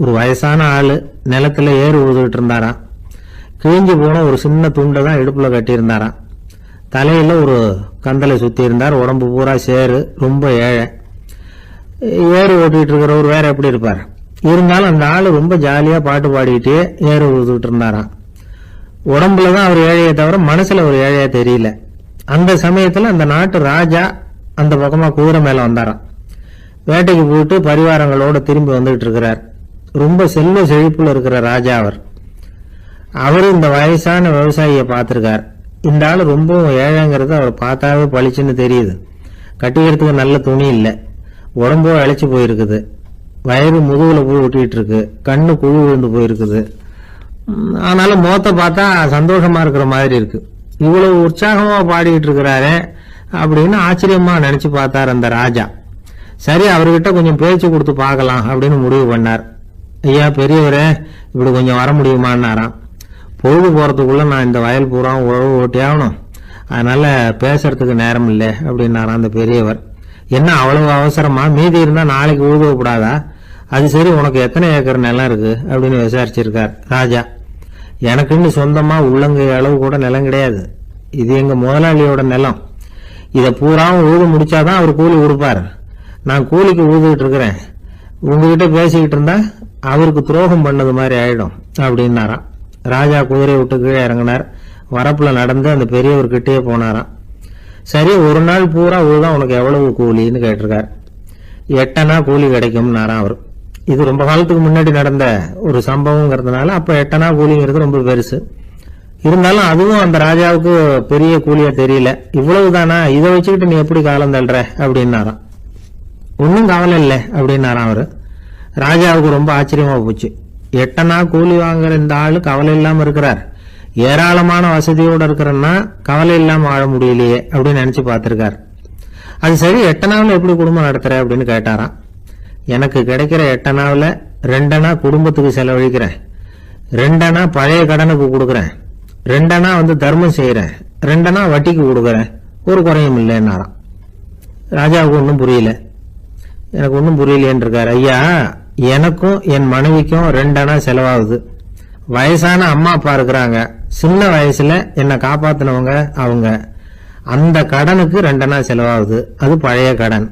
ஒரு வயசான ஆளு நிலத்துல ஏறு உழுதுகிட்டு இருந்தாராம். கிழிஞ்சு போன ஒரு சின்ன துண்டை தான் இடுப்புல கட்டியிருந்தாராம். தலையில ஒரு கந்தலை சுத்தி இருந்தார். உடம்பு பூரா சேரு, ரொம்ப ஏழை. ஏறு ஓட்டிட்டு இருக்கிறவர் வேற எப்படி இருப்பார்? இருந்தாலும் அந்த ஆளு ரொம்ப ஜாலியா பாட்டு பாடிக்கிட்டே ஏறு உழுதுகிட்டு இருந்தாராம். உடம்புலதான் அவர் ஏழையை தவிர மனசுல ஒரு ஏழையா தெரியல. அந்த சமயத்துல அந்த நாட்டு ராஜா அந்த பக்கமா குதிரை மேல வந்தாராம். வேட்டைக்கு போயிட்டு பரிவாரங்களோட திரும்பி வந்துகிட்டு இருக்கிறார். ரொம்ப செல்வ செழிப்புல இருக்கிற ராஜா அவரு இந்த வயசான விவசாயிய பார்த்திருக்கார். இந்த ஆளு ரொம்ப ஏழைங்கிறது அவர் பார்த்தாவே பளிச்சுன்னு தெரியுது. கட்டிக்கிறதுக்கு நல்ல துணி இல்லை, உடம்போ இழைச்சி போயிருக்குது, வயிறு முதுகுல போய் ஒட்டிட்டு இருக்கு, கண்ணு குழு விழுந்து போயிருக்குது. ஆனாலும் முகத்தை பார்த்தா சந்தோஷமா இருக்கிற மாதிரி இருக்கு. இவ்வளவு உற்சாகமா பாடிட்டு இருக்கிறாரே அப்படின்னு ஆச்சரியமா நினைச்சு பார்த்தார் அந்த ராஜா. சரி, அவர்கிட்ட கொஞ்சம் பேச்சு கொடுத்து பார்க்கலாம் அப்படின்னு முடிவு பண்ணார். ஐயா பெரியவரே, இப்படி கொஞ்சம் வர முடியுமான்னாராம். பொழுது போறதுக்குள்ள நான் இந்த வயல் பூரா உழவு ஓட்டி ஆகணும், அதனால பேசுறதுக்கு நேரம் இல்லை அப்படின்னாராம் அந்த பெரியவர். என்ன அவ்வளவு அவசரமா? மீதி இருந்தா நாளைக்கு உழுதக்கூடாதா? அது சரி, உனக்கு எத்தனை ஏக்கர் நிலம் இருக்கு அப்படின்னு விசாரிச்சிருக்கார் ராஜா. எனக்குன்னு சொந்தமா உள்ளங்கை அளவு கூட நிலம் கிடையாது. இது எங்க முதலாளியோட நிலம். இதை பூராவும் உழுது முடிச்சாதான் அவர் கூலி கொடுப்பார். நான் கூலிக்கு உழுதுகிட்டு இருக்கிறேன். உங்ககிட்ட பேசிக்கிட்டு இருந்தா அவருக்கு துரோகம் பண்ணது மாதிரி ஆயிடும் அப்படின்னாராம். ராஜா குதிரையை விட்டு கீழே இறங்கினார். வரப்புல நடந்து அந்த பெரியவர்கிட்டயே போனாராம். சரி, ஒரு நாள் பூரா உழுதான் உனக்கு எவ்வளவு கூலின்னு கேட்டிருக்கார். 8 அணா கூலி கிடைக்கும்னாராம் அவர். இது ரொம்ப காலத்துக்கு முன்னாடி நடந்த ஒரு சம்பவங்கிறதுனால அப்ப 8 அணா கூலிங்கிறது ரொம்ப பெருசு. இருந்தாலும் அதுவும் அந்த ராஜாவுக்கு பெரிய கூலியா தெரியல. இவ்வளவுதானா, இதை வச்சுக்கிட்டு நீ எப்படி காலம் தள்ளுற அப்படின்னாராம். ஒன்னும் கவலை இல்லை அப்படின்னாராம் அவரு. ராஜாவுக்கு ரொம்ப ஆச்சரியமா போச்சு. 8 அணா கூலி வாங்குற இந்த ஆளு கவலை இல்லாம இருக்கிறார், ஏராளமான வசதியோட இருக்கிறன்னா கவலை இல்லாம வாழ முடியலையே அப்படின்னு நினைச்சு பார்த்திருக்கார். அது சரி, 8 அணாவில் எப்படி குடும்பம் நடத்துற அப்படின்னு கேட்டாராம். எனக்கு கிடைக்கிற 8 அணாவில் 2 அணா குடும்பத்துக்கு செலவழிக்கிறேன், 2 அணா பழைய கடனுக்கு கொடுக்குறேன், 2 அணா தர்மம் செய்யறேன், 2 அணா வட்டிக்கு கொடுக்குறேன், ஒரு குறையும் இல்லைன்னாராம். ராஜாவுக்கு ஒன்றும் புரியல. எனக்கு ஒன்றும் புரியலேன்னு இருக்காரு. ஐயா, எனக்கும் என் மனைவிக்கும் 2 அணா செலவாகுது. வயசான அம்மா அப்பா இருக்கிறாங்க, சின்ன வயசுல என்னை காப்பாத்தினவங்க அவங்க. அந்த கடனுக்கு 2 அணா செலவாகுது, அது பழைய கடன்.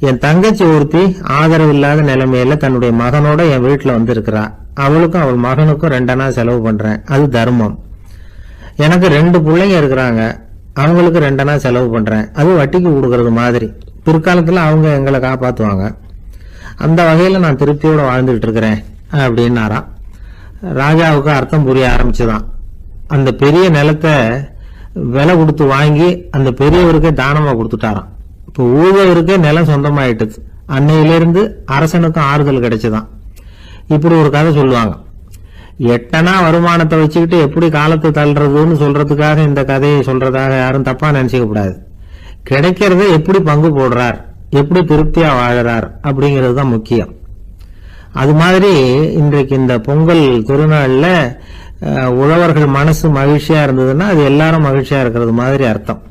என் தங்கச்சி ஒருத்தி ஆதரவு இல்லாத நிலைமையில தன்னுடைய மகனோட என் வீட்டுல இருக்கிறா. அவளுக்கும் அவள் மகனுக்கும் 2 அணா செலவு பண்றேன், அது தர்மம். எனக்கு 2 பிள்ளைங்க இருக்கிறாங்க, அவங்களுக்கு 2 அணா செலவு பண்றேன், அது வட்டிக்கு கொடுக்கறது மாதிரி. பிற்காலத்துல அவங்க எங்களை காப்பாத்துவாங்க. அந்த வகையில நான் திருப்தியோட வாழ்ந்துட்டு இருக்கிறேன் அப்படின்னாராம். ராஜாவுக்கு அர்த்தம் புரிய ஆரம்பிச்சுதான். அந்த பெரிய நிலத்தை விலை கொடுத்து வாங்கி அந்த பெரியவருக்கே தானமா கொடுத்துட்டாராம். இப்போ ஊழவருக்கே நிலம் சொந்தமாயிட்டுது. அன்னையிலிருந்து அரசனுக்கும் ஆறுதல் கிடைச்சுதான். இப்படி ஒரு கதை சொல்லுவாங்க. 8 அணா வருமானத்தை வச்சுக்கிட்டு எப்படி காலத்தை தள்ளுறதுன்னு சொல்றதுக்காக இந்த கதையை சொல்றதாக யாரும் தப்பா நினைச்சுக்க கூடாது. கிடைக்கிறத எப்படி பங்கு போடுறார், எப்படி திருப்தியா வாழறார் அப்படிங்கிறது தான் முக்கியம். அது மாதிரி இன்றைக்கு இந்த பொங்கல் திருநாள்ல உழவர்கள் மனசு மகிழ்ச்சியா இருந்ததுன்னா அது எல்லாரும் மகிழ்ச்சியா இருக்கிறது மாதிரி அர்த்தம்.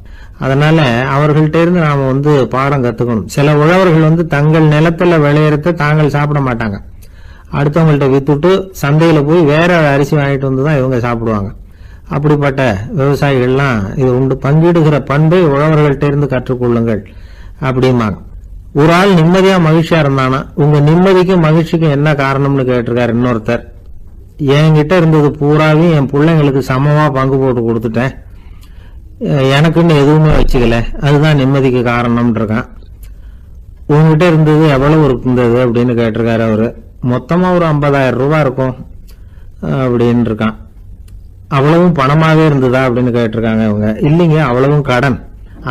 அதனால அவர்கள்ட்ட இருந்து நாம பாடம் கத்துக்கணும். சில உழவர்கள் தங்கள் நிலத்துல விளையறத தாங்கள் சாப்பிட மாட்டாங்க, அடுத்தவங்கள்ட்ட வித்துட்டு சந்தையில போய் வேற அரிசி வாங்கிட்டு வந்துதான் இவங்க சாப்பிடுவாங்க. அப்படிப்பட்ட விவசாயிகள்லாம் இது உண்டு. பங்கிடுகிற பண்பை உழவர்கள்ட்ட இருந்து கற்றுக்கொள்ளுங்கள் அப்படிம்பாங்க. ஒரு ஆள் நிம்மதியா மகிழ்ச்சியா இருந்தானா, உங்க நிம்மதிக்கும் மகிழ்ச்சிக்கும் என்ன காரணம்னு கேட்டிருக்காரு இன்னொருத்தர். என்கிட்ட இருந்தது பூராவையும் என் பிள்ளைங்களுக்கு சமமா பங்கு போட்டு கொடுத்துட்டேன், எனக்குன்னு எதுவுமே வச்சுக்கல, அதுதான் நிம்மதிக்கு காரணம்னு இருக்கான். உங்ககிட்ட இருந்தது எவ்வளவு இருந்தது அப்படின்னு கேட்டிருக்காரு அவரு. மொத்தமா ஒரு 50,000 ரூபாய் இருக்கும் அப்படின்னு இருக்கான். அவ்வளவும் பணமாவே இருந்ததா அப்படின்னு கேட்டிருக்காங்க அவங்க. இல்லைங்க, அவ்வளவும் கடன்,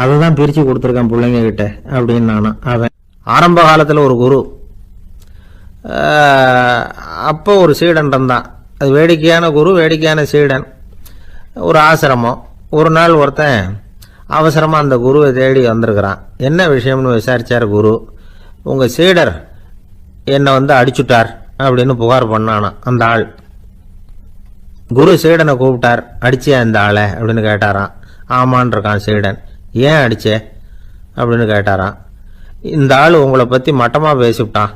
அதுதான் பிரிச்சு கொடுத்துருக்கேன் பிள்ளைங்க கிட்ட அப்படின்னு நானா. அவன் ஆரம்ப காலத்துல ஒரு குரு, அப்போ ஒரு சீடன் இருந்தான். அது வேடிக்கையான குரு, வேடிக்கையான சீடன். ஒரு ஆசிரமம். ஒரு நாள் ஒருத்தன் அவசரமா அந்த குருவை தேடி வந்திருக்கிறான். என்ன விஷயம்னு விசாரிச்சார் குரு. உங்க சீடர் என்னை அடிச்சுட்டார் அப்படின்னு புகார் பண்ணானா அந்த ஆள். குரு சீடனை கூப்பிட்டார். அடிச்சியா இந்த ஆளை அப்படின்னு கேட்டாராம். ஆமான் இருக்கான் சீடன். ஏன் அடிச்சே அப்படின்னு கேட்டாராம். இந்த ஆள் உங்களை பத்தி மட்டமா பேசிவிட்டான்,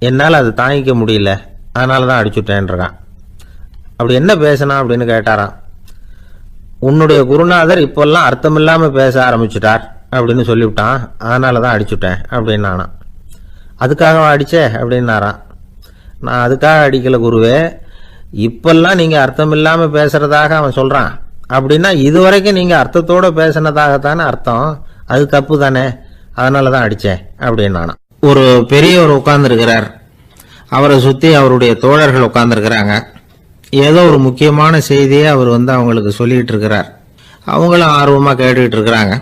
என்னால் அதை தாங்கிக்க முடியல, அதனால தான் அடிச்சுட்டேன்றான். அப்படி என்ன பேசினா அப்படின்னு கேட்டாராம். உன்னுடைய குருநாதர் இப்பெல்லாம் அர்த்தமில்லாமல் பேச ஆரம்பிச்சுட்டார் அப்படின்னு சொல்லிவிட்டான், அதனால தான் அடிச்சுட்டேன் அப்படின்னு நானாம். அதுக்காக அடிச்சே அப்படின்னாராம். நான் அதுக்காக அடிக்கல குருவே, இப்பெல்லாம் நீங்கள் அர்த்தம் இல்லாமல் பேசுறதாக அவன் சொல்கிறான், அப்படின்னா இதுவரைக்கும் நீங்கள் அர்த்தத்தோடு பேசினதாகத்தானே அர்த்தம், அது தப்பு தானே, அதனால தான் அடித்தேன் அப்படின்னு நானாம். ஒரு பெரியவர் உட்கார்ந்துருக்கிறார், அவரை சுற்றி அவருடைய தோழர்கள் உட்கார்ந்துருக்கிறாங்க. ஏதோ ஒரு முக்கியமான செய்தியை அவர் அவங்களுக்கு சொல்லிகிட்டு இருக்கிறார். அவங்களும் ஆர்வமாக கேட்டுக்கிட்டு இருக்கிறாங்க.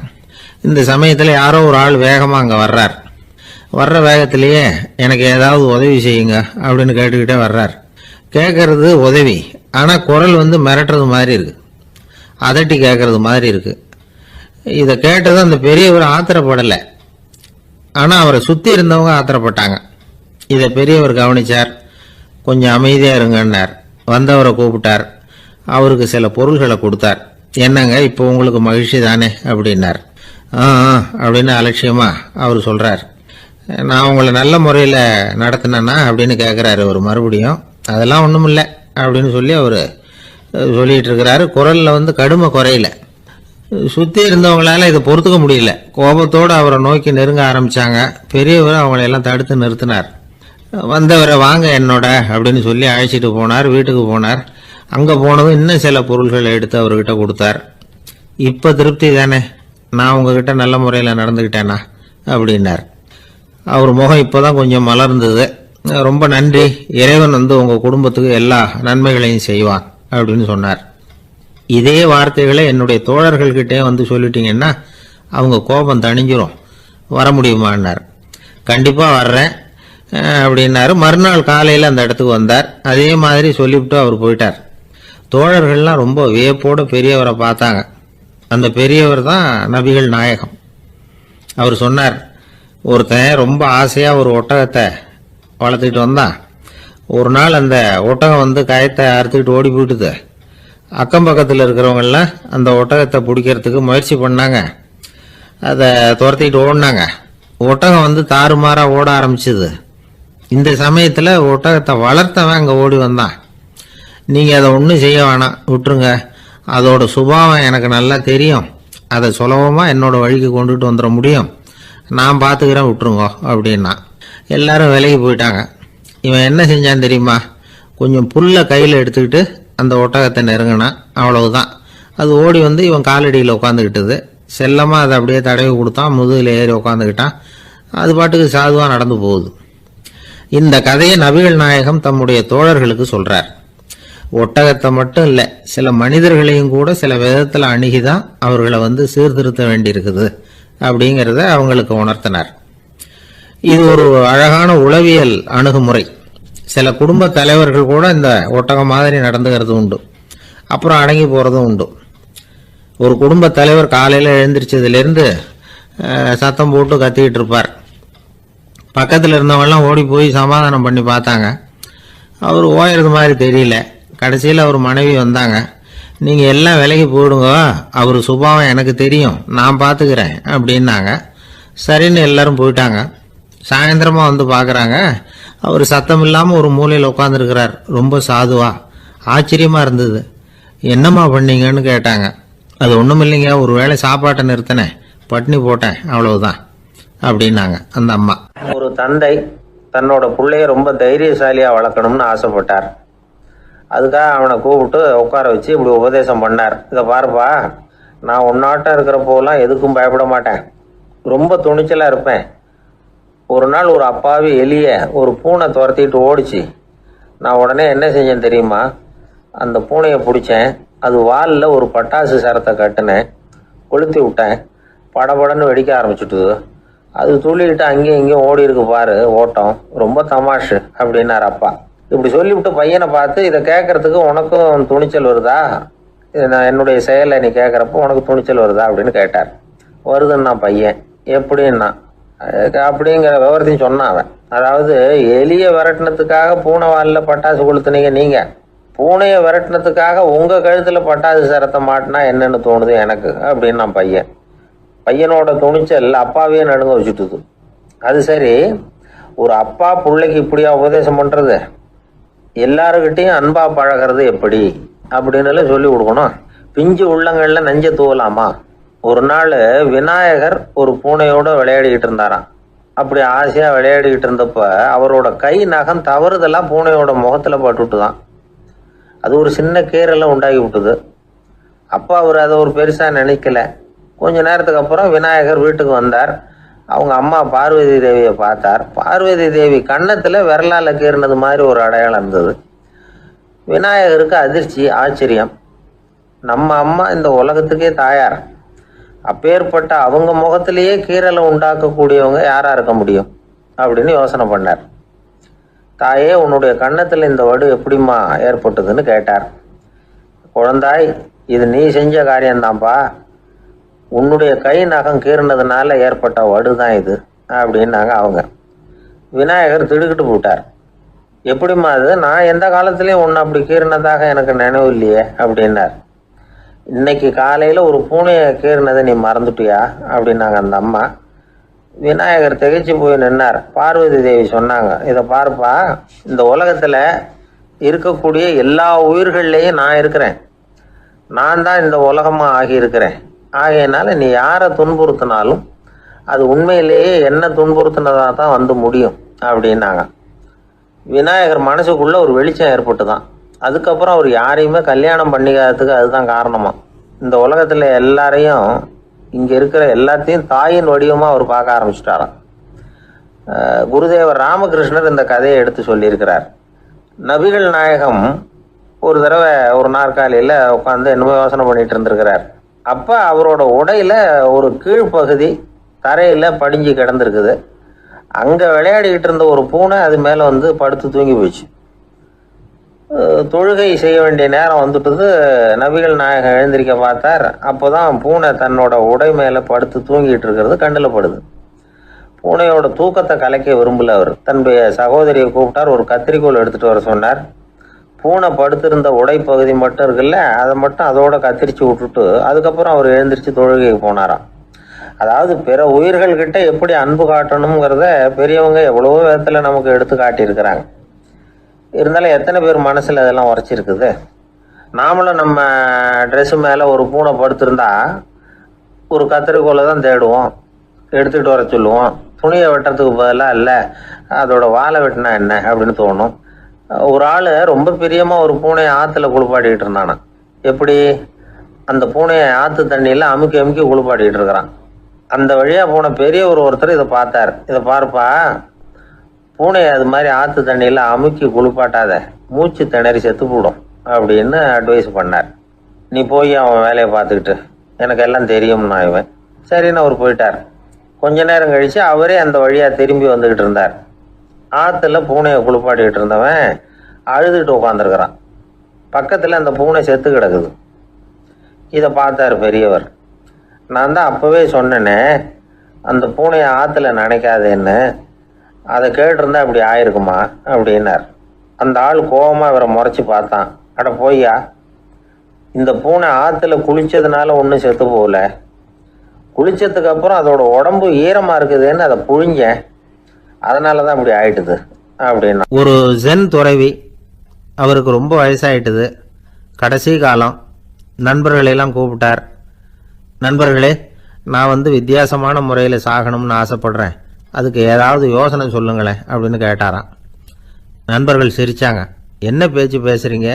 இந்த சமயத்தில் யாரோ ஒரு ஆள் வேகமாக அங்கே வர்றார். வர்ற வேகத்திலேயே எனக்கு ஏதாவது உதவி செய்யுங்க அப்படின்னு கேட்டுக்கிட்டே வர்றார். கேட்கறது உதவி, ஆனால் குரல் மிரட்டுறது மாதிரி இருக்கு, அதட்டி கேட்கறது மாதிரி இருக்கு. இதை கேட்டது அந்த பெரியவர் ஆத்திரப்படலை, ஆனால் அவரை சுற்றி இருந்தவங்க ஆத்திரப்பட்டாங்க. இதை பெரியவர் கவனிச்சார். கொஞ்சம் அமைதியாக இருங்கன்னார். வந்தவரை கூப்பிட்டார். அவருக்கு சில பொருள்களை கொடுத்தார். என்னங்க இப்போ உங்களுக்கு மகிழ்ச்சி தானே அப்படின்னார். அப்படின்னு அலட்சியமாக அவர் சொல்கிறார். நான் உங்களை நல்ல முறையில் நடத்தினேன்னா அப்படின்னு கேட்குறாரு அவர் மறுபடியும். அதெல்லாம் ஒன்றும் இல்லை அப்படின்னு சொல்லி அவர் சொல்லிகிட்டு இருக்கிறாரு. குரலில் கடுமை குறையில. சுற்றி இருந்தவங்களால இதை பொறுத்துக்க முடியல. கோபத்தோடு அவரை நோக்கி நெருங்க ஆரம்பித்தாங்க. பெரியவர் அவங்களையெல்லாம் தடுத்து நிறுத்தினார். வந்தவரை வாங்க என்னோட அப்படின்னு சொல்லி அழைச்சிட்டு போனார். வீட்டுக்கு போனார். அங்கே போனதும் இன்னும் சில பொருள்களை எடுத்து அவர்கிட்ட கொடுத்தார். இப்போ திருப்தி தானே, நான் உங்ககிட்ட நல்ல முறையில் நடந்துக்கிட்டேனா அப்படின்னார். அவர் முகம் இப்போ தான் கொஞ்சம் மலர்ந்தது. ரொம்ப நன்றி, இறைவன் உங்கள் குடும்பத்துக்கு எல்லா நன்மைகளையும் செய்வான் அப்படின்னு சொன்னார். இதே வார்த்தைகளை என்னுடைய தோழர்கள்கிட்டே சொல்லிட்டீங்கன்னா அவங்க கோபம் தணிஞ்சிரும், வர முடியுமான்னார். கண்டிப்பாக வர்றேன் அப்படின்னாரு. மறுநாள் காலையில் அந்த இடத்துக்கு வந்தார். அதே மாதிரி சொல்லிவிட்டு அவர் போயிட்டார். தோழர்கள்லாம் ரொம்ப வியப்போடு பெரியவரை பார்த்தாங்க. அந்த பெரியவர் தான் நபிகள் நாயகம். அவர் சொன்னார், ஒருத்தன் ரொம்ப ஆசையாக ஒரு ஒட்டகத்தை வளர்த்துக்கிட்டு வந்தான். ஒரு நாள் அந்த ஒட்டகம் கயத்தை அறுத்துக்கிட்டு ஓடி போயிட்டுது. அக்கம் பக்கத்தில் இருக்கிறவங்கெல்லாம் அந்த ஒட்டகத்தை பிடிக்கிறதுக்கு முயற்சி பண்ணாங்க. அதை துரத்திக்கிட்டு ஓடினாங்க. ஒட்டகம் தாறுமாறாக ஓட ஆரம்பிச்சுது. இந்த சமயத்தில் ஒட்டகத்தை வளர்த்தவன் அங்கே ஓடி வந்தான். நீங்கள் அதை ஒன்றும் செய்ய வேணாம், விட்டுருங்க, அதோட சுபாவம் எனக்கு நல்லா தெரியும், அதை சுலபமாக என்னோட வழிக்கு கொண்டுட்டு வந்துட முடியும், நான் பார்த்துக்கிறேன், விட்டுருங்கோ அப்படின்னா. எல்லாரும் விலகி போயிட்டாங்க. இவன் என்ன செஞ்சான் தெரியுமா? கொஞ்சம் புல்லை கையில் எடுத்துக்கிட்டு அந்த ஒட்டகத்தை நெருங்கினான். அவ்வளவுதான். அது ஓடி இவன் காலடியில் உட்காந்துக்கிட்டது. செல்லமாக அதை அப்படியே தடவி கொடுத்தான். முதுகில் ஏறி உட்காந்துக்கிட்டான். அது பாட்டுக்கு சாதுவாக நடந்து போகுது. இந்த கதையை நபிகள் நாயகம் தம்முடைய தோழர்களுக்கு சொல்றார். ஒட்டகத்தை மட்டும் இல்லை, சில மனிதர்களையும் கூட சில விதத்தில் அணுகிதான் அவர்களை சீர்திருத்த வேண்டியிருக்குது அப்படிங்கிறத அவங்களுக்கு உணர்த்தினார். இது ஒரு அழகான உளவியல் அணுகுமுறை. சில குடும்ப தலைவர்கள் கூட இந்த ஒட்டகம் மாதிரி நடந்துகிறது உண்டு, அப்புறம் அடங்கி போகிறதும் உண்டு. ஒரு குடும்ப தலைவர் காலையில் எழுந்திரிச்சதுலேருந்து சத்தம் போட்டு கத்திக்கிட்டு இருப்பார். பக்கத்தில் இருந்தவங்கெல்லாம் ஓடி போய் சமாதானம் பண்ணி பார்த்தாங்க. அவர் ஓயறது மாதிரி தெரியல. கடைசியில் அவர் மனைவி வந்தாங்க. நீங்கள் எல்லாம் விலகி போயிடுங்க, அவர் சுபாவம் எனக்கு தெரியும், நான் பார்த்துக்கிறேன் அப்படின்னாங்க. சரின்னு எல்லாரும் போயிட்டாங்க. சாயந்தரமாக பார்க்குறாங்க, அவர் சத்தம் இல்லாமல் ஒரு மூலையில் உட்காந்துருக்கிறார். ரொம்ப சாதுவா. ஆச்சரியமாக இருந்தது. என்னம்மா பண்ணீங்கன்னு கேட்டாங்க. அது ஒன்றும் இல்லைங்க, ஒரு வேளை சாப்பாட்டை நிறுத்தினேன், பட்னி போட்டேன், அவ்வளவுதான் அப்படின்னாங்க அந்த அம்மா. ஒரு தந்தை தன்னோட பிள்ளைய ரொம்ப தைரியசாலியாக வளர்க்கணும்னு ஆசைப்பட்டார். அதுக்காக அவனை கூப்பிட்டு உட்கார வச்சு இப்படி உபதேசம் பண்ணார். இதை பாருப்பா, நான் உன்னாட்டம் இருக்கிறப்போலாம் எதுக்கும் பயப்பட மாட்டேன், ரொம்ப துணிச்சலாக இருப்பேன். ஒரு நாள் ஒரு அப்பாவி எலிய ஒரு பூனை துரத்திட்டு ஓடிச்சு. நான் உடனே என்ன செஞ்சேன் தெரியுமா? அந்த பூனையை பிடிச்சேன், அது வாலில் ஒரு பட்டாசு சரத்தை கட்டினேன், கொளுத்தி விட்டேன், படபடன்னு வெடிக்க ஆரம்பிச்சுட்டுது. அது துள்ளிக்கிட்டு அங்கேயும் இங்கேயும் ஓடி இருக்கு பாரு ஓட்டம், ரொம்ப தமாஷு அப்படின்னார் அப்பா. இப்படி சொல்லிவிட்டு பையனை பார்த்து, இதை கேட்கறதுக்கு உனக்கும் துணிச்சல் வருதா, நான் என்னுடைய செயலை நீ கேட்குறப்போ உனக்கு துணிச்சல் வருதா அப்படின்னு கேட்டார். வருதுன்னா பையன். எப்படின்னா அப்படிங்கிற விவரத்தையும் சொன்னான் அவன். அதாவது எலியை விரட்டினத்துக்காக பூனை வாலில் பட்டாசு கொளுத்துனீங்க நீங்கள், பூனையை விரட்டினத்துக்காக உங்கள் கழுத்தில் பட்டாசு சரத்தை மாட்டினா என்னன்னு தோணுது எனக்கு அப்படின்னு நான் பையனோட துணிச்சல் அப்பாவே நடுங்க வச்சுட்டுது. அது சரி, ஒரு அப்பா பிள்ளைக்கு இப்படியா உபதேசம் பண்ணுறது? எல்லாருக்கிட்டையும் அன்பா பழகிறது எப்படி அப்படின்னு சொல்லி கொடுக்கணும். பிஞ்சு உள்ளங்களில் நஞ்ச தூவலாமா? ஒரு நாள் விநாயகர் ஒரு பூனையோடு விளையாடிக்கிட்டு இருந்தாராம். அப்படி ஆசையாக விளையாடிக்கிட்டு இருந்தப்ப அவரோட கை நகம் தவறுதெல்லாம் பூனையோட முகத்தில் பட்டுட்டு தான். அது ஒரு சின்ன கீரெல்லாம் உண்டாகி விட்டுது. அப்போ அவர் அதை ஒரு பெருசாக நினைக்கல. கொஞ்ச நேரத்துக்கு அப்புறம் விநாயகர் வீட்டுக்கு வந்தார். அவங்க அம்மா பார்வதி தேவியை பார்த்தார். பார்வதி தேவி கன்னத்தில் விரலால் கீறினது மாதிரி ஒரு அடையாளம் இருந்தது. விநாயகருக்கு அதிர்ச்சி, ஆச்சரியம். நம்ம அம்மா இந்த உலகத்துக்கே தாயார். அப்பேற்பட்ட அவங்க முகத்திலேயே கீறலை உண்டாக்கக்கூடியவங்க யாராக இருக்க முடியும் அப்படின்னு யோசனை பண்ணார். தாயே, உன்னுடைய கன்னத்தில் இந்த வடு எப்படிம்மா ஏற்பட்டதுன்னு கேட்டார். குழந்தாய், இது நீ செஞ்ச காரியம்தான்ப்பா. உன்னுடைய கை நகம் கீறினதுனால ஏற்பட்ட வடு தான் இது அப்படின்னாங்க அவங்க. விநாயகர் திடுக்கிட்டு போட்டார். எப்படிம்மா அது? நான் எந்த காலத்துலேயும் ஒன்று அப்படி கீறினதாக எனக்கு நினைவு இல்லையே அப்படின்னார். இன்னைக்கு காலையில் ஒரு பூனையை கீறினதை நீ மறந்துட்டியா அப்படின்னாங்க அந்த அம்மா. விநாயகர் திகைச்சு போய் நின்னார். பார்வதி தேவி சொன்னாங்க, இதை பார்ப்பா, இந்த உலகத்தில் இருக்கக்கூடிய எல்லா உயிர்கள்லேயும் நான் இருக்கிறேன். நான் தான் இந்த உலகமாக ஆகியிருக்கிறேன். ஆகையினால நீ யாரை துன்புறுத்தினாலும் அது உண்மையிலேயே என்ன துன்புறுத்தினதாக தான் வந்து முடியும் அப்படின்னாங்க. விநாயகர் மனசுக்குள்ளே ஒரு வெளிச்சம் ஏற்பட்டு தான். அதுக்கப்புறம் அவர் யாரையுமே கல்யாணம் பண்ணிக்காததுக்கு அதுதான் காரணமா. இந்த உலகத்தில் எல்லாரையும், இங்கே இருக்கிற எல்லாத்தையும் தாயின் வடிவமாக அவர் பார்க்க ஆரம்பிச்சிட்டாராம். குருதேவர் ராமகிருஷ்ணர் இந்த கதையை எடுத்து சொல்லியிருக்கிறார். நபிகள் நாயகம் ஒரு தடவை ஒரு நாற்காலியில் உட்காந்து என்னமோ யோசனை பண்ணிட்டு இருந்திருக்கிறார். அப்போ அவரோட உடையில ஒரு கீழ்ப்பகுதி தரையில் படிஞ்சு கிடந்திருக்குது. அங்கே விளையாடிக்கிட்டு இருந்த ஒரு பூனை அது மேலே வந்து படுத்து தூங்கி போயிடுச்சு. தொழுகை செய்ய வேண்டிய நேரம் வந்துட்டது. நபிகள் நாயகம் எழுந்திருக்க பார்த்தார். அப்போ தான் பூனை தன்னோட உடை மேலே படுத்து தூங்கிட்டு இருக்கிறது கண்ணில் படுது. பூனையோட தூக்கத்தை கலைக்க விரும்பல அவர். தன்னுடைய சகோதரியை கூப்பிட்டார். ஒரு கத்திரிக்கோள் எடுத்துகிட்டு வர சொன்னார். பூனை படுத்திருந்த உடை பகுதி மட்டும் இருக்குல்ல, அதை மட்டும் அதோட கத்திரிச்சு விட்டுட்டு அதுக்கப்புறம் அவர் எழுந்திரிச்சு தொழுகைக்கு போனாராம். அதாவது பிற உயிர்கள்கிட்ட எப்படி அன்பு காட்டணுங்கிறத பெரியவங்க எவ்வளவோ விதத்தில் நமக்கு எடுத்து காட்டியிருக்கிறாங்க. இருந்தாலும் எத்தனை பேர் மனசில் அதெல்லாம் உரைச்சிருக்குது? நாமளும் நம்ம ட்ரெஸ்ஸு மேலே ஒரு பூனை படுத்திருந்தா ஒரு கத்திரிக்கோலை தான் தேடுவோம், எடுத்துக்கிட்டு வர சொல்லுவோம். துணியை வெட்டுறதுக்கு பதிலாக இல்லை அதோட வாழை வெட்டினா என்ன அப்படின்னு தோணும். ஒரு ஆள் ரொம்ப பிரியமாக ஒரு பூனையை ஆற்றுல குளிப்பாட்டிக்கிட்டு இருந்தானா. எப்படி? அந்த பூனையை ஆற்று தண்ணியில் அமுக்கி அமுக்கி குளிப்பாட்டிக்கிட்டு இருக்கிறான். அந்த வழியாக போன பெரியவர் ஒருத்தர் இதை பார்த்தார். இதை பார்ப்பா, பூனையை அது மாதிரி ஆற்று தண்ணியில் அமுக்கி குளிப்பாட்டாத, மூச்சு திணறி செத்து போடும் அப்படின்னு அட்வைஸ் பண்ணார். நீ போய் அவன் வேலையை பார்த்துக்கிட்டு, எனக்கு எல்லாம் தெரியும்னா இவன். சரின்னு அவர் போயிட்டார். கொஞ்ச நேரம் கழித்து அவரே அந்த வழியாக திரும்பி வந்துக்கிட்டு இருந்தார். ஆற்றுல பூனையை குளிப்பாட்டிக்கிட்டு இருந்தவன் அழுதுகிட்டு உட்காந்துருக்கிறான். பக்கத்தில் அந்த பூனை செத்து கிடக்குது. இதை பார்த்தார் பெரியவர். நான் தான் அப்போவே சொன்னேனே அந்த பூனையை ஆற்றுல நினைக்காதேன்னு, அதை கேட்டிருந்தா அப்படி ஆயிருக்குமா அப்படின்னார். அந்த ஆள் கோபமாக இவரை முறைச்சி பார்த்தான். அட போய்யா, இந்த பூனை ஆற்றுல குளித்ததுனால ஒன்றும் செத்து போகல, குளித்ததுக்கு அப்புறம் அதோட உடம்பு ஈரமாக இருக்குதுன்னு அதை புழிஞ்சேன், அதனால தான் அப்படி ஆயிட்டுது அப்படின்னா. ஒரு ஜென் துறவி, அவருக்கு ரொம்ப வயசாயிட்டுது, கடைசி காலம். நண்பர்களெல்லாம் கூப்பிட்டார். நண்பர்களே, நான் வித்தியாசமான முறையில் சாகணும்னு ஆசைப்படுறேன், அதுக்கு ஏதாவது யோசனை சொல்லுங்களேன் அப்படின்னு கேட்டாராம். நண்பர்கள் சிரித்தாங்க. என்ன பேச்சு பேசுகிறீங்க?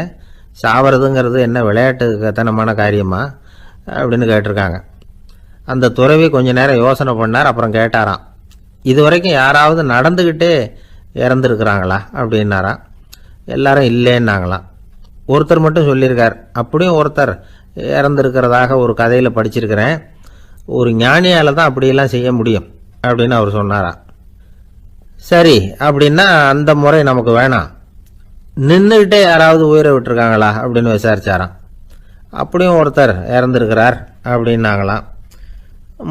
சாவறதுங்கிறது என்ன விளையாட்டுத்தனமான காரியமா அப்படின்னு கேட்டிருக்காங்க. அந்த துறவி கொஞ்ச நேரம் யோசனை பண்ணார். அப்புறம் கேட்டாராம், இது வரைக்கும் யாராவது நடந்துக்கிட்டே இறந்துருக்குறாங்களா அப்படின்னாராம். எல்லாரும் இல்லைன்னாங்களாம். ஒருத்தர் மட்டும் சொல்லியிருக்கார். அப்படியும் ஒருத்தர் இறந்துருக்கிறதாக ஒரு கதையில் படிச்சிருக்கிறேன். ஒரு ஞானியால் தான் அப்படியெல்லாம் செய்ய முடியும் அப்படின்னு அவர் சொன்னாராம். சரி, அப்படின்னா அந்த முறை நமக்கு வேணாம், நின்றுக்கிட்டே யாராவது உயிரை விட்டுருக்காங்களா அப்படின்னு விசாரிச்சாராம். அப்படியும் ஒருத்தர் இறந்துருக்கிறார் அப்படின்னாங்களாம்.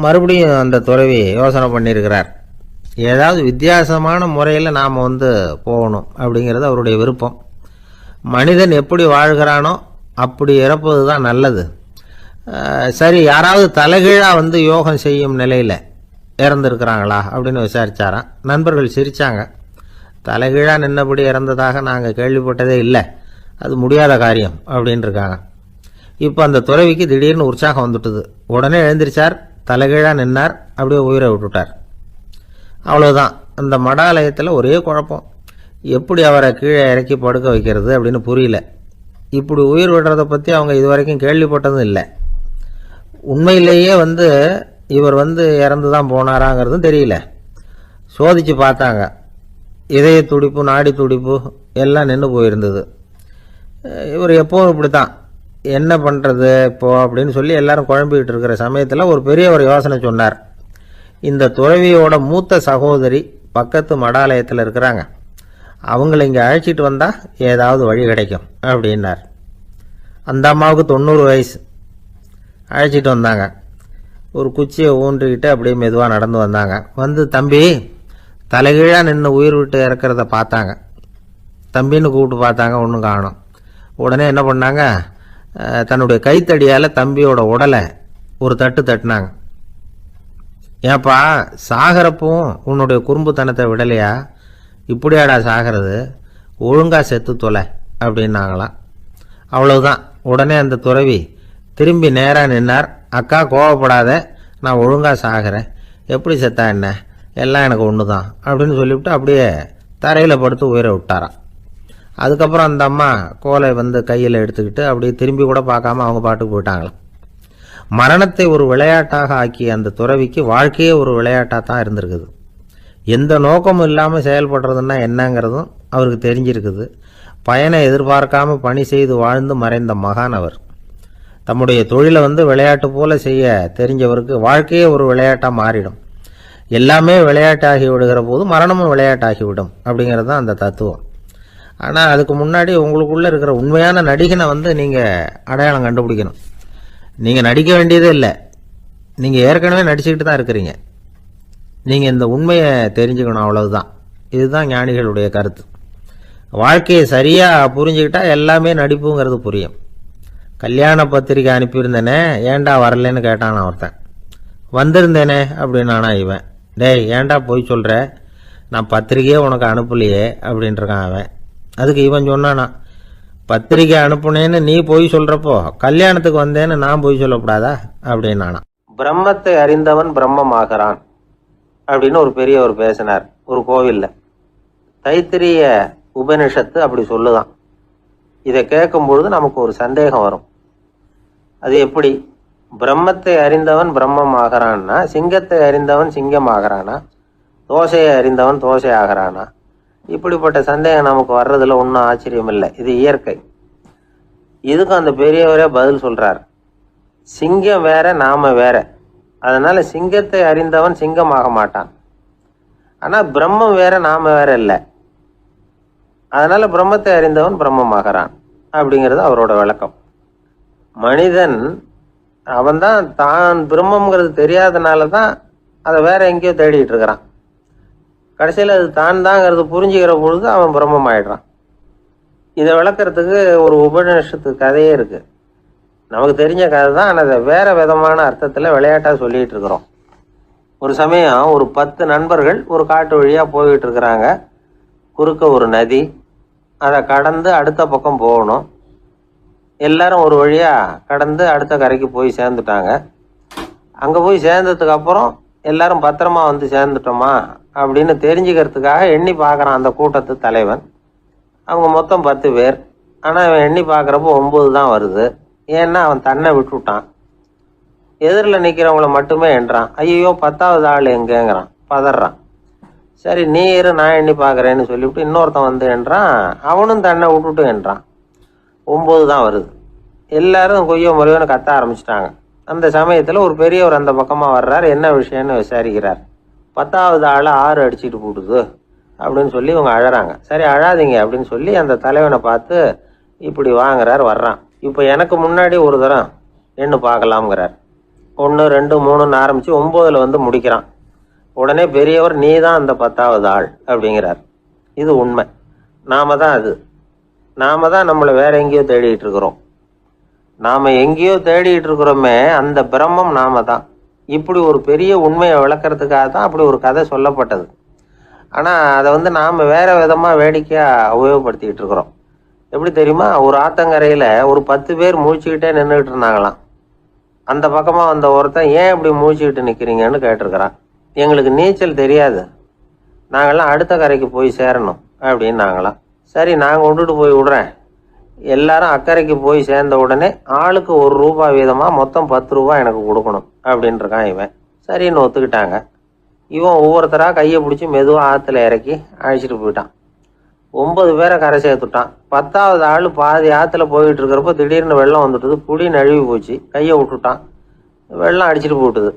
மறுபடியும் அந்த துறவி யோசனை பண்ணியிருக்கிறார். ஏதாவது வித்தியாசமான முறையில் நாம் போகணும் அப்படிங்கிறது அவருடைய விருப்பம். மனிதன் எப்படி வாழ்கிறானோ அப்படி இறப்பது தான் நல்லது. சரி, யாராவது தலைகீழாக யோகம் செய்யும் நிலையில் இறந்துருக்கிறாங்களா அப்படின்னு விசாரிச்சாராம். நண்பர்கள் சிரித்தாங்க. தலைகீழாக நின்னபடி இறந்ததாக நாங்கள் கேள்விப்பட்டதே இல்லை, அது முடியாத காரியம் அப்படின்னு இருக்காங்க. இப்போ அந்த துறவிக்கு திடீர்னு உற்சாகம் வந்துட்டுது. உடனே எழுந்திரிச்சார், தலைகீழாக நின்னார், அப்படியே உயிரை விட்டுட்டார். அவ்வளோதான். அந்த மடாலயத்தில் ஒரே குழப்பம். எப்படி அவரை கீழே இறக்கி படுக்க வைக்கிறது அப்படின்னு புரியல. இப்படி உயிர் விடுறதை பற்றி அவங்க இதுவரைக்கும் கேள்விப்பட்டதும் இல்லை. உண்மையிலேயே இவர் இறந்து தான் போனாராங்கிறதும் தெரியல. சோதித்து பார்த்தாங்க. இதய துடிப்பு, நாடி துடிப்பு எல்லாம் நின்று போயிருந்தது. இவர் எப்போவும் இப்படி தான், என்ன பண்ணுறது இப்போ அப்படின்னு சொல்லி எல்லாரும் குழம்பிக்கிட்டு இருக்கிற சமயத்தில் ஒரு பெரியவர் யோசனை சொன்னார். இந்த துறவியோட மூத்த சகோதரி பக்கத்து மடாலயத்தில் இருக்கிறாங்க, அவங்கள இங்கே அழைச்சிட்டு வந்தால் ஏதாவது வழி கிடைக்கும் அப்படின்னார். அந்த அம்மாவுக்கு 90 வயசு. அழைச்சிட்டு வந்தாங்க. ஒரு குச்சியை ஊன்றிக்கிட்டு அப்படியே மெதுவாக நடந்து வந்தாங்க. தம்பி தலைகீழாக நின்று உயிர் விட்டு இறக்கிறத பார்த்தாங்க. தம்பின்னு கூப்பிட்டு பார்த்தாங்க, ஒன்றும் காணும். உடனே என்ன பண்ணாங்க, தன்னுடைய கைத்தடியால் தம்பியோட உடலை ஒரு தட்டு தட்டினாங்க. ஏப்பா சாகிறப்பவும் உன்னுடைய குறும்புத்தனத்தை விடலையா, இப்படியாடா சாகிறது, ஒழுங்கா செத்து தொலை அப்படின்னாங்களாம். அவ்வளவுதான். உடனே அந்த துறவி திரும்பி நேராக நின்னார். அக்கா கோவப்படாத, நான் ஒழுங்கா சாகிறேன், எப்படி செத்தா என்ன, எல்லாம் எனக்கு ஒன்று தான் அப்படின்னு சொல்லிவிட்டு அப்படியே தரையில் படுத்து உயிரை விட்டாராம். அதுக்கப்புறம் அந்த அம்மா கோலை கையில் எடுத்துக்கிட்டு அப்படியே திரும்பி கூட பார்க்காம அவங்க பாட்டுக்கு போயிட்டாங்களாம். மரணத்தை ஒரு விளையாட்டாக ஆக்கிய அந்த துறவிக்கு வாழ்க்கையே ஒரு விளையாட்டாக தான் இருந்திருக்குது. எந்த நோக்கமும் இல்லாமல் செயல்படுறதுன்னா என்னங்கிறதும் அவருக்கு தெரிஞ்சிருக்குது. பயனை எதிர்பார்க்காம பணி செய்து வாழ்ந்து மறைந்த மகான் அவர். தம்முடைய தொழிலை விளையாட்டு போல செய்ய தெரிஞ்சவருக்கு வாழ்க்கையே ஒரு விளையாட்டாக மாறிடும். எல்லாமே விளையாட்டாகி விடுகிற போது மரணமும் விளையாட்டாகிவிடும் அப்படிங்கிறது தான் அந்த தத்துவம். ஆனால் அதுக்கு முன்னாடி உங்களுக்குள்ளே இருக்கிற உண்மையான நடிகனை நீங்கள் அடையாளம் கண்டுபிடிக்கணும். நீங்கள் நடிக்க வேண்டியதே இல்லை, நீங்கள் ஏற்கனவே நடிச்சுக்கிட்டு தான் இருக்கிறீங்க. நீங்கள் இந்த உண்மையை தெரிஞ்சுக்கணும், அவ்வளவுதான். இதுதான் ஞானிகளுடைய கருத்து. வாழ்க்கையை சரியாக புரிஞ்சுக்கிட்டா எல்லாமே நடிப்புங்கிறது புரியும். கல்யாண பத்திரிக்கை அனுப்பியிருந்தேனே, ஏன்டா வரலன்னு கேட்டான் ஒருத்தன். வந்திருந்தேனே அப்படின்னானா இவன். டேய் ஏன்டா போய் சொல்கிற, நான் பத்திரிக்கையே உனக்கு அனுப்பலையே அப்படின்ட்டுருக்கான் அவன். அதுக்கு இவன் சொன்னானா, பத்திரிக்கை அனுப்புனேன்னு நீ போய் சொல்கிறப்போ கல்யாணத்துக்கு வந்தேன்னு நான் போய் சொல்லக்கூடாதா அப்படின்னானா. பிரம்மத்தை அறிந்தவன் பிரம்மமாகிறான் அப்படின்னு ஒரு பெரியவர் பேசினார் ஒரு கோவிலில். தைத்திரிய உபனிஷத்து அப்படி சொல்லுதான். இதை கேட்கும் பொழுது நமக்கு ஒரு சந்தேகம் வரும். அது எப்படி பிரம்மத்தை அறிந்தவன் பிரம்மம் ஆகிறான்னா, சிங்கத்தை அறிந்தவன் சிங்கம் ஆகிறானா, தோசையை அறிந்தவன் தோசை ஆகிறானா? இப்படிப்பட்ட சந்தேகம் நமக்கு வர்றதுல ஒன்றும் ஆச்சரியம் இல்லை, இது இயற்கை. இதுக்கும் அந்த பெரியவரே பதில் சொல்றார். சிங்கம் வேற, நாம வேற. அதனால சிங்கத்தை அறிந்தவன் சிங்கம் ஆக மாட்டான். ஆனா பிரம்மம் வேற, நாம வேற இல்லை. அதனால பிரம்மத்தை அறிந்தவன் பிரம்மமாகிறான் அப்படிங்கிறது அவரோட விளக்கம். மனிதன் அவன்தான் தான் பிரம்மங்கிறது தெரியாதனால தான் அதை வேற எங்கேயோ தேடிட்டு இருக்கிறான். கடைசியில் அது தான் தாங்கிறது புரிஞ்சுக்கிற பொழுது அவன் பிரம்மம் ஆயிடுறான். இதை விளக்கறதுக்கு ஒரு உபநிஷத்து கதையே இருக்கு. நமக்கு தெரிஞ்ச கதை தான், ஆனால் அதை வேற விதமான அர்த்தத்தில் விளையாட்டாக சொல்லிட்டு இருக்கிறோம். ஒரு சமயம் ஒரு 10 நண்பர்கள் ஒரு காட்டு வழியாக போய்கிட்டு இருக்கிறாங்க. குறுக்க ஒரு நதி, அதை கடந்து அடுத்த பக்கம் போகணும். எல்லாரும் ஒரு வழியாக கடந்து அடுத்த கரைக்கு போய் சேர்ந்துட்டாங்க. அங்கே போய் சேர்ந்ததுக்கு அப்புறம் எல்லாரும் பத்திரமா சேர்ந்துட்டோமா அப்படின்னு தெரிஞ்சுக்கிறதுக்காக எண்ணி பார்க்குறான் அந்த கூட்டத்து தலைவன். அவங்க மொத்தம் 10 பேர். ஆனால் அவன் எண்ணி பார்க்குறப்போ 9 தான் வருது. ஏன்னா அவன் தன்னை விட்டுவிட்டான். எதிரில் நிற்கிறவங்கள மட்டுமே எண்றான். ஐயோ 10வது ஆள் எங்கேங்கிறான், பதறான். சரி நீ இரு, நான் எண்ணி பார்க்குறேன்னு சொல்லிவிட்டு இன்னொருத்தன் எண்றான். அவனும் தன்னை விட்டுட்டு எண்றான். 9 தான் வருது. எல்லாரும் கொய்யோ முறையோன்னு கத்த ஆரம்பிச்சிட்டாங்க. அந்த சமயத்தில் ஒரு பெரியவர் அந்த பக்கமாக வர்றார். என்ன விஷயம்னு விசாரிக்கிறார். 10வது ஆள் 6 அடிச்சுட்டு போட்டுது அப்படின்னு சொல்லி இவங்க அழறாங்க. சரி அழாதீங்க அப்படின்னு சொல்லி அந்த தலைவனை பார்த்து இப்படி வாங்குறார். வர்றான். இப்போ எனக்கு முன்னாடி ஒரு தரம் எண்ணு பார்க்கலாம்ங்கிறார். 1 2 3ன்னு ஆரம்பித்து 9ல் முடிக்கிறான். உடனே பெரியவர் நீ தான் அந்த 10வது ஆள் அப்படிங்கிறார். இது உண்மை. நாம தான் அது. நாம தான் நம்மளை வேற எங்கேயோ தேடிட்டு இருக்கிறோம். நாம எங்கேயோ தேடிட்டு இருக்கிறோமே, அந்த பிரம்மம் நாம தான். இப்படி ஒரு பெரிய உண்மையை விளக்கறதுக்காக தான் அப்படி ஒரு கதை சொல்லப்பட்டது. ஆனால் அதை நாம் வேறு விதமாக வேடிக்கையாக உபயோகப்படுத்திக்கிட்டு இருக்கிறோம். எப்படி தெரியுமா? ஒரு ஆத்தங்கரையில் ஒரு 10 பேர் முழிச்சுக்கிட்டே நின்றுக்கிட்டு இருந்தாங்களாம். அந்த பக்கமாக வந்த ஒருத்தன், ஏன் இப்படி முழிச்சுக்கிட்டு நிற்கிறீங்கன்னு கேட்டிருக்கிறான். எங்களுக்கு நீச்சல் தெரியாது, நாங்கள்லாம் அடுத்த கரைக்கு போய் சேரணும் அப்படின்னு நாங்களாம். சரி, நாங்கள் விட்டுட்டு போய் விடுறேன். எல்லாரும் அக்கறைக்கு போய் சேர்ந்த உடனே ஆளுக்கு ₹1 வீதமாக மொத்தம் ₹10 எனக்கு கொடுக்கணும் அப்படின்ட்டுருக்கான் இவன். சரின்னு ஒத்துக்கிட்டாங்க. இவன் ஒவ்வொருத்தராக கையை பிடிச்சி மெதுவாக ஆற்றுல இறக்கி அழைச்சிட்டு போயிட்டான். 9 பேரை கரை சேர்த்துட்டான். 10வது ஆள் பாதி ஆற்றுல போயிட்டு இருக்கிறப்ப திடீர்னு வெள்ளம் வந்துட்டுது. புடி நழுவி போச்சு. கையை விட்டுட்டான். வெள்ளம் அடிச்சுட்டு போட்டுது.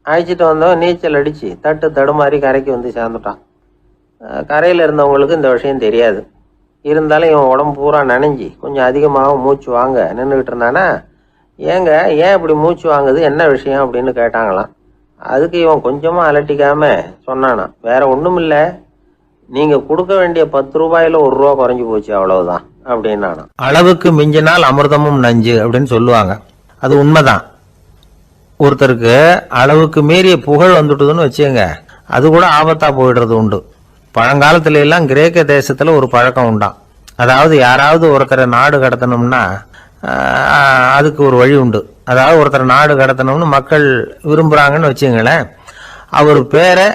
அழைச்சிட்டு வந்தவன் நீச்சல் அடித்து தடுமாறி கரைக்கு வந்து சேர்ந்துட்டான். கரையில் இருந்தவங்களுக்கு இந்த விஷயம் தெரியாது. இருந்தாலும் இவன் உடம்பு பூரா நனைஞ்சி கொஞ்சம் அதிகமாக மூச்சு வாங்க நின்றுக்கிட்டு இருந்தானா, ஏன் இப்படி மூச்சு வாங்குது, என்ன விஷயம் அப்படின்னு கேட்டாங்களாம். அதுக்கு இவன் கொஞ்சமாக அலட்டிக்காம சொன்னானா, வேற ஒன்றும் இல்லை, நீங்கள் கொடுக்க வேண்டிய ₹10 ₹1 குறைஞ்சி போச்சு, அவ்வளவுதான் அப்படின்னானா. அளவுக்கு மிஞ்சினால் அமிர்தமும் நஞ்சு அப்படின்னு சொல்லுவாங்க. அது உண்மைதான். ஒருத்தருக்கு அளவுக்கு மீறிய புகழ் வந்துட்டுதுன்னு வச்சுங்க, அது கூட ஆபத்தா போயிடுறது உண்டு. பழங்காலத்துல எல்லாம் கிரேக்க தேசத்துல ஒரு பழக்கம் உண்டாம். அதாவது யாராவது ஒருத்தரை நாடு கடத்தணும்னா அதுக்கு ஒரு வழி உண்டு. அதாவது ஒருத்தரை நாடு கடத்தணும்னு மக்கள் விரும்புறாங்கன்னு வச்சுங்களேன், அவர் பேரை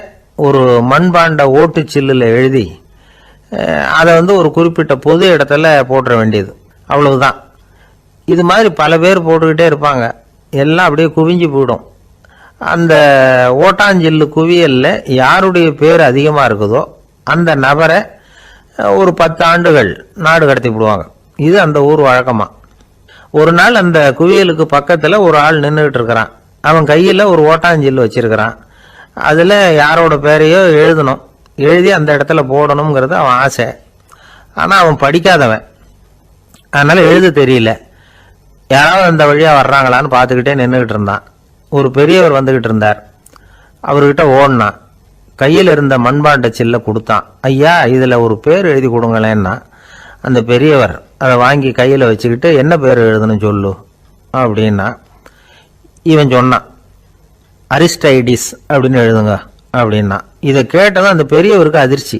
ஒரு மண்பாண்ட ஓட்டுச்சில்லில் எழுதி அதை ஒரு குறிப்பிட்ட பொது இடத்துல போட்டுற வேண்டியது, அவ்வளவுதான். இது மாதிரி பல பேர் போட்டுக்கிட்டே இருப்பாங்க. எல்லாம் அப்படியே குவிஞ்சு போயிடும். அந்த ஓட்டாஞ்சில்லு குவியல்ல யாருடைய பேர் அதிகமாக இருக்குதோ அந்த நபரை ஒரு 10 ஆண்டுகள் நாடு கடத்தி விடுவாங்க. இது அந்த ஊர் வழக்கமா. ஒரு நாள் அந்த குவியலுக்கு பக்கத்தில் ஒரு ஆள் நின்றுகிட்டு இருக்கிறான். அவன் கையில் ஒரு ஓட்டாஞ்சில்லு வச்சிருக்கிறான். அதில் யாரோட பேரையோ எழுதணும், எழுதி அந்த இடத்துல போடணுங்கிறது அவன் ஆசை. ஆனால் அவன் படிக்காதவன், அதனால எழுத தெரியல. யாராவது அந்த வழியாக வர்றாங்களான்னு பார்த்துக்கிட்டே நின்றுக்கிட்டு இருந்தான். ஒரு பெரியவர் வந்துக்கிட்டு இருந்தார். அவர்கிட்ட ஓடினான். கையில் இருந்த மண்பாண்ட சில்லை கொடுத்தான். ஐயா, இதில் ஒரு பேர் எழுதி கொடுங்களேன்னா. அந்த பெரியவர் அதை வாங்கி கையில் வச்சுக்கிட்டு, என்ன பேர் எழுதணும் சொல்லு அப்படின்னா. இவன் சொன்னான், அரிஸ்டைடிஸ் அப்படின்னு எழுதுங்க அப்படின்னா. இதை கேட்டதும் அந்த பெரியவருக்கு அதிர்ச்சி.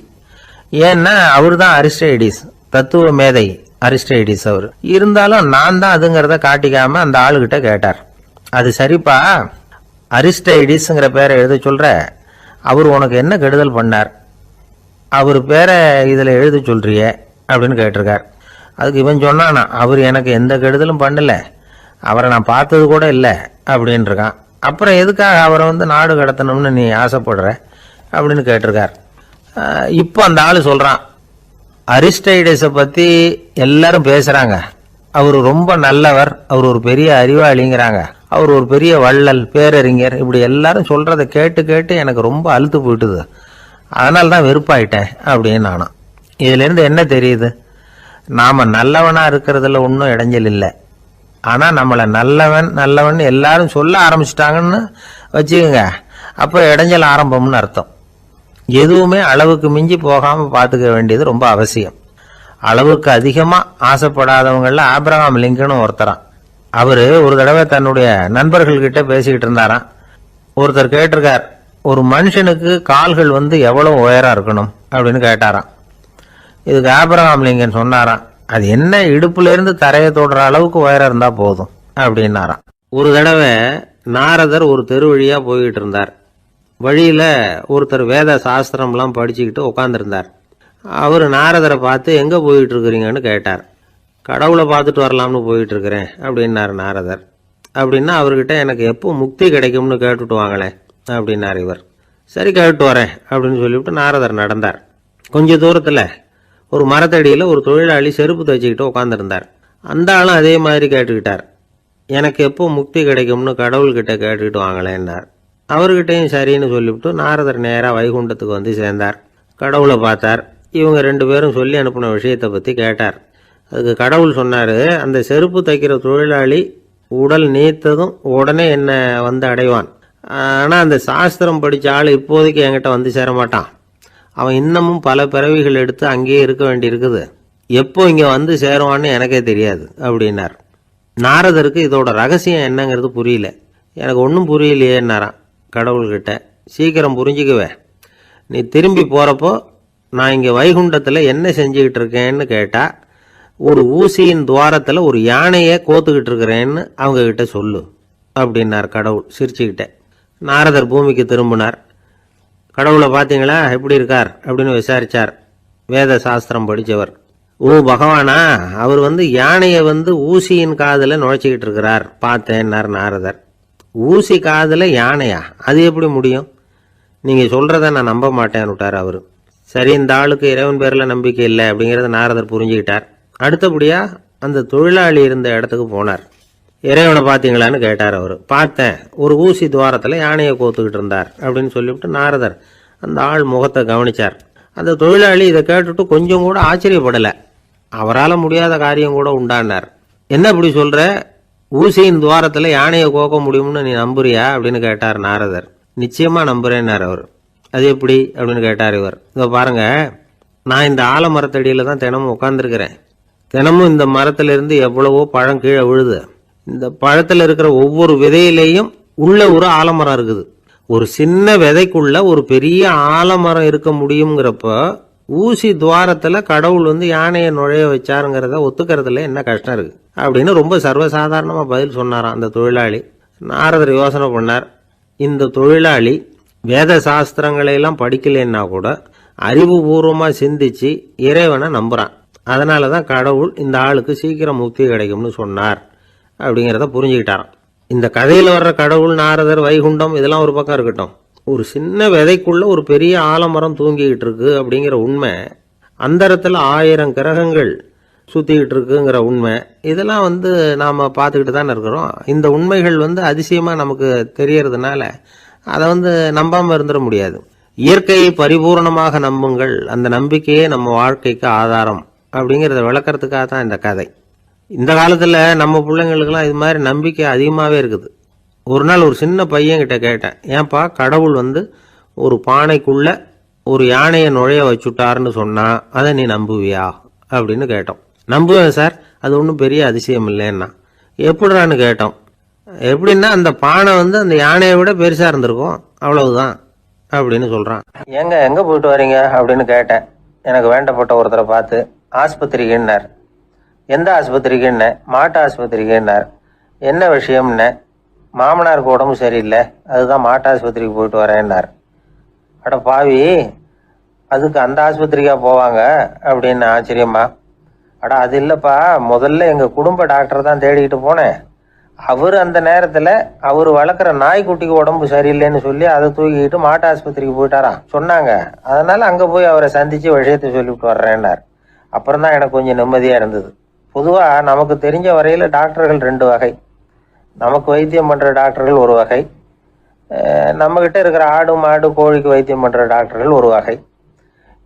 ஏன்னா அவர் தான் அரிஸ்டைடிஸ், தத்துவ மேதை அரிஸ்டைடிஸ் அவர். இருந்தாலும் நான் தான் அதுங்கிறத காட்டிக்காம அந்த ஆளுகிட்ட கேட்டார். அது சரிப்பா, அரிஸ்டைடிஸ்ங்கிற பேரை எழுத சொல்ற, அவர் உனக்கு என்ன கெடுதல் பண்ணார், அவர் பேரை இதில் எழுத சொல்றிய அப்படின்னு கேட்டிருக்கார். அதுக்கு இவன் சொன்னானா, அவர் எனக்கு எந்த கெடுதலும் பண்ணல, அவரை நான் பார்த்தது கூட இல்லை அப்படின்ட்டுருக்கான். அப்புறம் எதுக்காக அவரை நாடு கடத்தணும்னு நீ ஆசைப்படுற அப்படின்னு கேட்டிருக்கார். இப்போ அந்த ஆள் சொல்கிறான், அரிஸ்டைடஸை பற்றி எல்லாரும் பேசுகிறாங்க, அவர் ரொம்ப நல்லவர், அவர் ஒரு பெரிய அறிவாளிங்கிறாங்க, அவர் ஒரு பெரிய வள்ளல், பேரறிஞர், இப்படி எல்லாரும் சொல்கிறத கேட்டு கேட்டு எனக்கு ரொம்ப அழுத்து போயிட்டுது, அதனால தான் வெறுப்பாயிட்டேன் அப்படின்னு நானும். இதிலேருந்து என்ன தெரியுது, நாம் நல்லவனாக இருக்கிறதுல ஒன்றும் இடைஞ்சல் இல்லை. ஆனால் நம்மளை நல்லவன் எல்லாரும் சொல்ல ஆரம்பிச்சிட்டாங்கன்னு வச்சுக்கோங்க, அப்போ இடைஞ்சல் ஆரம்பம்னு அர்த்தம். எதுவுமே அளவுக்கு மிஞ்சி போகாமல் பார்த்துக்க வேண்டியது ரொம்ப அவசியம். அளவுக்கு அதிகமாக ஆசைப்படாதவங்களில் ஆபிரகாம் லிங்கனும் ஒருத்தரான். அவர் ஒரு தடவை தன்னுடைய நண்பர்கள்கிட்ட பேசிக்கிட்டு இருந்தாராம். ஒருத்தர் கேட்டிருக்கார், ஒரு மனுஷனுக்கு கால்கள் எவ்வளவு உயரம் இருக்கணும் அப்படின்னு கேட்டாராம். இதுக்கு ஆபிரகாம் லிங்கன் சொன்னாராம், அது என்ன, இடுப்புல இருந்து தரையை தொடுற அளவுக்கு உயரம் இருந்தா போதும் அப்படின்னாராம். ஒரு தடவை நாரதர் ஒரு தெரு வழியா போய்கிட்டு இருந்தார். வழியில ஒருத்தர் வேத சாஸ்திரம்லாம் படிச்சுக்கிட்டு உட்காந்துருந்தார். அவர் நாரதரை பார்த்து, எங்க போயிட்டு இருக்கிறீங்கன்னு கேட்டார். கடவுளை பார்த்துட்டு வரலாம்னு போயிட்டு இருக்கிறேன் அப்படின்னாரு நாரதர். அப்படின்னா அவர்கிட்ட, எனக்கு எப்போ முக்தி கிடைக்கும்னு கேட்டுட்டு வாங்களேன் அப்படின்னார் இவர். சரி, கேட்டு வரேன் அப்படின்னு சொல்லிவிட்டு நாரதர் நடந்தார். கொஞ்ச தூரத்தில் ஒரு மரத்தடியில் ஒரு தொழிலாளி செருப்பு தைச்சிக்கிட்டு உட்காந்துருந்தார். அந்த ஆளும் அதே மாதிரி கேட்டுக்கிட்டார், எனக்கு எப்போ முக்தி கிடைக்கும்னு கடவுள்கிட்ட கேட்டுக்கிட்டு வாங்களேன்னார். அவர்கிட்டையும் சரின்னு சொல்லிவிட்டு நாரதர் நேராக வைகுண்டத்துக்கு சேர்ந்தார். கடவுளை பார்த்தார். இவங்க 2 பேரும் சொல்லி அனுப்பின விஷயத்தை பற்றி கேட்டார். அதுக்கு கடவுள் சொன்னார், அந்த செருப்பு தைக்கிற தொழிலாளி உடல் நீத்ததும் உடனே என்னை அடைவான். ஆனால் அந்த சாஸ்திரம் படித்த ஆள் இப்போதைக்கு என்கிட்ட சேர மாட்டான். அவன் இன்னமும் பல பிறவிகள் எடுத்து அங்கேயே இருக்க வேண்டி இருக்குது. எப்போ இங்கே சேருவான்னு எனக்கே தெரியாது அப்படின்னார். நாரதருக்கு இதோட ரகசியம் என்னங்கிறது புரியல. எனக்கு ஒன்றும் புரியலையேன்னாரான் கடவுள்கிட்ட. சீக்கிரம் புரிஞ்சுக்குவே, நீ திரும்பி போகிறப்போ நான் இங்கே வைகுண்டத்தில் என்ன செஞ்சுக்கிட்டு இருக்கேன்னு கேட்டால் ஒரு ஊசியின் துவாரத்தில் ஒரு யானையை கோத்துக்கிட்டு இருக்கிறேன்னு அவங்கக்கிட்ட சொல்லு அப்படின்னார் கடவுள் சிரிச்சுக்கிட்டே. நாரதர் பூமிக்கு திரும்பினார். கடவுளை பார்த்தீங்களா எப்படி இருக்கார் அப்படின்னு விசாரித்தார். வேத சாஸ்திரம் படித்தவர். ஓ பகவானா, அவர் யானையை ஊசியின் காதில் நுழைச்சிக்கிட்டு இருக்கிறார் பார்த்தேன்னார் நாரதர். ஊசி காதில் யானையா? அது எப்படி முடியும்? நீங்கள் சொல்கிறத நான் நம்ப மாட்டேன்னு விட்டார் அவர். சரி, இந்த ஆளுக்கு இறைவன் பேரில் நம்பிக்கை இல்லை அப்படிங்கிறத நாரதர் புரிஞ்சுக்கிட்டார். அடுத்தபடியாக அந்த தொழிலாளி இருந்த இடத்துக்கு போனார். இறைவனை பார்த்தீங்களான்னு கேட்டார் அவர். பார்த்தேன், ஒரு ஊசி துவாரத்தில் யானையை கோத்துக்கிட்டு இருந்தார் அப்படின்னு சொல்லிவிட்டு நாரதர் அந்த ஆள் முகத்தை கவனித்தார். அந்த தொழிலாளி இதை கேட்டுட்டு கொஞ்சம் கூட ஆச்சரியப்படலை. அவரால் முடியாத காரியம் கூட உண்டானார். என்ன இப்படி சொல்கிற? ஊசியின் துவாரத்தில் யானையை கோக்க முடியும்னு நீ நம்புறியா அப்படின்னு கேட்டார் நாரதர். நிச்சயமாக நம்புறேன்னார் அவர். அது எப்படி அப்படின்னு கேட்டார் இவர். இதோ பாருங்க, நான் இந்த ஆலமரத்தடியில் தான் தினமும் உட்காந்துருக்கிறேன். தினமும் இந்த மரத்திலிருந்து எவ்வளவோ பழம் கீழே விழுது. இந்த பழத்தில் இருக்கிற ஒவ்வொரு விதையிலேயும் உள்ள ஒரு ஆலமரம் இருக்குது. ஒரு சின்ன விதைக்குள்ள ஒரு பெரிய ஆலமரம் இருக்க முடியுங்கிறப்ப ஊசி துவாரத்தில் கடவுள் யானையை நுழைய வச்சாருங்கிறத ஒத்துக்கிறதுல என்ன கஷ்டம் இருக்கு அப்படின்னு ரொம்ப சர்வசாதாரணமாக பதில் சொன்னாராம் அந்த தொழிலாளி. நாரதர் யோசனை பண்ணார். இந்த தொழிலாளி வேத சாஸ்திரங்களை எல்லாம் படிக்கலைன்னா கூட அறிவுபூர்வமாக சிந்திச்சு இறைவனை நம்புறான். அதனால தான் கடவுள் இந்த ஆளுக்கு சீக்கிரம் முக்தி கிடைக்கும்னு சொன்னார் அப்படிங்கிறத புரிஞ்சுக்கிட்டாராம். இந்த கதையில் வர்ற கடவுள், நாரதர், வைகுண்டம் இதெல்லாம் ஒரு பக்கம் இருக்கட்டும். ஒரு சின்ன விதைக்குள்ள ஒரு பெரிய ஆலமரம் தூங்கிக்கிட்டு இருக்கு அப்படிங்கிற உண்மை, அந்தரத்தில் 1000 கிரகங்கள் சுற்றிக்கிட்டு இருக்குங்கிற உண்மை, இதெல்லாம் நாம் பார்த்துக்கிட்டு தானே இருக்கிறோம். இந்த உண்மைகள் அதிசயமாக நமக்கு தெரியறதுனால அதை நம்பாமல் இருந்துட முடியாது. இயற்கையை பரிபூர்ணமாக நம்புங்கள், அந்த நம்பிக்கையே நம்ம வாழ்க்கைக்கு ஆதாரம் அப்படிங்கிறத விளக்கறதுக்காக தான் இந்த கதை. இந்த காலத்தில் நம்ம பிள்ளைங்களுக்கெல்லாம் இது மாதிரி நம்பிக்கை அதிகமாகவே இருக்குது. ஒரு நாள் ஒரு சின்ன பையன்கிட்ட கேட்டேன், ஏன்பா கடவுள் ஒரு பானைக்குள்ள ஒரு யானையை நுழைய வச்சுட்டாருன்னு சொன்னா அதை நீ நம்புவியா அப்படின்னு கேட்டோம். நம்புவேன் சார், அது ஒன்றும் பெரிய அதிசயம் இல்லைன்னா. எப்படிறான்னு கேட்டோம். எப்படின்னா அந்த பானை அந்த யானையை விட பெருசாக இருந்திருக்கும், அவ்வளவுதான் அப்படின்னு சொல்கிறான். எங்கே போயிட்டு வரீங்க அப்படின்னு கேட்டேன். எனக்கு வேண்டப்பட்ட ஒருத்தரை பார்த்து ஆஸ்பத்திரிக்குன்னார். எந்த ஆஸ்பத்திரிக்குன்ன? மாட்டு ஆஸ்பத்திரிக்குன்னார். என்ன விஷயம்னு? மாமனாருக்கு உடம்பு சரியில்லை, அதுதான் மாட்டு ஆஸ்பத்திரிக்கு போயிட்டு வரேன்னார். அட பாவி, அதுக்கு அந்த ஆஸ்பத்திரிக்கா போவாங்க அப்படின்னு ஆச்சரியமா? அட அது இல்லைப்பா, முதல்ல எங்கள் குடும்ப டாக்டர் தான் தேடிக்கிட்டு போனேன். அவர் அந்த நேரத்தில் அவர் வளர்க்குற நாய்க்குட்டிக்கு உடம்பு சரியில்லைன்னு சொல்லி அதை தூக்கிக்கிட்டு மாட்டு ஆஸ்பத்திரிக்கு போயிட்டாராம் சொன்னாங்க. அதனால அங்கே போய் அவரை சந்தித்து விஷயத்தை சொல்லிவிட்டு வர்றேன்னார். அப்புறம் தான் எனக்கு கொஞ்சம் நிம்மதியாக இருந்தது. பொதுவாக நமக்கு தெரிஞ்ச வரையில் டாக்டர்கள் 2 வகை. நமக்கு வைத்தியம் பண்ணுற டாக்டர்கள் ஒரு வகை, நம்மக்கிட்ட இருக்கிற ஆடு மாடு கோழிக்கு வைத்தியம் பண்ணுற டாக்டர்கள் ஒரு வகை.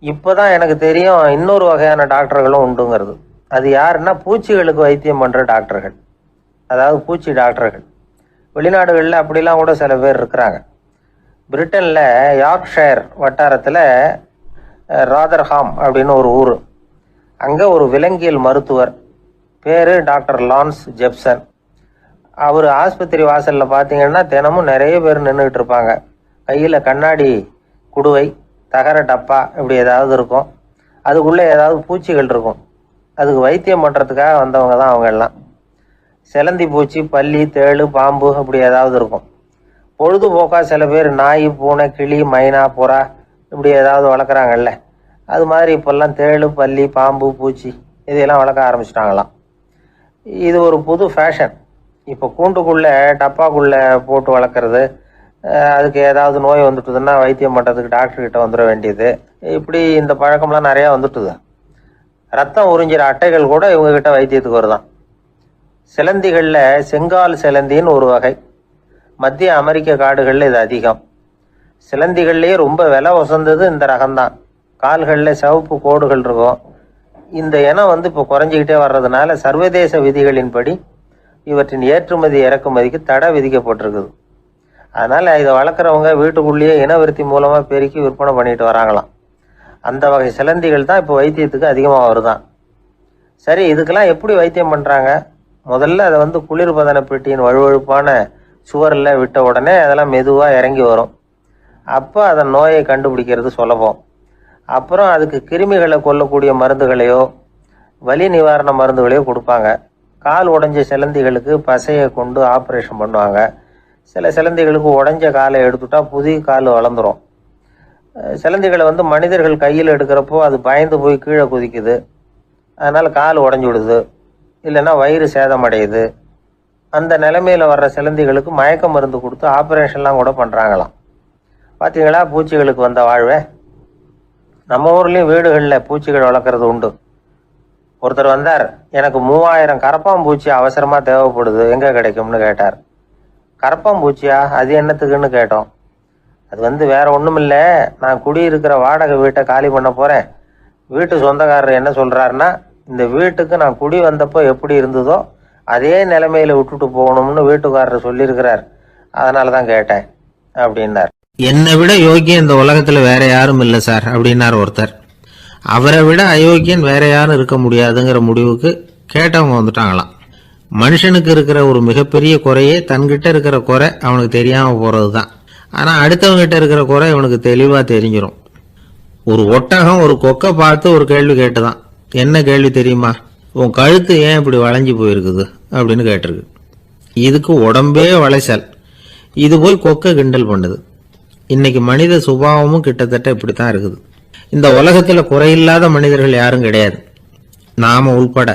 இப்போ தான் எனக்கு தெரியும் இன்னொரு வகையான டாக்டர்களும் உண்டுங்கிறது. அது யாருன்னா பூச்சிகளுக்கு வைத்தியம் பண்ணுற டாக்டர்கள், அதாவது பூச்சி டாக்டர்கள். வெளிநாடுகளில் அப்படிலாம் கூட சில பேர் இருக்கிறாங்க. பிரிட்டனில் யார்க்ஷயர் வட்டாரத்தில் ராதர்ஹாம் அப்படின்னு ஒரு ஊர். அங்கே ஒரு விலங்கியல் மருத்துவர், பேர் டாக்டர் லான்ஸ் ஜெப்சன். அவர் ஆஸ்பத்திரி வாசலில் பார்த்தீங்கன்னா தினமும் நிறைய பேர் நின்றுக்கிட்டு இருப்பாங்க. கையில் கண்ணாடி குடுவை, தகர டப்பா இப்படி ஏதாவது இருக்கும். அதுக்குள்ளே ஏதாவது பூச்சிகள் இருக்கும். அதுக்கு வைத்தியம் பண்ணுறதுக்காக வந்தவங்க தான் அவங்க எல்லாம். சிலந்தி பூச்சி, பல்லி, தேளு, பாம்பு இப்படி ஏதாவது இருக்கும். பொழுதுபோக்காக சில பேர் நாய், பூனை, கிளி, மைனா, புறா இப்படி ஏதாவது வளர்க்குறாங்கல்ல, அது மாதிரி இப்போல்லாம் தேளு, பல்லி, பாம்பு, பூச்சி இதையெல்லாம் வளர்க்க ஆரம்பிச்சிட்டாங்களாம். இது ஒரு புது ஃபேஷன். இப்போ கூண்டுக்குள்ளே டப்பாக்குள்ளே போட்டு வளர்க்குறது, அதுக்கு ஏதாவது நோய் வந்துட்டுதுன்னா வைத்தியம் பண்ணுறதுக்கு டாக்டர்கிட்ட வந்துட வேண்டியது, இப்படி இந்த பழக்கம்லாம் நிறையா வந்துட்டுது. ரத்தம் உறிஞ்சிற அட்டைகள் கூட இவங்ககிட்ட வைத்தியத்துக்கு வருதான். சிலந்திகளில் செங்கால் சிலந்தின்னு ஒரு வகை. மத்திய அமெரிக்க காடுகளில் இது அதிகம். சிலந்திகள்லேயே ரொம்ப விலை உசந்தது இந்த ரகம்தான். கால்களில் சிவப்பு கோடுகள் இருக்கும். இந்த இனம் இப்போ குறைஞ்சிக்கிட்டே வர்றதுனால சர்வதேச விதிகளின்படி இவற்றின் ஏற்றுமதி இறக்குமதிக்கு தடை விதிக்கப்பட்டிருக்குது. அதனால் இதை வளர்க்குறவங்க வீட்டுக்குள்ளேயே இனவிருத்தி மூலமாக பெருக்கி விற்பனை பண்ணிட்டு வராங்களாம். அந்த வகை சிலந்திகள் தான் இப்போ வைத்தியத்துக்கு அதிகமாக வருதான். சரி, இதுக்கெல்லாம் எப்படி வைத்தியம் பண்ணுறாங்க? முதல்ல அதை குளிர்பதன பெட்டியின் வழுவழுப்பான சுவரில் விட்ட உடனே அதெல்லாம் மெதுவாக இறங்கி வரும். அப்போ அதன் நோயை கண்டுபிடிக்கிறது சுலபம். அப்புறம் அதுக்கு கிருமிகளை கொல்லக்கூடிய மருந்துகளையோ வலி நிவாரண மருந்துகளையோ கொடுப்பாங்க. கால் உடைஞ்ச சிலந்திகளுக்கு பசையை கொண்டு ஆப்ரேஷன் பண்ணுவாங்க. சில சிலந்திகளுக்கு உடைஞ்ச காலை எடுத்துட்டா புதிய கால் வளர்ந்துடும். சிலந்திகளை மனிதர்கள் கையில் எடுக்கிறப்போ அது பயந்து போய் கீழே குதிக்குது. அதனால் கால் உடஞ்சி விடுது, இல்லைன்னா வயிறு சேதமடையுது. அந்த நிலைமையில் வர்ற சிலந்திகளுக்கு மயக்க மருந்து கொடுத்து ஆப்ரேஷன்லாம் கூட பண்ணுறாங்களாம். பார்த்தீங்களா பூச்சிகளுக்கு வந்த வாழ்வே. நம்ம ஊர்லேயும் வீடுகளில் பூச்சிகள் வளர்க்குறது உண்டு. ஒருத்தர் வந்தார், எனக்கு 3000 கரப்பாம்பூச்சி அவசரமாக தேவைப்படுது, எங்கே கிடைக்கும்னு கேட்டார். கரப்பாம்பூச்சியா, அது என்னத்துக்குன்னு கேட்டோம். அது வேற ஒன்றும் இல்லை, நான் குடியிருக்கிற வாடகை வீட்டை காலி பண்ண போகிறேன். வீட்டு சொந்தக்காரர் என்ன சொல்கிறாருன்னா, இந்த வீட்டுக்கு நான் குடி வந்தப்போ எப்படி இருந்ததோ அதே நிலைமையில விட்டுட்டு போகணும்னு வீட்டுக்காரர் சொல்லியிருக்கிறார், அதனால தான் கேட்டேன் அப்படின்னார். என்னை விட யோக்கியம் இந்த உலகத்துல வேற யாரும் இல்லை சார் அப்படின்னார் ஒருத்தர். அவரை விட அயோக்கியன் வேற யாரும் இருக்க முடியாதுங்கிற முடிவுக்கு கேட்டவங்க வந்துட்டாங்களாம். மனுஷனுக்கு இருக்கிற ஒரு மிகப்பெரிய குறையே தன்கிட்ட இருக்கிற குறை அவனுக்கு தெரியாம போறது தான். ஆனா அடுத்தவங்க கிட்ட இருக்கிற குறை இவனுக்கு தெளிவா தெரிஞ்சிடும். ஒரு ஒட்டகம் ஒரு கொக்கை பார்த்து ஒரு கேள்வி கேட்டுதான். என்ன கேள்வி தெரியுமா? உன் கழுத்து ஏன் இப்படி வளைஞ்சு போயிருக்குது அப்படின்னு கேட்டிருக்கு. இதுக்கு உடம்பே வளைச்சல். இது போய் கொக்கை கிண்டல் பண்ணுது. இன்னைக்கு மனித சுபாவமும் கிட்டத்தட்ட இப்படித்தான் இருக்குது. இந்த உலகத்துல குறையில்லாத மனிதர்கள் யாரும் கிடையாது, நாம உள்பட.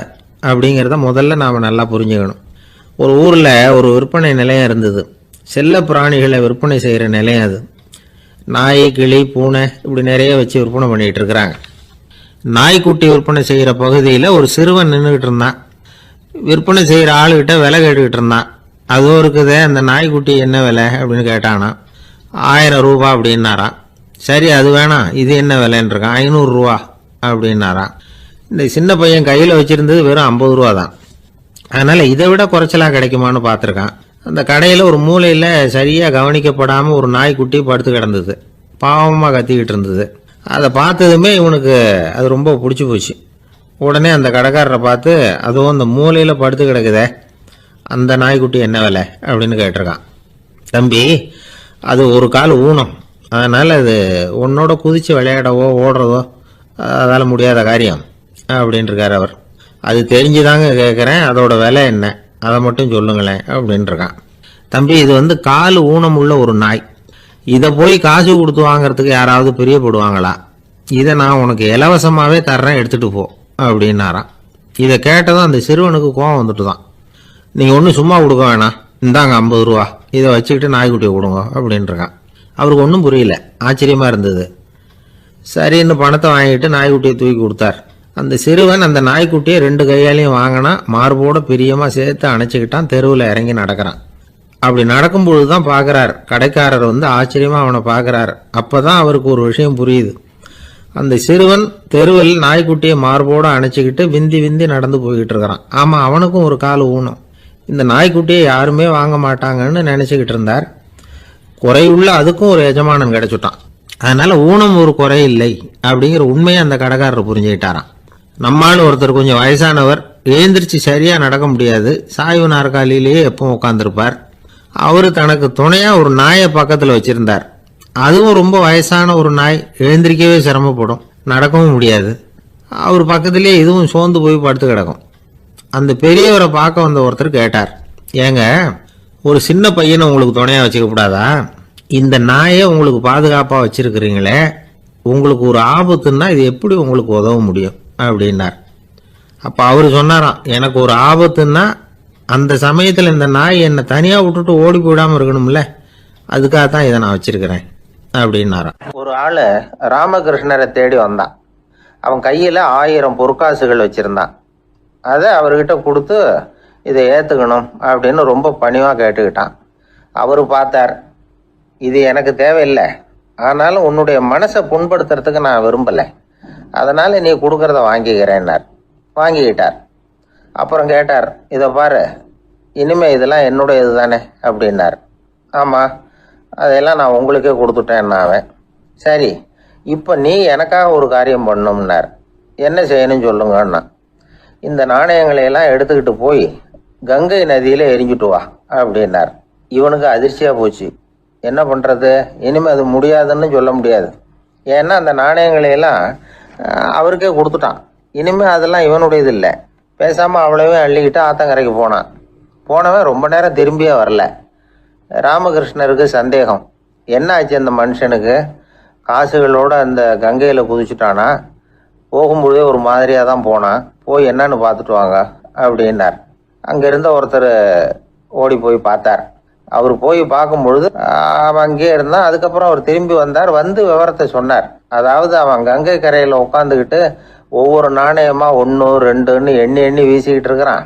அப்படிங்கிறத முதல்ல நாம நல்லா புரிஞ்சுக்கணும். ஒரு ஊர்ல ஒரு விற்பனை நிலையம் இருந்தது. செல்ல பிராணிகளை விற்பனை செய்யற நிலையம் அது. நாய், கிளி, பூனை இப்படி நிறைய வச்சு விற்பனை பண்ணிட்டு இருக்கிறாங்க. நாய்க்குட்டி விற்பனை செய்யற பகுதியில ஒரு சிறுவன் நின்றுகிட்டு இருந்தான். விற்பனை செய்யற ஆளுகிட்ட விலை கேட்டுக்கிட்டு இருந்தான். அதுவும் இருக்குதே, அந்த நாய்க்குட்டி என்ன விலை அப்படின்னு கேட்டானா. 1000 ரூபா அப்படின்னாரான். சரி, அது வேணாம், இது என்ன விலைன்னு இருக்கான். 500 ரூபா அப்படின்னாரான். இந்த சின்ன பையன் கையில் வச்சிருந்தது வெறும் 50 ரூபா தான். அதனால இதை விட குறைச்சலாக கிடைக்குமான்னு பார்த்துருக்கான். அந்த கடையில் ஒரு மூலையில் சரியாக கவனிக்கப்படாமல் ஒரு நாய்க்குட்டி படுத்து கிடந்தது. பாவமாக கத்திக்கிட்டு இருந்தது. அதை பார்த்ததுமே இவனுக்கு அது ரொம்ப பிடிச்சி போச்சு. உடனே அந்த கடைக்காரரை பார்த்து, அதுவும் அந்த மூலையில் படுத்து கிடக்குதே அந்த நாய்க்குட்டி என்ன விலை அப்படின்னு கேட்டிருக்கான். தம்பி, அது ஒரு கால் ஊனம், அதனால் அது உன்னோட குதித்து விளையாடவோ ஓடுறதோ அதால் முடியாத காரியம் அப்படின்ட்டுருக்கார் அவர். அது தெரிஞ்சுதாங்க கேட்குறேன், அதோட விலை என்ன அதை மட்டும் சொல்லுங்களேன் அப்படின்ட்டுருக்கான். தம்பி, இது கால் ஊனம் உள்ள ஒரு நாய். இதை போய் காசு கொடுத்து வாங்கறதுக்கு யாராவது பிரியப்படுவாங்களா? இதை நான் உனக்கு இலவசமாகவே தர்றேன், எடுத்துகிட்டு போ அப்படின்னாரான். இதை கேட்டதும் அந்த சிறுவனுக்கு கோவம் வந்துட்டு தான். நீங்கள் ஒன்றும் சும்மா கொடுக்க வேணாம், இந்தாங்க 50 ரூபா, இதை வச்சுக்கிட்டு நாய்க்குட்டியை கொடுங்க அப்படின்ட்டுருக்கான். அவருக்கு ஒன்றும் புரியல, ஆச்சரியமாக இருந்தது. சரின்னு பணத்தை வாங்கிட்டு நாய்க்குட்டியை தூக்கி கொடுத்தார். அந்த சிறுவன் அந்த நாய்க்குட்டியை 2 கையாலையும் வாங்கினா, மார்போட பிரியமாக சேர்த்து அணைச்சிக்கிட்டான். தெருவில் இறங்கி நடக்கிறான். அப்படி நடக்கும்பொழுது தான் பார்க்குறார், கடைக்காரர் ஆச்சரியமாக அவனை பார்க்குறார். அப்போ தான் அவருக்கு ஒரு விஷயம் புரியுது. அந்த சிறுவன் தெருவில் நாய்க்குட்டியை மார்போடு அணைச்சிக்கிட்டு விந்தி விந்தி நடந்து போய்கிட்டு இருக்கிறான். ஆமாம், அவனுக்கும் ஒரு கால் ஊனம். இந்த நாய்க்குட்டியை யாருமே வாங்க மாட்டாங்கன்னு நினச்சிக்கிட்டு இருந்தார். குறையுள்ள அதுக்கும் ஒரு எஜமானன் கிடைச்சுட்டான். அதனால ஊனம் ஒரு குறை இல்லை அப்படிங்கிற உண்மையை அந்த கடைக்காரர் புரிஞ்சுக்கிட்டாராம். நம்மால் ஒருத்தர் கொஞ்சம் வயசானவர், எழுந்திரிச்சு சரியா நடக்க முடியாது, சாய்வு நாற்காலியிலேயே எப்பவும் உட்காந்துருப்பார். அவரு தனக்கு துணையா ஒரு நாயை பக்கத்தில் வச்சிருந்தார். அதுவும் ரொம்ப வயசான ஒரு நாய், எழுந்திரிக்கவே சிரமப்படும், நடக்கவும் முடியாது. அவர் பக்கத்திலே இதுவும் சோர்ந்து போய் படுத்து கிடக்கும். அந்த பெரியவரை பார்க்க வந்த ஒருத்தர் கேட்டார், ஏங்க, ஒரு சின்ன பையனை உங்களுக்கு துணையா வச்சுக்க கூடாதா? இந்த நாயை உங்களுக்கு பாதுகாப்பாக வச்சிருக்கிறீங்களே, உங்களுக்கு ஒரு ஆபத்துன்னா இது எப்படி உங்களுக்கு உதவ முடியும் அப்படின்னார். அப்போ அவர் சொன்னாராம், எனக்கு ஒரு ஆபத்துன்னா அந்த சமயத்தில் இந்த நாய் என்னை தனியாக விட்டுட்டு ஓடி போயிடாமல் இருக்கணும்ல, அதுக்காகத்தான் இதை நான் வச்சிருக்கிறேன் அப்படின்னாராம். ஒரு ஆள் ராமகிருஷ்ணரை தேடி வந்தான். அவன் கையில் 1000 பொற்காசுகள் வச்சிருந்தான். அதை அவர்கிட்ட கொடுத்து இதை ஏற்றுக்கணும் அப்படின்னு ரொம்ப பணிவாக கேட்டுக்கிட்டான். அவர் பார்த்தார், இது எனக்கு தேவையில்லை, ஆனாலும் உன்னுடைய மனசை புண்படுத்துறதுக்கு நான் விரும்பலை, அதனால் நீ கொடுக்கறத வாங்கிக்கிறேன்னார். வாங்கிக்கிட்டார். அப்புறம் கேட்டார், இதை பாரு, இனிமே இதெல்லாம் என்னுடைய இது தானே அப்படின்னார். ஆமாம், அதையெல்லாம் நான் உங்களுக்கே கொடுத்துட்டேன் அவன். சரி, இப்போ நீ எனக்காக ஒரு காரியம் பண்ணணும்னார். என்ன செய்யணும்னு சொல்லுங்கன்னா, இந்த நாணயங்களையெல்லாம் எடுத்துக்கிட்டு போய் கங்கை நதியில் எரிஞ்சுட்டு வா அப்படின்னார். இவனுக்கு அதிர்ச்சியாக போச்சு. என்ன பண்ணுறது, இனிமேல் அது முடியாதுன்னு சொல்ல முடியாது. ஏன்னா அந்த நாணயங்களையெல்லாம் அவருக்கே கொடுத்துட்டான். இனிமேல் அதெல்லாம் இவனுடையது இல்லை. பேசாமல் அவ்வளவே அள்ளிக்கிட்டு ஆத்தங்கரைக்கு போனான். போனவன் ரொம்ப நேரம் திரும்பியே வரல. ராமகிருஷ்ணருக்கு சந்தேகம், என்ன ஆச்சு அந்த மனுஷனுக்கு, காசுகளோடு அந்த கங்கையில் குதிச்சுட்டானா, போகும்பொழுதே ஒரு மாதிரியாக தான் போனான், போய் என்னன்னு பார்த்துட்டு வாங்க அப்படின்னார். அங்கே இருந்த ஒருத்தர் ஓடி போய் பார்த்தார். அவர் போய் பார்க்கும் பொழுது அவன் அங்கேயே இருந்தான். அதுக்கப்புறம் அவர் திரும்பி வந்தார், வந்து விவரத்தை சொன்னார். அதாவது அவன் கங்கை கரையில் உட்காந்துக்கிட்டு ஒவ்வொரு நாணயமா 1 2ன்னு எண்ணி எண்ணி வீசிக்கிட்டு இருக்கிறான்.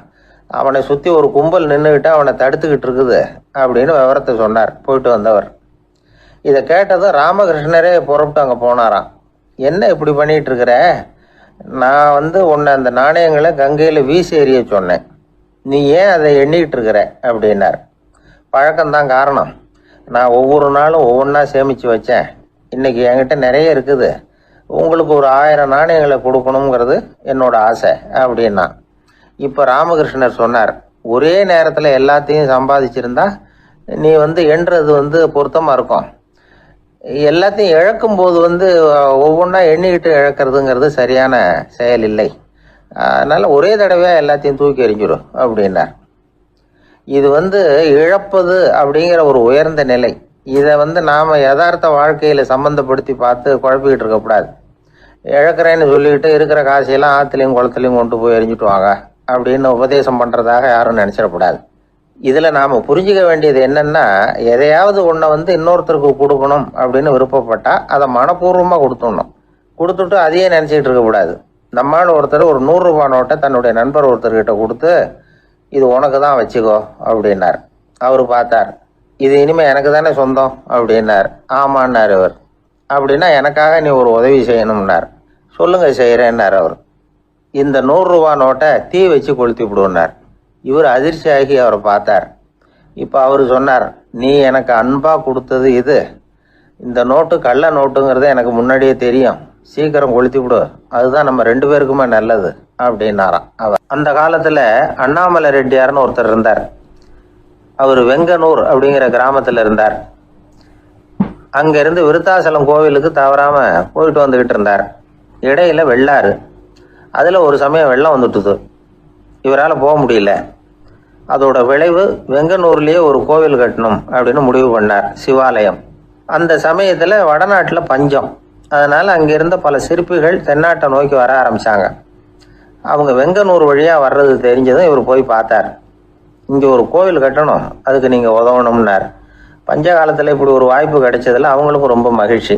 அவனை சுற்றி ஒரு கும்பல் நின்றுக்கிட்டு அவனை தடுத்துக்கிட்டு இருக்குது அப்படின்னு விவரத்தை சொன்னார் போயிட்டு வந்தவர். இதை கேட்டதும் ராமகிருஷ்ணரே புறப்பட்டு அங்கே போனாராம். என்ன இப்படி பண்ணிகிட்டு இருக்கிற, நான் உன்னை அந்த நாணயங்களை கங்கையில் வீசி எறிய சொன்னேன், நீ ஏன் அதை எண்ணிக்கிட்டு இருக்கிற அப்படின்னார். பழக்கம்தான் காரணம், நான் ஒவ்வொரு நாளும் ஒவ்வொன்றா சேமித்து வச்சேன். இன்றைக்கி என்கிட்ட நிறைய இருக்குது, உங்களுக்கு ஒரு 1000 நாணயங்களை கொடுக்கணுங்கிறது என்னோட ஆசை அப்படின்னா. இப்போ ராமகிருஷ்ணர் சொன்னார், ஒரே நேரத்தில் எல்லாத்தையும் சம்பாதிச்சிருந்தா நீ எண்ணுறது பொருத்தமாக இருக்கும். எல்லாத்தையும் இழக்கும் போது ஒவ்வொன்றா எண்ணிக்கிட்டு இழக்கிறதுங்கிறது சரியான செயல் இல்லை. அதனால் ஒரே தடவையாக எல்லாத்தையும் தூக்கி எறிஞ்சிடும் அப்படின்னார். இது இழப்பது அப்படிங்கிற ஒரு உயர்ந்த நிலை. இதை நாம் யதார்த்த வாழ்க்கையில் சம்மந்தப்படுத்தி பார்த்து குழப்பிக்கிட்டு இருக்கக்கூடாது. இழக்கிறேன்னு சொல்லிக்கிட்டு இருக்கிற காசையெல்லாம் ஆற்றுலையும் குளத்துலையும் கொண்டு போய் எரிஞ்சிட்டு வாங்க அப்படின்னு உபதேசம் பண்ணுறதாக யாரும் நினச்சிடக்கூடாது. இதில் நாம் புரிஞ்சிக்க வேண்டியது என்னென்னா, எதையாவது ஒன்றை இன்னொருத்தருக்கு கொடுக்கணும் அப்படின்னு விருப்பப்பட்டால் அதை மனப்பூர்வமாக கொடுத்துடணும். கொடுத்துட்டு அதையே நினச்சிக்கிட்டு இருக்கக்கூடாது. நம்மால் ஒருத்தர் ஒரு 100 ரூபா நோட்டை தன்னுடைய நண்பர் ஒருத்தர்கிட்ட கொடுத்து, இது உனக்கு தான் வச்சுக்கோ அப்படின்னார். அவர் பார்த்தார், இது இனிமேல் எனக்கு தானே சொந்தம் அப்படின்னார். ஆமான்னார் அவர். அப்படின்னா எனக்காக நீ ஒரு உதவி செய்யணும்னார். சொல்லுங்க செய்கிறேன்னார் அவர். இந்த 100 ரூபா நோட்டை தீ வச்சு கொளுத்தி விடுனார். இவர் அதிர்ச்சியாகி அவரை பார்த்தார். இப்போ அவர் சொன்னார், நீ எனக்கு அன்பாக கொடுத்தது இது, இந்த நோட்டு கள்ள நோட்டுங்கிறது எனக்கு முன்னாடியே தெரியும், சீக்கிரம் கொளுத்தி விடு, அதுதான் நம்ம 2 பேருக்குமே நல்லது அப்படின்னாராம் அவர். அந்த காலத்தில் அண்ணாமலை ரெட்டியார்னு ஒருத்தர் இருந்தார். அவர் வெங்கனூர் அப்படிங்கிற கிராமத்தில் இருந்தார். அங்கேருந்து விருத்தாசலம் கோவிலுக்கு தவறாமல் போயிட்டு வந்துக்கிட்டு இருந்தார். இடையில வெள்ளாறு, அதில் ஒரு சமயம் வெள்ளம் வந்துட்டுது. இவரால் போக முடியல. அதோட விளைவு வெங்கனூர்லேயே ஒரு கோவில் கட்டணும் அப்படின்னு முடிவு பண்ணார், சிவாலயம். அந்த சமயத்தில் வடநாட்டில் பஞ்சம். அதனால் அங்கே இருந்த பல சிற்பிகள் தென்னாட்டை நோக்கி வர ஆரம்பித்தாங்க. அவங்க வெங்கனூர் வழியாக வர்றது தெரிஞ்சதும் இவர் போய் பார்த்தார். இங்கே ஒரு கோவில் கட்டணும், அதுக்கு நீங்கள் உதவணும்னார். பஞ்ச காலத்தில் இப்படி ஒரு வாய்ப்பு கிடைச்சதில் அவங்களுக்கும் ரொம்ப மகிழ்ச்சி.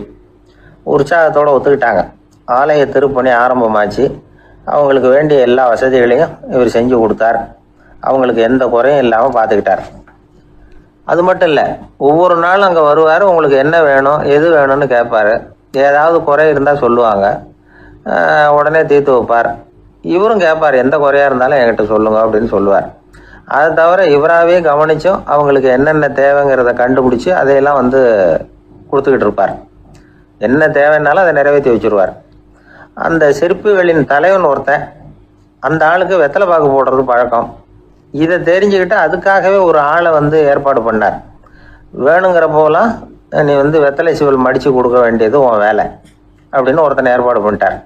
உற்சாகத்தோடு ஒத்துக்கிட்டாங்க. ஆலய திருப்பணி ஆரம்பமாச்சு. அவங்களுக்கு வேண்டிய எல்லா வசதிகளையும் இவர் செஞ்சு கொடுத்தார். அவங்களுக்கு எந்த குறையும் இல்லாமல் பார்த்துக்கிட்டார். அது மட்டும் இல்லை, ஒவ்வொரு நாளும் அங்கே வருவார். உங்களுக்கு என்ன வேணும் எது வேணும்னு கேட்பார். ஏதாவது குறை இருந்தால் சொல்லுவாங்க, உடனே தீர்த்து வைப்பார். இவரும் கேட்பார், எந்த குறையாக இருந்தாலும் என்கிட்ட சொல்லுங்க அப்படின்னு சொல்லுவார். அதை தவிர இவராகவே கவனிச்சும் அவங்களுக்கு என்னென்ன தேவைங்கிறத கண்டுபிடிச்சி அதையெல்லாம் கொடுத்துக்கிட்டு இருப்பார். என்ன தேவைன்னாலும் அதை நிறைவேற்றி வச்சுருவார். அந்த சிற்பிகளின் தலைவன் ஒருத்தன், அந்த ஆளுக்கு வெத்தலை பாக்கு போடுறது பழக்கம். இதை தெரிஞ்சுக்கிட்டு அதுக்காகவே ஒரு ஆளை ஏற்பாடு பண்ணார். வேணுங்கிறப்போலாம் நீ வெத்தலை சிவல் மடித்து கொடுக்க வேண்டியது உன் வேலை அப்படின்னு ஒருத்தனை ஏற்பாடு பண்ணிட்டார்.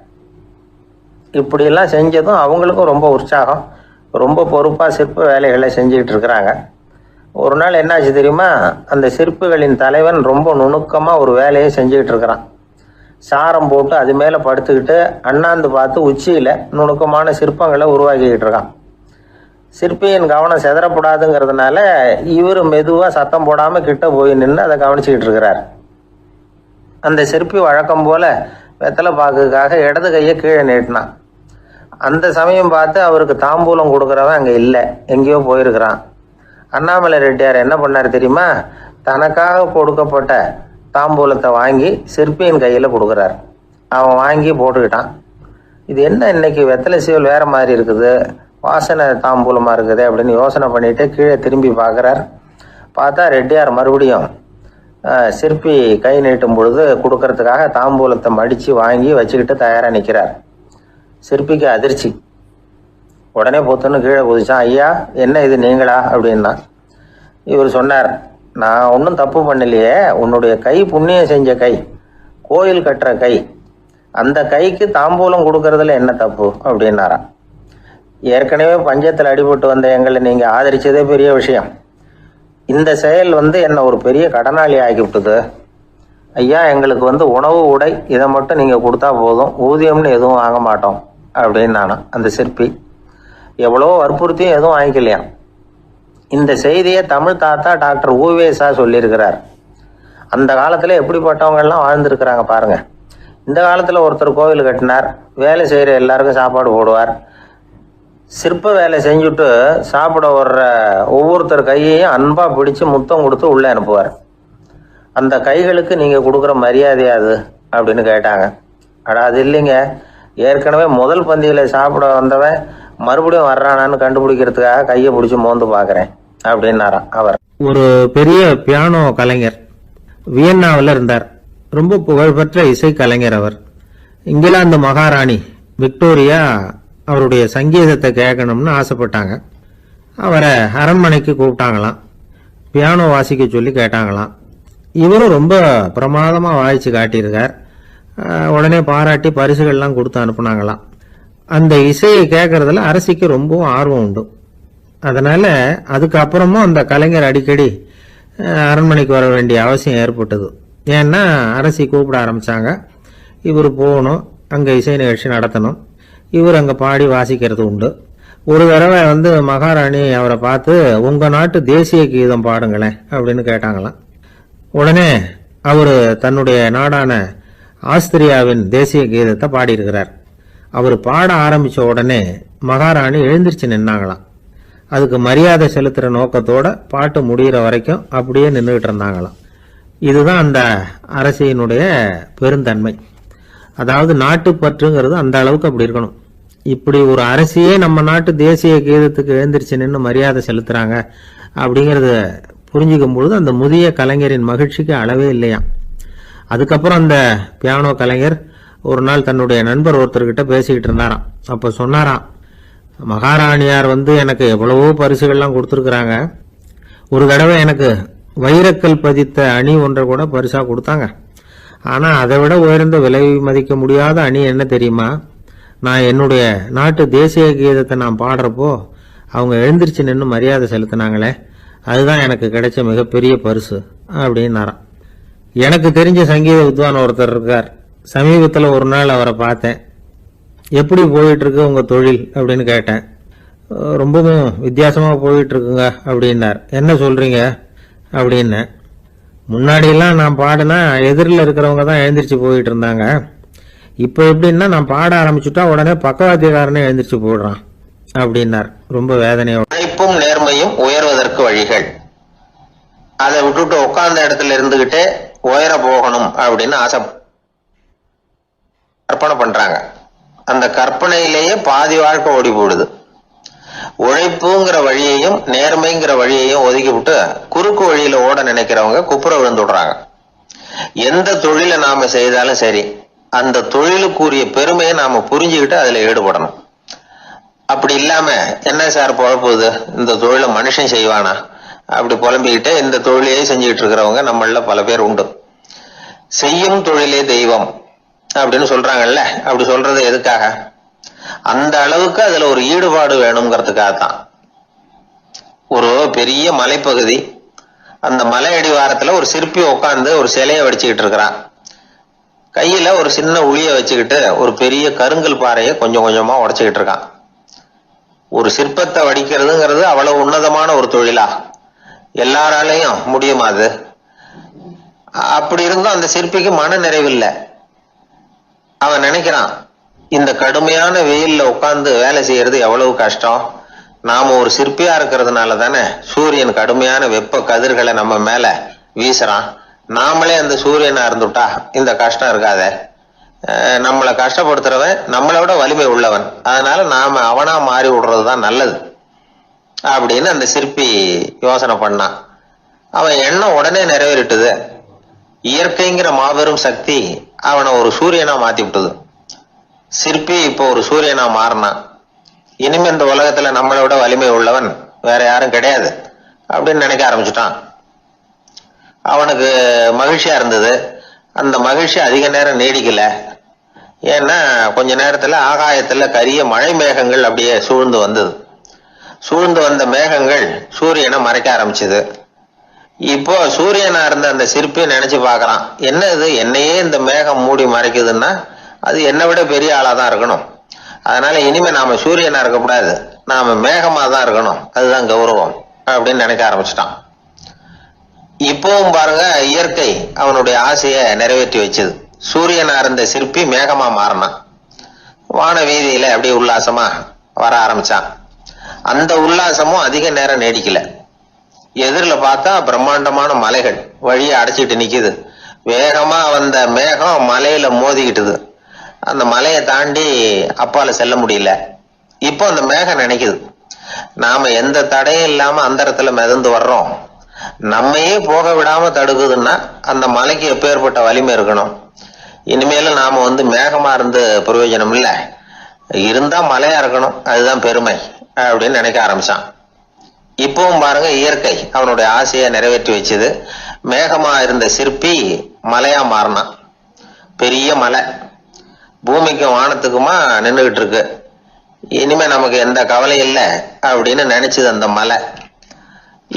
இப்படியெல்லாம் செஞ்சதும் அவங்களுக்கும் ரொம்ப உற்சாகம். ரொம்ப பொறுப்பாக சிற்ப வேலைகளை செஞ்சுக்கிட்டு இருக்கிறாங்க. ஒரு நாள் என்னாச்சு தெரியுமா, அந்த சிற்பிகளின் தலைவன் ரொம்ப நுணுக்கமாக ஒரு வேலையை செஞ்சுக்கிட்டு இருக்கிறான். சாரம் போட்டு அது மேலே படுத்துக்கிட்டு அண்ணாந்து பார்த்து உச்சியில் நுணுக்கமான சிற்பங்களை உருவாக்கிக்கிட்டு இருக்கான். சிற்பியின் கவனம் செதறப்படாதுங்கிறதுனால இவர் மெதுவாக சத்தம் போடாமல் கிட்ட போய் நின்று அதை கவனிச்சுக்கிட்டு இருக்கிறார். அந்த சிற்பி வழக்கம் போல் வெத்தலை பாக்குக்காக இடது கையை கீழே நீட்டினான். அந்த சமயம் பார்த்து அவருக்கு தாம்பூலம் கொடுக்குறவன் அங்கே இல்லை, எங்கேயோ போயிருக்கிறான். அண்ணாமலை ரெட்டியார் என்ன பண்ணார் தெரியுமா, தனக்காக கொடுக்கப்பட்ட தாம்பூலத்தை வாங்கி சிற்பியின் கையில் கொடுக்குறார். அவன் வாங்கி போட்டுக்கிட்டான். இது என்ன இன்னைக்கு வெத்தலை சீவல் வேறு மாதிரி இருக்குது, வாசனை தாம்பூலமாக இருக்குது அப்படின்னு யோசனை பண்ணிட்டு கீழே திரும்பி பார்க்குறார். பார்த்தா ரெட்டியார் மறுபடியும் சிற்பி கை நீட்டும் பொழுது கொடுக்கறதுக்காக தாம்பூலத்தை மடித்து வாங்கி வச்சுக்கிட்டு தயாராக நிற்கிறார். சிற்பிக்கு அதிர்ச்சி. உடனே பொத்துன்னு கீழே குதிச்சான். ஐயா, என்ன இது நீங்களா அப்படின்னா. இவர் சொன்னார், நான் ஒன்றும் தப்பு பண்ணலையே, உன்னுடைய கை புண்ணியம் செஞ்ச கை, கோயில் கட்டுற கை, அந்த கைக்கு தாம்பூலம் கொடுக்கறதுல என்ன தப்பு அப்படின்னாராம். ஏற்கனவே பஞ்சத்தில் அடிபட்டு வந்த எங்களை நீங்கள் ஆதரிச்சதே பெரிய விஷயம். இந்த செயல் என்னை ஒரு பெரிய கடனாளி ஆகிவிட்டது. ஐயா, எங்களுக்கு உணவு உடை இதை மட்டும் நீங்கள் கொடுத்தா போதும், ஊதியம்னு எதுவும் வாங்க மாட்டோம் அப்படின்னு நானும். அந்த சிற்பி எவ்வளோ வற்புறுத்தியும் எதுவும் வாங்கிக்கலையாம். இந்த செய்தியை தமிழ் தாத்தா டாக்டர் ஊவேசா சொல்லியிருக்கிறார். அந்த காலத்தில் எப்படிப்பட்டவங்கெல்லாம் வாழ்ந்துருக்கிறாங்க பாருங்க. இந்த காலத்தில் ஒருத்தர் கோவில் கட்டினார், வேலை செய்கிற எல்லாருக்கும் சாப்பாடு போடுவார். சிற்ப வேலை செஞ்சுட்டு சாப்பிட வர்ற ஒவ்வொருத்தர் கையையும் அன்பாக பிடிச்சி முத்தம் கொடுத்து உள்ளே அனுப்புவார். அந்த கைகளுக்கு நீங்கள் கொடுக்குற மரியாதையா அது அப்படின்னு கேட்டாங்க. அது இல்லைங்க, ஏற்கனவே முதல் பந்தியில் சாப்பிட வந்தவன் மறுபடியும் வர்றானான்னு கண்டுபிடிக்கிறதுக்காக கையை பிடிச்சி மோந்து பார்க்குறேன் அப்படின்னாராம் அவர். ஒரு பெரிய பியானோ கலைஞர் வியன்னாவில் இருந்தார். ரொம்ப புகழ்பெற்ற இசை கலைஞர் அவர். இங்கிலாந்து மகாராணி விக்டோரியா அவருடைய சங்கீதத்தை கேட்கணும்னு ஆசைப்பட்டாங்க. அவரை அரண்மனைக்கு கூப்பிட்டாங்களாம். பியானோ வாசிக்க சொல்லி கேட்டாங்களாம். இவரும் ரொம்ப பிரமாதமாக வாய்ச்சி காட்டியிருக்கார். உடனே பாராட்டி பரிசுகள்லாம் கொடுத்து அனுப்புனாங்களாம். அந்த இசையை கேட்கறதுல அரசிக்கு ரொம்பவும் ஆர்வம் உண்டு. அதனால அதுக்கப்புறமும் அந்த கலைஞர் அடிக்கடி அரண்மனைக்கு வர வேண்டிய அவசியம் ஏற்பட்டது. ஏன்னா அரசி கூப்பிட ஆரம்பிச்சாங்க. இவர் போகணும், அங்கே இசை நிகழ்ச்சி நடத்தணும். இவர் அங்கே பாடி வாசிக்கிறது உண்டு. ஒரு தடவை மகாராணி அவரை பார்த்து, உங்கள் நாட்டு தேசிய கீதம் பாடுங்களேன் அப்படின்னு கேட்டாங்களாம். உடனே அவர் தன்னுடைய நாடான ஆஸ்திரியாவின் தேசிய கீதத்தை பாடியிருக்கிறார். அவர் பாட ஆரம்பித்த உடனே மகாராணி எழுந்திருச்சு நின்னாங்களாம். அதுக்கு மரியாதை செலுத்துகிற நோக்கத்தோட பாட்டு முடிகிற வரைக்கும் அப்படியே நின்றுகிட்டு இருந்தாங்களாம். இதுதான் அந்த அரசியினுடைய பெருந்தன்மை. அதாவது நாட்டுப்பற்றுங்கிறது அந்த அளவுக்கு அப்படி இருக்கணும். இப்படி ஒரு அரசியே நம்ம நாட்டு தேசிய கீதத்துக்கு எழுந்திருச்சு நின்று மரியாதை செலுத்துறாங்க அப்படிங்கிறத புரிஞ்சுக்கும் பொழுது அந்த முதிய கலைஞரின் மகிழ்ச்சிக்கு அளவே இல்லையாம். அதுக்கப்புறம் அந்த பியானோ கலைஞர் ஒரு நாள் தன்னுடைய நண்பர் ஒருத்தர்கிட்ட பேசிக்கிட்டு இருந்தாராம். அப்போ சொன்னாராம், மகாராணியார் எனக்கு எவ்வளவோ பரிசுகள்லாம் கொடுத்துருக்குறாங்க. ஒரு தடவை எனக்கு வைரக்கல் பதித்த அணி ஒன்றை கூட பரிசாக கொடுத்தாங்க. ஆனால் அதை விட உயர்ந்த விலை மதிக்க முடியாத அணி என்ன தெரியுமா? நான் என்னுடைய நாட்டு தேசிய கீதத்தை நான் பாடுறப்போ அவங்க எழுந்திருச்சு நின்று மரியாதை செலுத்தினாங்களே, அதுதான் எனக்கு கிடைச்ச மிகப்பெரிய பரிசு அப்படின்னாராம். எனக்கு தெரிஞ்ச சங்கீத வித்வான் ஒருத்தர் இருக்கார். சமீபத்தில் ஒரு நாள் அவரை பார்த்தேன். எப்படி போயிட்டு இருக்கு உங்க தொழில் அப்படின்னு கேட்டேன். ரொம்பவும் வித்தியாசமாக போயிட்டு இருக்குங்க அப்படின்னார். என்ன சொல்றீங்க அப்படின்னு. முன்னாடியெல்லாம் நான் பாடினா எதிரில் இருக்கிறவங்க தான் எழுந்திரிச்சு போயிட்டு இருந்தாங்க. இப்போ எப்படின்னா நான் பாட ஆரம்பிச்சுட்டா உடனே பக்கவாத்தியக்காரனே எழுந்திரிச்சு போடுறான் அப்படின்னார் ரொம்ப வேதனையோட. உழைப்பும் நேர்மையும் உயர்வதற்கு வழிகள். அதை விட்டுட்டு உட்கார்ந்த இடத்துல இருந்துகிட்டே உயர போகணும் அப்படின்னு ஆசை கற்பனை பண்றாங்க. அந்த கற்பனையிலேயே பாதி வாழ்க்கை ஓடி போடுது. உழைப்புங்கிற வழியையும் நேர்மைங்கிற வழியையும் ஒதுக்கி விட்டு குறுக்கு வழியில ஓட நினைக்கிறவங்க குப்புற விழுந்துடுறாங்க. எந்த தொழிலை நாம செய்தாலும் சரி, அந்த தொழிலுக்குரிய பெருமையை நாம புரிஞ்சுக்கிட்டு அதுல ஈடுபடணும். அப்படி இல்லாம என்ன சார் பொழப்புது, இந்த தொழிலை மனுஷன் செய்வானா அப்படி புலம்பிக்கிட்டே இந்த தொழிலையே செஞ்சுக்கிட்டு இருக்கிறவங்க நம்மள பல பேர் உண்டு. செய்யும் தொழிலே தெய்வம் அப்படின்னு சொல்றாங்கல்ல, அப்படி சொல்றது எதுக்காக? அந்த அளவுக்கு அதுல ஒரு ஈடுபாடு வேணுங்கிறதுக்காகத்தான். ஒரு பெரிய மலைப்பகுதி, அந்த மலை அடிவாரத்துல ஒரு சிற்பி உட்காந்து ஒரு சிலையை வடிச்சுக்கிட்டு இருக்கிறான். கையில ஒரு சின்ன உளிய வச்சுக்கிட்டு ஒரு பெரிய கருங்கல் பாறையை கொஞ்சம் கொஞ்சமா உடைச்சுக்கிட்டு இருக்கான். ஒரு சிற்பத்தை வடிக்கிறதுங்கிறது அவ்வளவு உன்னதமான ஒரு தொழிலா? எல்லாராலையும் முடியுமா அது? அப்படி இருந்தும் அந்த சிற்பிக்கு மன நிறைவில்லை. அவன் நினைக்கிறான், இந்த கடுமையான வெயில்ல உட்கார்ந்து வேலை செய்யறது எவ்வளவு கஷ்டம். நாம ஒரு சிற்பியா இருக்கிறதுனால தானே சூரியன் கடுமையான வெப்ப கதிர்களை நம்ம மேல வீசுறான். நாமளே அந்த சூரியனா இருந்துட்டா இந்த கஷ்டம் இருக்காத. நம்மளை கஷ்டப்படுத்துறவன் நம்மளை விட வலிமை உள்ளவன், அதனால நாம அவனா மாறி விடுறதுதான் நல்லது அப்படின்னு அந்த சிற்பி யோசனை பண்ணான். அவன் எண்ணம் உடனே நிறைவேறிட்டுது. இயற்கைங்கிற மாபெரும் சக்தி அவனை ஒரு சூரியனா மாத்தி விட்டது. சிற்பி இப்போ ஒரு சூரியனா மாறினான். இனிமே இந்த உலகத்துல நம்மளை விட வலிமை உள்ளவன் வேற யாரும் கிடையாது அப்படின்னு நினைக்க ஆரம்பிச்சுட்டான். அவனுக்கு மகிழ்ச்சியா இருந்தது. அந்த மகிழ்ச்சி அதிக நேரம் நீடிக்கல. ஏன்னா கொஞ்ச நேரத்துல ஆகாயத்துல கரிய மழை மேகங்கள் அப்படியே சூழ்ந்து வந்தது. சூழ்ந்து வந்த மேகங்கள் சூரியனை மறைக்க ஆரம்பிச்சது. இப்போ சூரியனா இருந்த அந்த சிற்பி நினைச்சு பாக்குறான், என்ன இது, என்னையே இந்த மேகம் மூடி மறைக்குதுன்னா அது என்னை விட பெரிய ஆளா தான் இருக்கணும். அதனால இனிமே நாம சூரியனா இருக்கக்கூடாது, நாம மேகமா தான் இருக்கணும், அதுதான் கௌரவம் அப்படின்னு நினைக்க ஆரம்பிச்சிட்டான். இப்பவும் பாருங்க, இயற்கை அவனுடைய ஆசையை நிறைவேற்றி வச்சது. சூரியனா இருந்த சிற்பி மேகமா மாறினான். வான வீதியில அப்படியே உல்லாசமா வர ஆரம்பிச்சான். அந்த உல்லாசமும் அதிக நேரம் நீடிக்கல. எதிரில் பார்த்தா பிரம்மாண்டமான மலைகள் வழியை அடைச்சிட்டு நிக்குது. வேகமா வந்த மேகம் மலையில மோதிக்கிட்டுது. அந்த மலையை தாண்டி அப்பால செல்ல முடியல. இப்போ அந்த மேகம் நினைக்குது, நாம எந்த தடையும் இல்லாம அந்தரத்துல மிதந்து வர்றோம், நம்மையே போக விடாம தடுக்குதுன்னா அந்த மலைக்கு எப்பேற்பட்ட வலிமை இருக்கணும். இனிமேல நாம மேகமா இருந்து பிரயோஜனம் இல்ல, இருந்தா மலையா இருக்கணும், அதுதான் பெருமை அப்படின்னு நினைக்க ஆரம்பிச்சான். இப்பவும் பாருங்க, இயற்கை அவனுடைய ஆசையை நிறைவேற்றி வச்சது. மேகமா இருந்த சிற்பி மலையா மாறினான். பெரிய மலை பூமிக்கும் வானத்துக்குமா நின்றுகிட்டு இருக்கு. இனிமே நமக்கு எந்த கவலை இல்லை அப்படின்னு நினைச்சது அந்த மலை.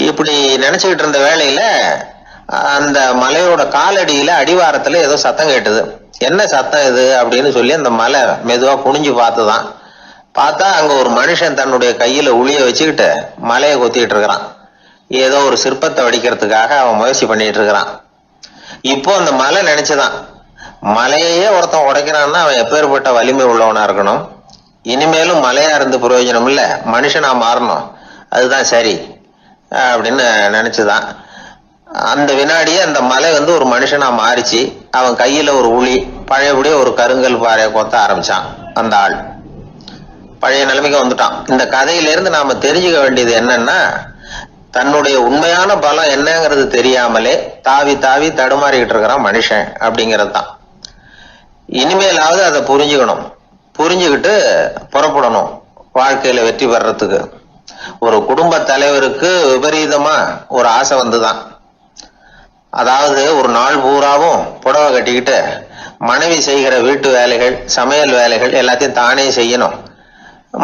இப்படி நினைச்சுக்கிட்டு இருந்த வேளையில அந்த மலையோட காலடியில அடிவாரத்துல ஏதோ சத்தம் கேட்டுது. என்ன சத்தம் இது அப்படின்னு சொல்லி அந்த மலை மெதுவா குனிஞ்சு பார்த்துதான். பார்த்தா அங்க ஒரு மனுஷன் தன்னுடைய கையில உளிய வச்சுக்கிட்டு மலையை கொத்திக்கிட்டு இருக்கிறான். ஏதோ ஒரு சிற்பத்தை வடிக்கிறதுக்காக அவன் முயற்சி பண்ணிட்டு இருக்கிறான். இப்போ அந்த மலை நினைச்சுதான், மலையே ஒருத்தன் உடைக்கிறான்னா அவன் எப்பேற்பட்ட வலிமை உள்ளவனா இருக்கணும். இனிமேலும் மலையா இருந்து பிரயோஜனம் இல்ல, மனுஷனா மாறணும், அதுதான் சரி அப்படின்னு நினைச்சுதான். அந்த வினாடியே அந்த மலை ஒரு மனுஷனா மாறிச்சு. அவன் கையில ஒரு உளி, பழையபடியே ஒரு கருங்கல் பாறையை கொத்த ஆரம்பிச்சான். அந்த ஆள் பழைய நிலைமைக்கு வந்துட்டான். இந்த கதையிலிருந்து நாம தெரிஞ்சுக்க வேண்டியது என்னன்னா, தன்னுடைய உண்மையான பலம் என்னங்கிறது தெரியாமலே தாவி தாவி தடுமாறிக்கிட்டு இருக்கிறான் மனுஷன் அப்படிங்கிறது தான். இனிமேலாவது அதை புரிஞ்சுக்கணும், புரிஞ்சுக்கிட்டு புறப்படணும் வாழ்க்கையில வெற்றி பெறறதுக்கு. ஒரு குடும்ப தலைவருக்கு விபரீதமா ஒரு ஆசை வந்துதான். அதாவது ஒரு நாள் பூராவும் புடவை கட்டிக்கிட்டு மனைவி செய்கிற வீட்டு வேலைகள், சமையல் வேலைகள் எல்லாத்தையும் தானே செய்யணும்,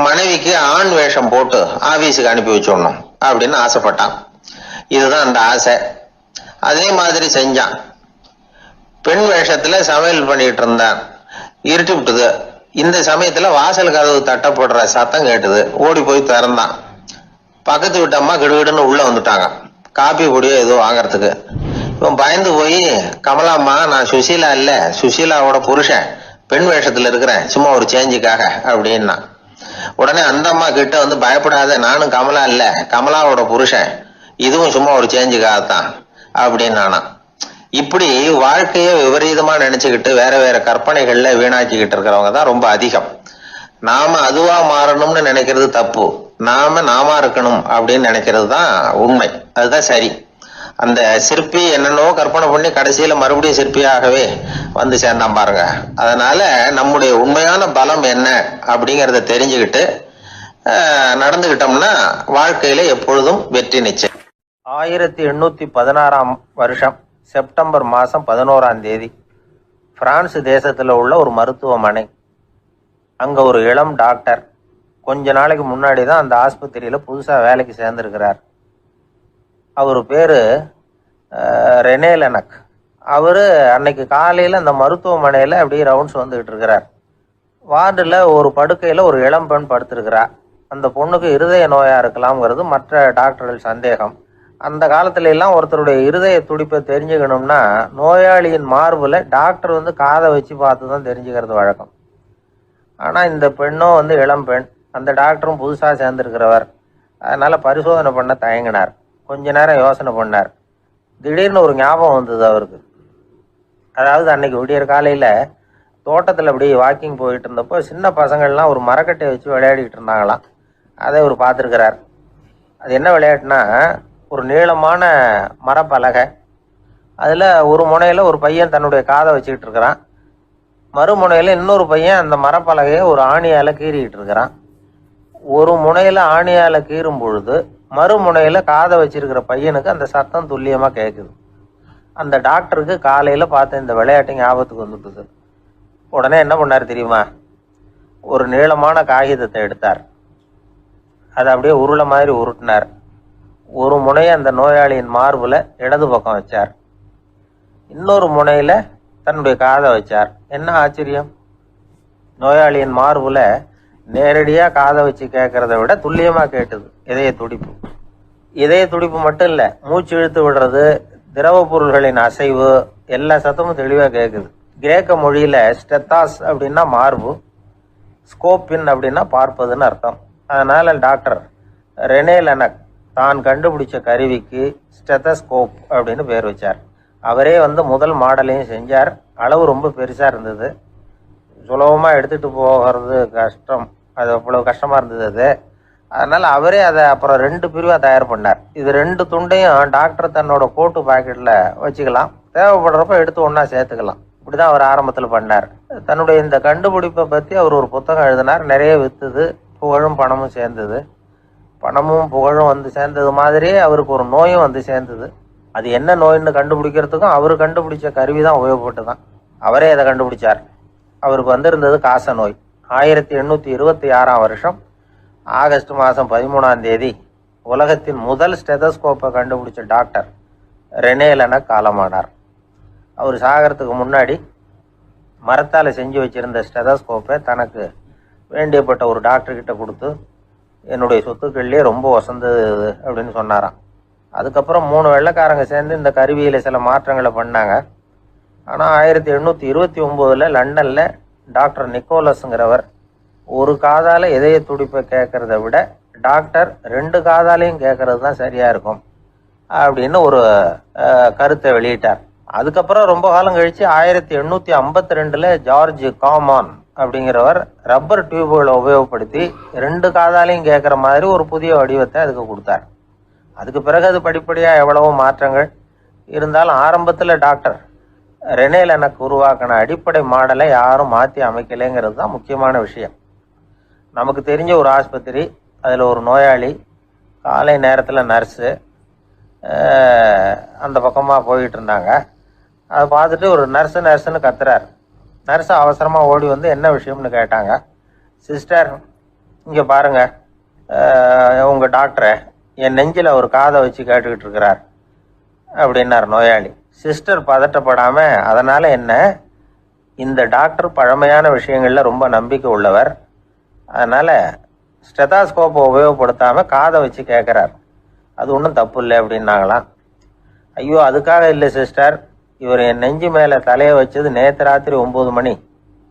மனைவிக்கு ஆண் வேஷம் போட்டு ஆபீஸுக்கு அனுப்பி வச்சுடணும் அப்படின்னு ஆசைப்பட்டான். இதுதான் அந்த ஆசை. அதே மாதிரி செஞ்சான். பெண் வேஷத்துல சமையல் பண்ணிட்டு இருந்தான். இருட்டி விட்டுது. இந்த சமயத்துல வாசல் கதவு தட்டப்படுற சத்தம் கேட்டுது. ஓடி போய் திறந்தான். பக்கத்து வீட்டம்மா கிடுகிடுன்னு உள்ள வந்துட்டாங்க, காப்பி பொடியோ ஏதோ வாங்கறதுக்கு. இவன் பயந்து போய், கமலாம்மா, நான் சுசீலா இல்ல, சுசீலாவோட புருஷன், பெண் வேஷத்துல இருக்கிறேன், சும்மா ஒரு சேஞ்சுக்காக அப்படின்னா. உடனே அந்த அம்மா கிட்ட பயப்படாத, நானும் கமலா இல்ல, கமலாவோட புருஷன், இதுவும் சும்மா ஒரு சேஞ்சுக்காகத்தான் அப்படின்னு. இப்படி வாழ்க்கைய விபரீதமா நினைச்சுக்கிட்டு வேற வேற கற்பனைகள்ல வீணாக்கிக்கிட்டு இருக்கிறவங்க தான் ரொம்ப அதிகம். நாம அதுவா மாறணும்னு நினைக்கிறது தப்பு, நாம இருக்கணும் அப்படின்னு நினைக்கிறது தான் உண்மை, அதுதான் சரி. அந்த சிற்பி என்னென்னோ கற்பனை பண்ணி கடைசியில மறுபடியும் சிற்பியாகவே சேர்ந்தான் பாருங்க. அதனால நம்முடைய உண்மையான பலம் என்ன அப்படிங்கறத தெரிஞ்சுக்கிட்டு நடந்துகிட்டோம்னா வாழ்க்கையில எப்பொழுதும் வெற்றி நிச்சயம். 1816 வருஷம் செப்டம்பர் மாதம் 11ஆம் தேதி பிரான்ஸ் தேசத்தில் உள்ள ஒரு மருத்துவமனை. அங்கே ஒரு இளம் டாக்டர் கொஞ்ச நாளைக்கு முன்னாடி தான் அந்த ஆஸ்பத்திரியில் புதுசாக வேலைக்கு சேர்ந்துருக்கிறார். அவர் பேர் ரெனே லெனக். அவர் அன்னைக்கு காலையில் அந்த மருத்துவமனையில் அப்படியே ரவுண்ட்ஸ் வந்துக்கிட்டு இருக்கிறார். வார்டில் ஒரு படுக்கையில் ஒரு இளம் பெண் படுத்திருக்கிறார். அந்த பொண்ணுக்கு இருதய நோயாக இருக்கலாம்ங்கிறது மற்ற டாக்டர்கள் சந்தேகம். அந்த காலத்துல எல்லாம் ஒருத்தருடைய இருதய துடிப்பை தெரிஞ்சுக்கணும்னா நோயாளியின் மார்புல டாக்டர் காதை வச்சு பார்த்து தான் தெரிஞ்சுக்கிறது வழக்கம். ஆனா இந்த பெண்ணும் இளம் பெண், அந்த டாக்டரும் புதுசா சேர்ந்திருக்கிறவர். அதனால பரிசோதனை பண்ண தயங்கினார். கொஞ்ச நேரம் யோசனை பண்ணார். திடீர்னு ஒரு ஞாபகம் வந்தது அவருக்கு. அதாவது அன்னைக்கு விடியற் காலையில தோட்டத்துல அப்படியே வாக்கிங் போயிட்டு இருந்தப்போ சின்ன பசங்கள்லாம் ஒரு மரக்கட்டையை வச்சு விளையாடிட்டு இருந்தாங்களாம். அதை அவர் பார்த்துருக்கிறார். அது என்ன விளையாட்டுனா, ஒரு நீளமான மரப்பலகை, அதில் ஒரு முனையில் ஒரு பையன் தன்னுடைய காதை வச்சுக்கிட்டு இருக்கிறான், மறுமுனையில் இன்னொரு பையன் அந்த மரப்பலகையை ஒரு ஆணியால் கீறிக்கிட்டு இருக்கிறான். ஒரு முனையில் ஆணியால் கீறும் பொழுது மறுமுனையில் காதை வச்சிருக்கிற பையனுக்கு அந்த சத்தம் துல்லியமாக கேட்குது. அந்த டாக்டருக்கு காலையில் பார்த்த இந்த விளையாட்டு ஞாபகத்துக்கு வந்துட்டுது. உடனே என்ன பண்ணார் தெரியுமா? ஒரு நீளமான காகிதத்தை எடுத்தார். அதை அப்படியே உருளை மாதிரி உருட்டினார். ஒரு முனையை அந்த நோயாளியின் மார்புல இடது பக்கம் வச்சார். இன்னொரு முனையில தன்னுடைய காதை வச்சார். என்ன ஆச்சரியம்! நோயாளியின் மார்புல நேரடியா காதை வச்சு கேட்கறத விட துல்லியமா கேட்டுது இதய துடிப்பு. இதய துடிப்பு மட்டும் இல்ல, மூச்சு இழுத்து விடுறது, திரவ பொருள்களின் அசைவு, எல்லா சத்தமும் தெளிவா கேட்குது. கிரேக்க மொழியில ஸ்டெத்தாஸ் அப்படின்னா மார்பு, ஸ்கோப்பின் அப்படின்னா பார்ப்பதுன்னு அர்த்தம். அதனால டாக்டர் ரெனே லெனக் தான் கண்டுபிடிச்ச கருவிக்கு ஸ்டெத்தஸ்கோப் அப்படின்னு பேர் வச்சார். அவரே முதல் மாடலையும் செஞ்சார். அளவு ரொம்ப பெருசா இருந்தது, சுலபமாக எடுத்துட்டு போகிறது கஷ்டம், அது அவ்வளோ கஷ்டமா இருந்தது அது. அதனால அவரே அதை அப்புறம் 2 பிரிவாக தயார் பண்ணார். இது 2 துண்டையும் டாக்டர் தன்னோட கோட்டு பாக்கெட்டில் வச்சுக்கலாம், தேவைப்படுறப்ப எடுத்து ஒன்றா சேர்த்துக்கலாம். இப்படிதான் அவர் ஆரம்பத்தில் பண்ணார். தன்னுடைய இந்த கண்டுபிடிப்பை பற்றி அவர் ஒரு புத்தகம் எழுதினார். நிறைய வித்துது, புகழும் பணமும் சேர்ந்தது. பணமும் புகழும் சேர்ந்தது மாதிரியே அவருக்கு ஒரு நோயும் சேர்ந்தது. அது என்ன நோயின்னு கண்டுபிடிக்கிறதுக்கும் அவர் கண்டுபிடிச்ச கருவி தான் உபயோகப்பட்டு தான். அவரே அதை கண்டுபிடிச்சார். அவருக்கு வந்திருந்தது காச நோய். 1826ஆம் வருஷம் ஆகஸ்ட் மாதம் 13ஆம் தேதி உலகத்தின் முதல் ஸ்டெதஸ்கோப்பை கண்டுபிடிச்ச டாக்டர் ரெனே லெனக் காலமானார். அவர் சாகிறதுக்கு முன்னாடி மரத்தால் செஞ்சு வச்சிருந்த ஸ்டெதஸ்கோப்பை தனக்கு வேண்டியப்பட்ட ஒரு டாக்டர்கிட்ட கொடுத்து, என்னுடைய சொத்துக்கள்லேயே ரொம்ப வசந்தது அப்படின்னு சொன்னாராம். அதுக்கப்புறம் 3 வெள்ளைக்காரங்க சேர்ந்து இந்த கருவியில் சில மாற்றங்களை பண்ணாங்க. ஆனால் 1829 லண்டனில் டாக்டர் நிக்கோலஸுங்கிறவர் ஒரு காதால் இதய துடிப்பை கேட்கறத விட டாக்டர் 2 காதாலையும் கேட்கறது தான் சரியாக இருக்கும் அப்படின்னு ஒரு கருத்தை வெளியிட்டார். அதுக்கப்புறம் ரொம்ப காலம் கழித்து 1852 ஜார்ஜ் காமான் அப்படிங்கிறவர் ரப்பர் டியூபுகளை உபயோகப்படுத்தி 2 காதாலையும் கேட்குற மாதிரி ஒரு புதிய வடிவத்தை அதுக்கு கொடுத்தார். அதுக்கு பிறகு அது படிப்படியாக எவ்வளவோ மாற்றங்கள் இருந்தாலும் ஆரம்பத்தில் டாக்டர் ரெனே லெனக் உருவாக்கின அடிப்படை மாடலை யாரும் மாற்றி அமைக்கலைங்கிறது தான் முக்கியமான விஷயம். நமக்கு தெரிஞ்ச ஒரு ஆஸ்பத்திரி, அதில் ஒரு நோயாளி, காலை நேரத்தில் நர்ஸு அந்த பக்கமாக போயிட்டு இருந்தாங்க. அதை பார்த்துட்டு ஒரு நர்ஸுன்னு கத்துறார். நர்ஸு அவசரமாக ஓடி என்ன விஷயம்னு கேட்டாங்க. சிஸ்டர், இங்கே பாருங்க, உங்கள் டாக்டரை என் நெஞ்சில் ஒரு காதை வச்சு கேட்டுக்கிட்டு இருக்கிறார் அப்படின்னார் நோயாளி. சிஸ்டர் பதட்டப்படாம, அதனால என்ன, இந்த டாக்டர் பழமையான விஷயங்கள்ல ரொம்ப நம்பிக்கை உள்ளவர், அதனால ஸ்டெதாஸ்கோப்பை உபயோகப்படுத்தாம காதை வச்சு கேட்கிறார், அது ஒன்றும் தப்பு இல்லை அப்படின்னாங்களாம். ஐயோ, அதுக்காக இல்லை சிஸ்டர், இவர் என் நெஞ்சு மேலே தலையை வச்சது நேற்று ராத்திரி 9 மணி,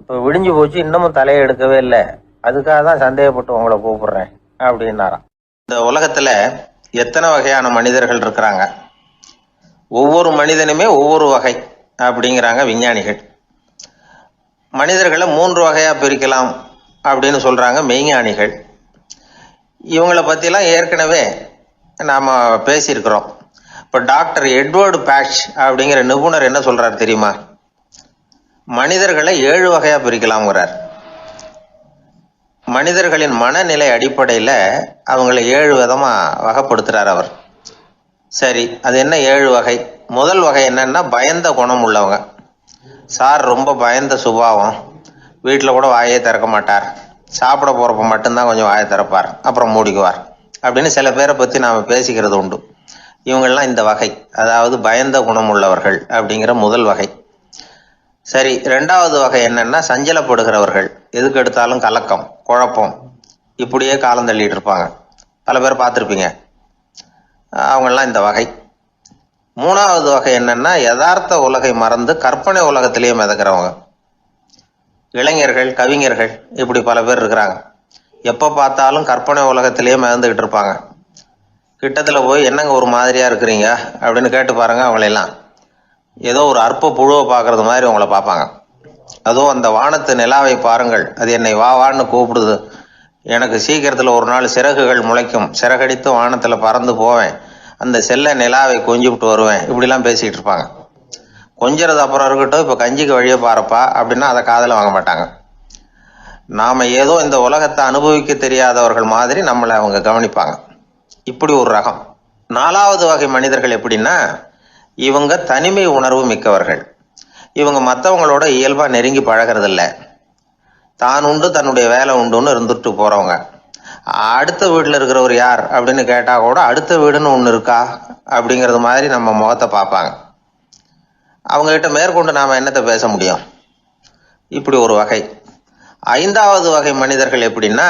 இப்போ விடிஞ்சு போச்சு, இன்னமும் தலையை எடுக்கவே இல்லை, அதுக்காக தான் சந்தேகப்பட்டு உங்களை கூப்பிடுறேன் அப்படின்னாராம். இந்த உலகத்துல எத்தனை வகையான மனிதர்கள் இருக்கிறாங்க, ஒவ்வொரு மனிதனுமே ஒவ்வொரு வகை அப்படிங்கிறாங்க விஞ்ஞானிகள். மனிதர்களை 3 வகையா பிரிக்கலாம் அப்படின்னு சொல்றாங்க மெய்ஞானிகள். இவங்களை பற்றிலாம் ஏற்கனவே நாம் பேசியிருக்கிறோம். இப்போ டாக்டர் எட்வர்டு பேட்ச் அப்படிங்கிற நிபுணர் என்ன சொல்றாரு தெரியுமா? மனிதர்களை 7 வகையா பிரிக்கலாம்ங்கிறார். மனிதர்களின் மனநிலை அடிப்படையில் அவங்களை 7 விதமாக வகைப்படுத்துகிறார் அவர். சரி, அது என்ன 7 வகை? முதல் வகை என்னன்னா, பயந்த குணம் உள்ளவங்க. சார் ரொம்ப பயந்த சுபாவம், வீட்டில் கூட வாயே திறக்க மாட்டார், சாப்பிட போகிறப்ப மட்டும்தான் கொஞ்சம் வாயை திறப்பார், அப்புறம் மூடிக்குவார் அப்படின்னு சில பேரை பற்றி நாம் பேசிக்கிறது உண்டு. இவங்கெல்லாம் இந்த வகை, அதாவது பயந்த குணம் உள்ளவர்கள் அப்படிங்கிற முதல் வகை. சரி, 2வது வகை என்னன்னா, சஞ்சலப்படுகிறவர்கள், எதுக்கு எடுத்தாலும் கலக்கம், குழப்பம், இப்படியே காலம் தள்ளிட்டு இருப்பாங்க. பல பேர் பார்த்துருப்பீங்க. அவங்கெல்லாம் இந்த வகை. 3வது வகை என்னன்னா, யதார்த்த உலகை மறந்து கற்பனை உலகத்திலேயே மிதக்கிறவங்க. இளைஞர்கள், கவிஞர்கள், இப்படி பல பேர் இருக்கிறாங்க. எப்போ பார்த்தாலும் கற்பனை உலகத்திலேயே மிதந்துக்கிட்டு இருப்பாங்க. கிட்டத்தில் போய் என்னங்க ஒரு மாதிரியா இருக்கிறீங்க அப்படின்னு கேட்டு பாருங்க, அவங்களெல்லாம் ஏதோ ஒரு அற்ப புழுவை பார்க்கறது மாதிரி அவங்கள பார்ப்பாங்க. அதுவும் அந்த வானத்து நிலாவை பாருங்கள், அது என்னை வா வான்னு கூப்பிடுது, எனக்கு சீக்கிரத்தில் ஒரு நாள் சிறகுகள் முளைக்கும், சிறகடித்து வானத்தில் பறந்து போவேன், அந்த செல்ல நிலாவை கொஞ்சிவிட்டு வருவேன், இப்படிலாம் பேசிகிட்டு இருப்பாங்க. கொஞ்சிறது அப்புறம் இருக்கட்டும், இப்போ கஞ்சிக்கு வழியே பாருப்பா அப்படின்னா அதை காதில் வாங்க மாட்டாங்க. நாம் ஏதோ இந்த உலகத்தை அனுபவிக்க தெரியாதவர்கள் மாதிரி நம்மளை அவங்க கவனிப்பாங்க. இப்படி ஒரு ரகம். 4வது வகை மனிதர்கள் எப்படின்னா, இவங்க தனிமை உணர்வு மிக்கவர்கள். இவங்க மற்றவங்களோட இயல்பாக நெருங்கி பழகிறதில்ல. தான் உண்டு தன்னுடைய வேலை உண்டுன்னு இருந்துட்டு போகிறவங்க. அடுத்த வீட்டில் இருக்கிறவர் யார் அப்படின்னு கேட்டால் கூட அடுத்த வீடுன்னு ஒன்று இருக்கா அப்படிங்கிறது மாதிரி நம்ம முகத்தை பார்ப்பாங்க. அவங்ககிட்ட மேற்கொண்டு நாம் என்னத்தை பேச முடியும்? இப்படி ஒரு வகை. 5வது வகை மனிதர்கள் எப்படின்னா,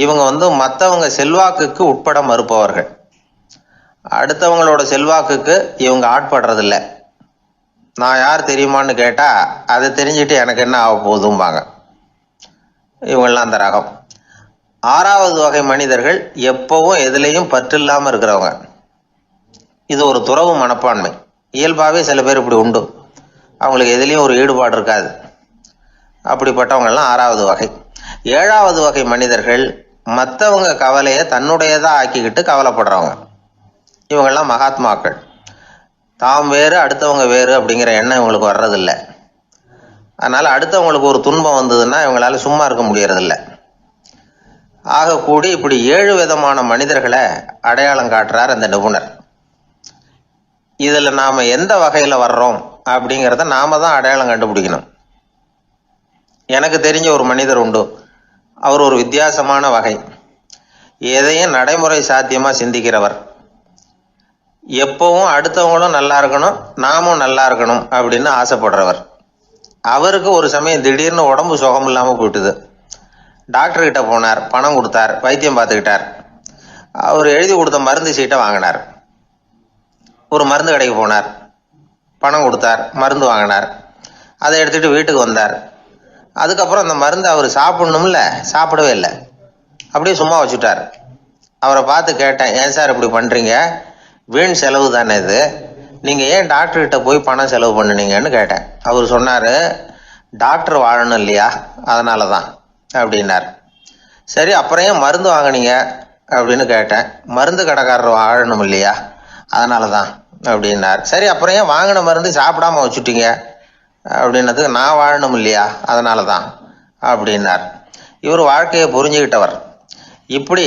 இவங்க மற்றவங்க செல்வாக்குக்கு உட்பட மறுப்பவர்கள். அடுத்தவங்களோட செல்வாக்குக்கு இவங்க ஆட்படுறதில்ல. நான் யார் தெரியுமான்னு கேட்டால் அதை தெரிஞ்சுட்டு எனக்கு என்ன ஆக போகுதும்பாங்க. இவங்கெல்லாம் அந்த ரகம். 6வது வகை மனிதர்கள் எப்பவும் எதுலேயும் பற்று இல்லாமல் இருக்கிறவங்க. இது ஒரு துறவு மனப்பான்மை. இயல்பாகவே சில பேர் இப்படி உண்டு. அவங்களுக்கு எதுலேயும் ஒரு ஈடுபாடு இருக்காது. அப்படிப்பட்டவங்கெல்லாம் 6வது வகை. 7வது வகை மனிதர்கள் மற்றவங்க கவலையை தன்னுடையதாக ஆக்கிக்கிட்டு கவலைப்படுறவங்க. இவங்கெல்லாம் மகாத்மாக்கள். தாம் வேறு அடுத்தவங்க வேறு அப்படிங்கிற எண்ணம் இவங்களுக்கு வர்றதில்லை. அதனால் அடுத்தவங்களுக்கு ஒரு துன்பம் வந்ததுன்னா இவங்களால சும்மா இருக்க முடியறதில்ல. ஆகக்கூடி இப்படி 7 விதமான மனிதர்களை அடையாளம் காட்டுறார் அந்த நிபுணர். இதில் நாம் எந்த வகையில் வர்றோம் அப்படிங்கிறத நாம தான் அடையாளம் கண்டுபிடிக்கணும். எனக்கு தெரிஞ்ச ஒரு மனிதர் உண்டு. அவர் ஒரு வித்தியாசமான வகை. எதையும் நடைமுறை சாத்தியமாக சிந்திக்கிறவர். எப்பவும் அடுத்தவங்களும் நல்லா இருக்கணும், நாமும் நல்லா இருக்கணும் அப்படின்னு ஆசைப்படுறவர். அவருக்கு ஒரு சமயம் திடீர்னு உடம்பு சுகம் இல்லாமல் போயிட்டுது. டாக்டர்கிட்ட போனார், பணம் கொடுத்தார், வைத்தியம் பார்த்துக்கிட்டார். அவர் எழுதி கொடுத்த மருந்து சீட்டை வாங்கினார். ஒரு மருந்து கடைக்கு போனார், பணம் கொடுத்தார், மருந்து வாங்கினார். அதை எடுத்துகிட்டு வீட்டுக்கு வந்தார். அதுக்கப்புறம் அந்த மருந்து அவர் சாப்பிடணும்ல, சாப்பிடவே இல்லை. அப்படியே சும்மா வச்சுட்டார். அவரை பார்த்து கேட்டேன், ஏன் சார் இப்படி பண்ணுறீங்க? வீண் செலவு தானே இது, நீங்கள் ஏன் டாக்டர்கிட்ட போய் பணம் செலவு பண்ணுனீங்கன்னு கேட்டேன். அவர் சொன்னார், டாக்டர் வாழணும் இல்லையா, அதனால தான் அப்படின்னார். சரி, அப்புறம் ஏன் மருந்து வாங்கினீங்க அப்படின்னு கேட்டேன். மருந்து கடைக்காரர் வாழணும் இல்லையா, அதனால தான் அப்படின்னார். சரி, அப்புறம் ஏன் வாங்கின மருந்து சாப்பிடாம வச்சுட்டீங்க அப்படின்னதுக்கு, நான் வாழணும் இல்லையா, அதனால தான் அப்படின்னார். இவர் வாழ்க்கையை புரிஞ்சுக்கிட்டவர். இப்படி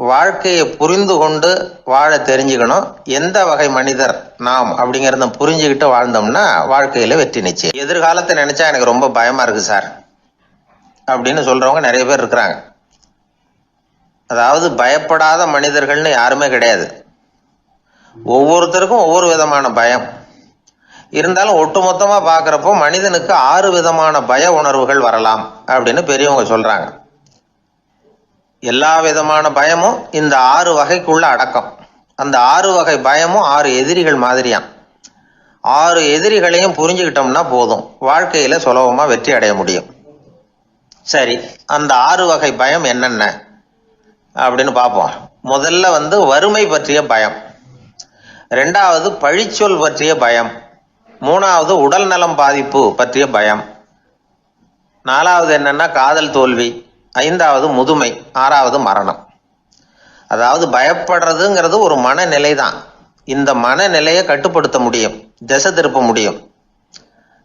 வாழ்க்கையை புரிந்து கொண்டு வாழ தெரிஞ்சுக்கணும். எந்த வகை மனிதர் நாம் அப்படிங்கிறத புரிஞ்சுக்கிட்டு வாழ்ந்தோம்னா வாழ்க்கையில வெற்றி நிச்சயம். எதிர்காலத்தை நினைச்சா எனக்கு ரொம்ப பயமா இருக்கு சார் அப்படின்னு சொல்றவங்க நிறைய பேர் இருக்கிறாங்க. அதாவது பயப்படாத மனிதர்கள்னு யாருமே கிடையாது. ஒவ்வொருத்தருக்கும் ஒவ்வொரு விதமான பயம் இருந்தாலும் ஒட்டுமொத்தமா பார்க்குறப்போ மனிதனுக்கு 6 விதமான பய உணர்வுகள் வரலாம் அப்படின்னு பெரியவங்க சொல்றாங்க. எல்லா விதமான பயமும் இந்த 6 வகைக்குள்ள அடக்கம். அந்த 6 வகை பயமும் 6 எதிரிகள் மாதிரியாம். 6 எதிரிகளையும் புரிஞ்சுக்கிட்டோம்னா போதும், வாழ்க்கையில சுலபமா வெற்றி அடைய முடியும். சரி, அந்த 6 வகை பயம் என்னென்ன அப்படின்னு பார்ப்போம். முதல்ல வறுமை பற்றிய பயம். 2வது பழிச்சொல் பற்றிய பயம். 3வது உடல் நலம் பாதிப்பு பற்றிய பயம். 4வது என்னன்னா காதல் தோல்வி. 5வது முதுமை. 6வது மரணம். அதாவது பயப்படுறதுங்கிறது ஒரு மனநிலை தான். இந்த மனநிலையை கட்டுப்படுத்த முடியும், திசை திருப்ப முடியும்.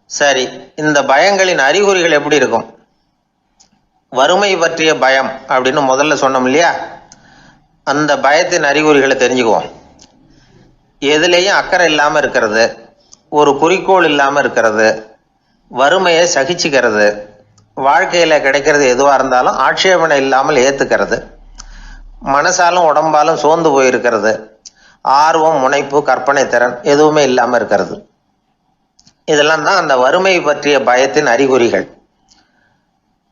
சரி, இந்த பயங்களின் அறிகுறிகள் எப்படி இருக்கும்? வறுமை பற்றிய பயம் அப்படின்னு முதல்ல சொன்னோம் இல்லையா, அந்த பயத்தின் அறிகுறிகளை தெரிஞ்சுக்குவோம். எதுலேயும் அக்கறை இல்லாமல் இருக்கிறது, ஒரு குறிக்கோள் இல்லாமல் இருக்கிறது, வறுமையை சகிச்சுக்கிறது, வாழ்க்கையில் கிடைக்கிறது எதுவாக இருந்தாலும் ஆட்சேபனை இல்லாமல் ஏற்றுக்கிறது, மனசாலும் உடம்பாலும் சோர்ந்து போயிருக்கிறது, ஆர்வம், முனைப்பு, கற்பனை திறன் எதுவுமே இல்லாமல் இருக்கிறது. இதெல்லாம் தான் அந்த வறுமை பற்றிய பயத்தின் அறிகுறிகள்.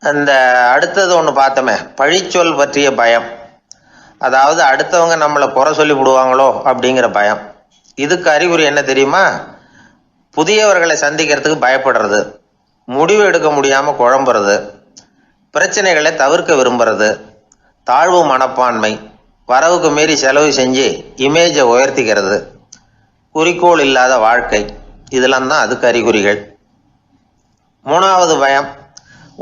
அந்த அடுத்தது ஒன்று பார்த்தோமே, பழிச்சொல் பற்றிய பயம். அதாவது அடுத்தவங்க நம்மளை குறை சொல்லி விடுவாங்களோ அப்படிங்கிற பயம். இதுக்கு அறிகுறி என்ன தெரியுமா? புதியவர்களை சந்திக்கிறதுக்கு பயப்படுறது, முடிவு எடுக்க முடியாமல் குழம்புறது, பிரச்சனைகளை தவிர்க்க விரும்புறது, தாழ்வு மனப்பான்மை, வரவுக்கு மீறி செலவு செஞ்சு இமேஜை உயர்த்திக்கிறது, குறிக்கோள் இல்லாத வாழ்க்கை. இதெல்லாம் தான் அதுக்கு அறிகுறிகள். 3வது பயம்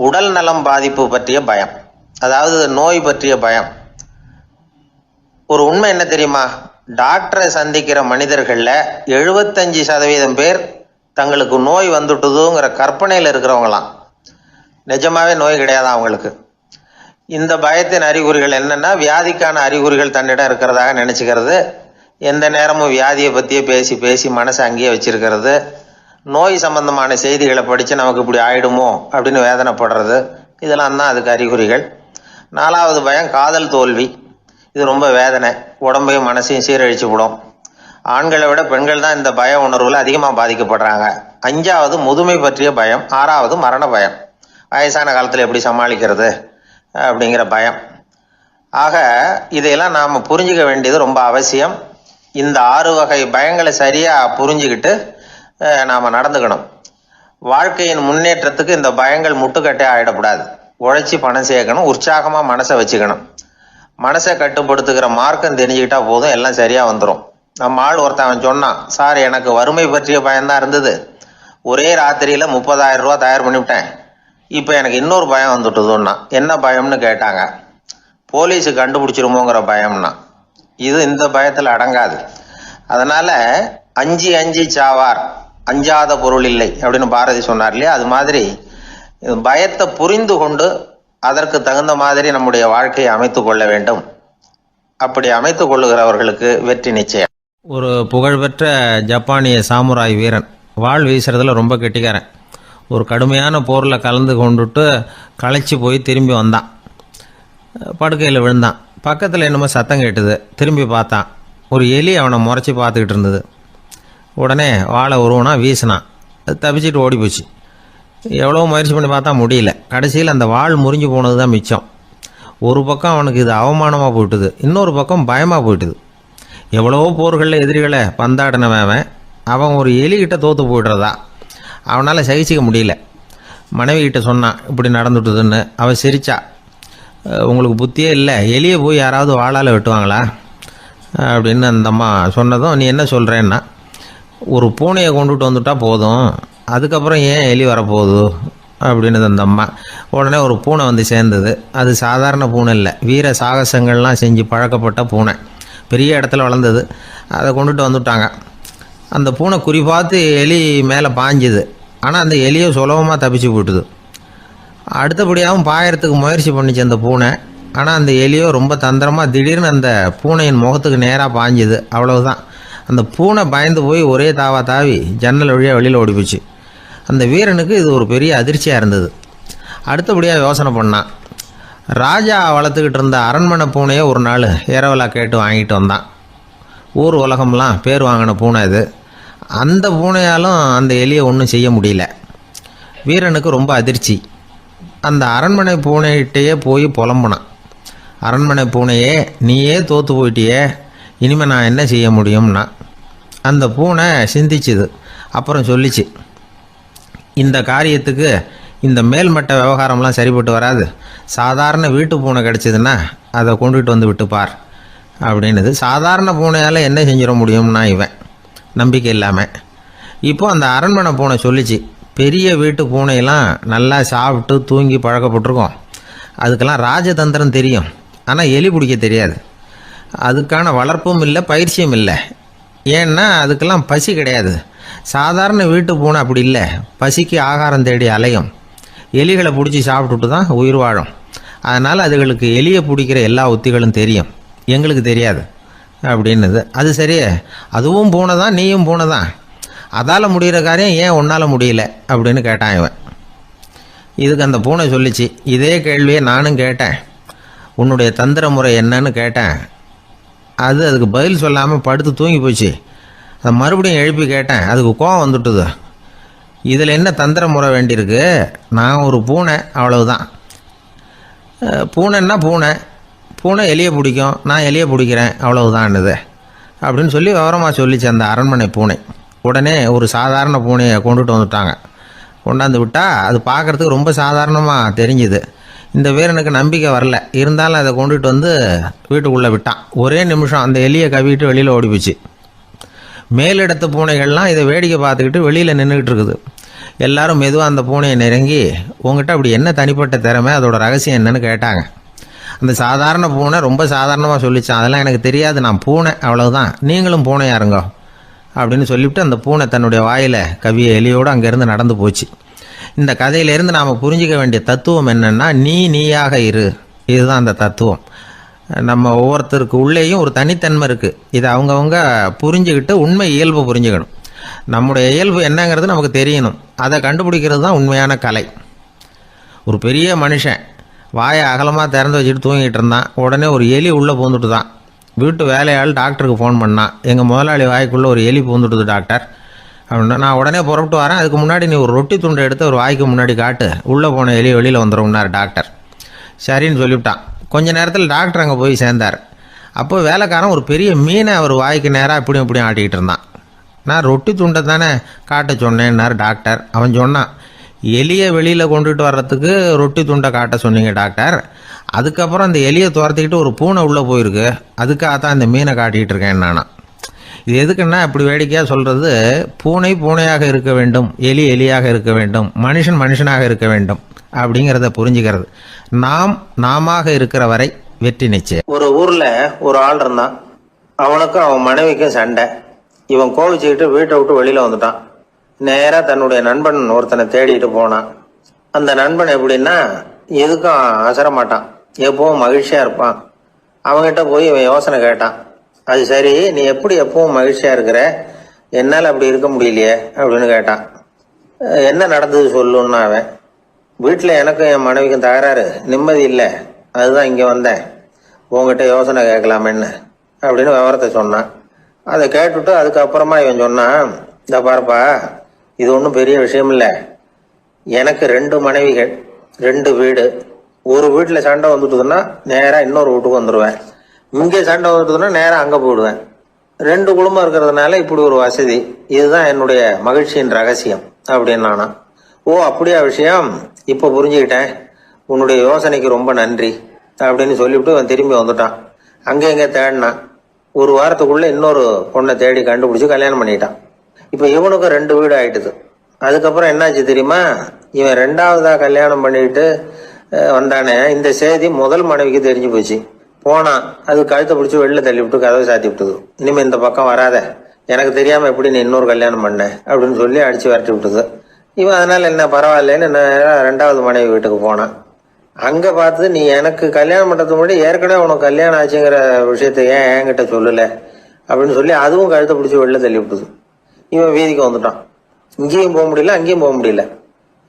உடல் நலம் பாதிப்பு பற்றிய பயம். அதாவது நோய் பற்றிய பயம். ஒரு உண்மை என்ன தெரியுமா? டாக்டரை சந்திக்கிற மனிதர்களில் 75% பேர் தங்களுக்கு நோய் வந்துட்டுதுங்கிற கற்பனையில் இருக்கிறவங்களாம். நிஜமாவே நோய் கிடையாது அவங்களுக்கு. இந்த பயத்தின் அறிகுறிகள் என்னன்னா, வியாதிக்கான அறிகுறிகள் தன்னிடம் இருக்கிறதாக நினைச்சுக்கிறது, எந்த நேரமும் வியாதியை பற்றியே பேசி பேசி மனசை அங்கேயே வச்சிருக்கிறது, நோய் சம்பந்தமான செய்திகளை படித்து நமக்கு இப்படி ஆயிடுமோ அப்படின்னு வேதனைப்படுறது, இதெல்லாம் தான் அதுக்கு அறிகுறிகள். 4வது பயம் காதல் தோல்வி. இது ரொம்ப வேதனை, உடம்பையும் மனசையும் சீரழிச்சு விடும். ஆண்களை விட பெண்கள் தான் இந்த பய உணர்வில் அதிகமாக பாதிக்கப்படுறாங்க. 5வது முதுமை பற்றிய பயம். 6வது மரண பயம், வயசான காலத்தில் எப்படி சமாளிக்கிறது அப்படிங்கிற பயம். ஆக இதையெல்லாம் நாம் புரிஞ்சிக்க வேண்டியது ரொம்ப அவசியம். இந்த 6 வகை பயங்களை சரியாக புரிஞ்சுக்கிட்டு நாம் நடந்துக்கணும். வாழ்க்கையின் முன்னேற்றத்துக்கு இந்த பயங்கள் முட்டுக்கட்டே ஆகிடக்கூடாது. உழைச்சி பணம் சேர்க்கணும், உற்சாகமாக மனசை வச்சுக்கணும். மனசை கட்டுப்படுத்துகிற மார்க்கம் தெரிஞ்சுக்கிட்டா போதும், எல்லாம் சரியாக வந்துடும். நம்ம ஆள் ஒருத்தன் சொன்னான், சார் எனக்கு வறுமை பற்றிய பயம்தான் இருந்தது, ஒரே ராத்திரியில் 30,000 ரூபா தயார் பண்ணிவிட்டேன், இப்போ எனக்கு இன்னொரு பயம் வந்துட்டுதுன்னா. என்ன பயம்னு கேட்டாங்க. போலீஸு கண்டுபிடிச்சிருமோங்கிற பயம்னா. இது இந்த பயத்தில் அடங்காது. அதனால் அஞ்சி அஞ்சி சாவார், அஞ்சாத பொருள் இல்லை அப்படின்னு பாரதி சொன்னார் இல்லையா, அது மாதிரி பயத்தை புரிந்து கொண்டு அதற்கு தகுந்த மாதிரி நம்முடைய வாழ்க்கையை அமைத்து கொள்ள வேண்டும். அப்படி அமைத்து கொள்ளுகிறவர்களுக்கு வெற்றி நிச்சயம். ஒரு புகழ்பெற்ற ஜப்பானிய சாமுராய் வீரன், வாள் வீசுறதுல ரொம்ப கெட்டிக்காரன். ஒரு கடுமையான போரில் கலந்து கொண்டுட்டு களைச்சி போய் திரும்பி வந்தான். படுக்கையில் விழுந்தான். பக்கத்தில் என்னமோ சத்தம் கேட்டுது. திரும்பி பார்த்தான். ஒரு எலி அவனை முறைச்சி பார்த்துக்கிட்டு இருந்தது. உடனே வாழை உருவனா வீசினான். அது தப்பிச்சிட்டு ஓடி போச்சு. எவ்வளோ முயற்சி பண்ணி பார்த்தா முடியல. கடைசியில் அந்த வாள் முறிஞ்சு போனது தான் மிச்சம். ஒரு பக்கம் அவனுக்கு இது அவமானமாக போயிட்டுது, இன்னொரு பக்கம் பயமாக போயிட்டுது. எவ்வளவோ போர்களில் எதிரிகளை பந்தாடினவன் அவன் ஒரு எலிகிட்ட தோற்று போய்டுறதா அவனால் சகிச்சிக்க முடியல. மனைவி கிட்ட சொன்னான் இப்படி நடந்துட்டுதுன்னு. அவள் சிரிச்சா. உங்களுக்கு புத்தியே இல்லை, எலியை போய் யாராவது வாளால் வெட்டுவாங்களா அப்படின்னு அந்த அம்மா சொன்னதும், நீ என்ன சொல்கிறேன்னா, ஒரு பூனையை கொண்டுட்டு வந்துட்டா போதும், அதுக்கப்புறம் ஏன் எலி வரப்போகுது அப்படின்னு அந்த அம்மா. உடனே ஒரு பூனை வந்து சேர்ந்தது. அது சாதாரண பூனை இல்லை, வீர சாகசங்கள்லாம் செஞ்சு பழக்கப்பட்ட பூனை. பெரிய இடத்துல வளர்ந்தது. அதை கொண்டுட்டு வந்துட்டாங்க. அந்த பூனை குறிப்பாத்து எலி மேலே பாஞ்சுது. ஆனால் அந்த எலியை சுலபமாக தப்பிச்சு போட்டுது. அடுத்தபடியாகவும் பாயறதுக்கு முயற்சி பண்ணிச்சு அந்த பூனை. ஆனால் அந்த எலியோ ரொம்ப தந்திரமாக திடீர்னு அந்த பூனையின் முகத்துக்கு நேராக பாஞ்சுது. அவ்வளவுதான். அந்த பூனை பயந்து போய் ஒரே தாவி ஜன்னல் வழியாக வெளியில் ஓடிப்போச்சு. அந்த வீரனுக்கு இது ஒரு பெரிய அதிர்ச்சியாக இருந்தது. அடுத்தபடியாக யோசனை பண்ணான். ராஜா வளர்த்துக்கிட்டு இருந்த அரண்மனை பூனையை ஒரு நாள் இரவலா கேட்டு வாங்கிட்டு வந்தான். ஊர் உலகம்லாம் பேர் வாங்கின பூனை இது. அந்த பூனையாலும் அந்த எலியை ஒன்றும் செய்ய முடியல. வீரனுக்கு ரொம்ப அதிர்ச்சி. அந்த அரண்மனை பூனைகிட்டையே போய் புலம்புனான். அரண்மனை பூனையே, நீயே தோற்று போயிட்டியே, இனிமேல் நான் என்ன செய்ய முடியும்னா. அந்த பூனை சிந்திச்சுது. அப்புறம் சொல்லிச்சு, இந்த காரியத்துக்கு இந்த மேல்மட்ட விவகாரம்லாம் சரிப்பட்டு வராது. சாதாரண வீட்டு பூனை கிடச்சிதுன்னா அதை கொண்டுகிட்டு வந்து விட்டுப்பார் அப்படின்னுது. சாதாரண பூனையால் என்ன செஞ்சிட முடியும்னா இவன் நம்பிக்கை இல்லாமல். இப்போது அந்த அரண்மனை பூனை சொல்லிச்சு, பெரிய வீட்டு பூனையெல்லாம் நல்லா சாப்பிட்டு தூங்கி பழக்கப்பட்டிருக்கோம். அதுக்கெல்லாம் ராஜதந்திரம் தெரியும், ஆனால் எலி பிடிக்க தெரியாது. அதுக்கான வளர்ப்பும் இல்லை, பயிற்சியும் இல்லை. ஏன்னா அதுக்கெல்லாம் பசி கிடையாது. சாதாரண வீட்டு பூனை அப்படி இல்லை, பசிக்கு ஆகாரம் தேடி அலையும். எலிகளை பிடிச்சி சாப்பிட்டுட்டு தான் உயிர் வாழும். அதனால் அதுகளுக்கு எலியை பிடிக்கிற எல்லா உத்திகளும் தெரியும், எங்களுக்கு தெரியாது அப்படின்னுது. அது சரியே, அதுவும் பூனை தான், நீயும் பூனை தான், அதால் முடிகிற காரியம் ஏன் உன்னால் முடியல அப்படின்னு கேட்டான் இவன். இதுக்கு அந்த பூனை சொல்லிச்சு, இதே கேள்வியை நானும் கேட்டேன், உன்னுடைய தந்திர முறை என்னன்னு கேட்டேன். அதுக்கு பதில் சொல்லாமல் படுத்து தூங்கி போச்சு. அதை மறுபடியும் எழுப்பி கேட்டேன், அதுக்கு கோவம் வந்துட்டுது. இதில் என்ன தந்திர முறை வேண்டியிருக்கு, நான் ஒரு பூனை அவ்வளவுதான். பூனைன்னா பூனை, பூனை எலியை பிடிக்கும், நான் எலியை பிடிக்கிறேன் அவ்வளவுதான்னுது அப்படின்னு சொல்லி விவரமாக சொல்லிச்சு அந்த அரண்மனை பூனை. உடனே ஒரு சாதாரண பூனையை கொண்டுட்டு வந்துட்டாங்க. கொண்டாந்து விட்டால் அது பார்க்குறதுக்கு ரொம்ப சாதாரணமாக தெரிஞ்சுது. இந்த வீரனுக்கு நம்பிக்கை வரல. இருந்தாலும் அதை கொண்டுட்டு வந்து வீட்டுக்குள்ளே விட்டான். ஒரே நிமிஷம் அந்த எலியை கவிட்டு வெளியில் ஓடிப்போச்சு. மேலிடத்து பூனைகள்லாம் இதை வேடிக்கை பார்த்துக்கிட்டு வெளியில் நின்றுக்கிட்டு இருக்குது. எல்லாரும் மெதுவாக அந்த பூனையை நெருங்கி, உங்ககிட்ட அப்படி என்ன தனிப்பட்ட திறமை, அதோட ரகசியம் என்னன்னு கேட்டாங்க. அந்த சாதாரண பூனை ரொம்ப சாதாரணமாக சொல்லிச்சான், அதெல்லாம் எனக்கு தெரியாது, நான் பூனை அவ்வளவுதான், நீங்களும் பூனையா இருங்க அப்படின்னு சொல்லிவிட்டு அந்த பூனை தன்னுடைய வாயில் கவிய எலியோடு அங்கேருந்து நடந்து போச்சு. இந்த கதையிலேருந்து நாம் புரிஞ்சிக்க வேண்டிய தத்துவம் என்னென்னா, நீயாக இரு. இதுதான் அந்த தத்துவம். நம்ம ஒவ்வொருத்தருக்கு உள்ளேயும் ஒரு தனித்தன்மை இருக்குது. இதை அவங்கவுங்க புரிஞ்சுக்கிட்டு உண்மை இயல்பு புரிஞ்சுக்கணும். நம்முடைய இயல்பு என்னங்கிறது நமக்கு தெரியணும். அதை கண்டுபிடிக்கிறது தான் உண்மையான கலை. ஒரு பெரிய மனுஷன் வாயை அகலமாக திறந்து வச்சுட்டு தூங்கிட்டு இருந்தான். உடனே ஒரு எலி உள்ளே பூந்துட்டு தான். வீட்டு வேலையாள் டாக்டருக்கு ஃபோன் பண்ணான். எங்கள் முதலாளி வாய்க்குள்ளே ஒரு எலி பூந்துட்டுது டாக்டர் அப்படின்னா. நான் உடனே புறப்பட்டு வரேன், அதுக்கு முன்னாடி நீ ஒரு ரொட்டி துண்டை எடுத்து ஒரு வாய்க்கு முன்னாடி காட்டு, உள்ளே போன எலி வெளியில் வந்துடும்னார் டாக்டர். சரின்னு சொல்லிவிட்டான். கொஞ்ச நேரத்தில் டாக்டர் அங்கே போய் சேர்ந்தார். அப்போ வேலைக்காரன் ஒரு பெரிய மீனை அவர் வாய்க்கு நேராக இப்படியும் இப்படியும் ஆட்டிக்கிட்டு இருந்தான். நான் ரொட்டி துண்டை தானே காட்ட சொன்னேன்னார் டாக்டர். அவன் சொன்னான், எலியை வெளியில் கொண்டுட்டு வர்றதுக்கு ரொட்டி துண்டை காட்ட சொன்னீங்க டாக்டர், அதுக்கப்புறம் அந்த எலியை துரத்திக்கிட்டு ஒரு பூனை உள்ளே போயிருக்கு, அதுக்காக தான் இந்த மீனை காட்டிகிட்டு இருக்கேன் நானா. இது எதுக்குன்னா இப்படி வேடிக்கையாக சொல்கிறது, பூனை பூனையாக இருக்க வேண்டும், எலி எலியாக இருக்க வேண்டும், மனுஷன் மனுஷனாக இருக்க வேண்டும் அப்படிங்கிறத புரிஞ்சுக்கிறது. நாம இருக்கிற வரை வெற்றி நிச்சயம். ஒரு ஊரில் ஒரு ஆள் இருந்தான். அவனுக்கும் அவன் மனைவிக்கும் சண்டை. இவன் கோவிச்சுக்கிட்டு வீட்டை விட்டு வெளியில் வந்துட்டான். நேராக தன்னுடைய நண்பன் ஒருத்தனை தேடிட்டு போனான். அந்த நண்பன் எப்படின்னா எதுக்கும் அசர மாட்டான், எப்பவும் மகிழ்ச்சியாக இருப்பான். அவங்ககிட்ட போய் இவன் யோசனை கேட்டான். அது சரி, நீ எப்படி எப்பவும் மகிழ்ச்சியாக இருக்கிற, என்னால் அப்படி இருக்க முடியலையே அப்படின்னு கேட்டான். என்ன நடந்தது சொல்லுன்னா அவன், வீட்டில் எனக்கும் என் மனைவிக்கும் தகராறு, நிம்மதி இல்லை, அதுதான் இங்கே வந்தேன், உங்ககிட்ட யோசனை கேட்கலாமேன்னு அப்படின்னு விவரத்தை சொன்னான். அதை கேட்டுவிட்டு அதுக்கப்புறமா இவன் சொன்னான், இந்த பாருப்பா, இது ஒன்றும் பெரிய விஷயம் இல்லை, எனக்கு 2 மனைவிகள், 2 வீடு. ஒரு வீட்டில் சண்டை வந்துட்டுதுன்னா நேராக இன்னொரு வீட்டுக்கு வந்துடுவேன், இங்கே சண்டை வந்துட்டுதுன்னா நேராக அங்கே போயிடுவேன். 2 குடும்பம் இருக்கிறதுனால இப்படி ஒரு வசதி, இதுதான் என்னுடைய மகிழ்ச்சியின் ரகசியம் அப்படின்னு நானா. ஓ அப்படியா விஷயம், இப்போ புரிஞ்சுக்கிட்டேன், உன்னுடைய யோசனைக்கு ரொம்ப நன்றி அப்படின்னு சொல்லிவிட்டு அவன் திரும்பி வந்துட்டான். அங்கே இங்கே தேடினான். ஒரு வாரத்துக்குள்ளே இன்னொரு பொண்ணை தேடி கண்டுபிடிச்சி கல்யாணம் பண்ணிட்டான். இப்போ இவனுக்கும் 2 வீடு ஆயிட்டுது. அதுக்கப்புறம் என்னாச்சு தெரியுமா, இவன் 2வதா கல்யாணம் பண்ணிக்கிட்டு வந்தானே, இந்த செய்தி முதல் மனைவிக்கு தெரிஞ்சு போச்சு. போனான், அது கழுத்தை பிடிச்சி வெளில தள்ளி விட்டு கதவை சாத்தி விட்டுது. இனிமேல் இந்த பக்கம் வராத, எனக்கு தெரியாமல் எப்படி நீ இன்னொரு கல்யாணம் பண்ண அப்படின்னு சொல்லி அடித்து விரட்டி விட்டுது. இவன் அதனால என்ன பரவாயில்லன்னு 2வது மனைவி வீட்டுக்கு போனான். அங்கே பார்த்து, நீ எனக்கு கல்யாணம் பண்ணுறதுக்கு முன்னாடி ஏற்கனவே உனக்கு கல்யாணம் ஆச்சுங்கிற விஷயத்த ஏன் என்கிட்ட சொல்லலை அப்படின்னு சொல்லி அதுவும் கழுத்தை பிடிச்சி வெளில தள்ளி விட்டுது. இவன் வீதிக்கு வந்துட்டான். இங்கேயும் போக முடியல, அங்கேயும் போக முடியல.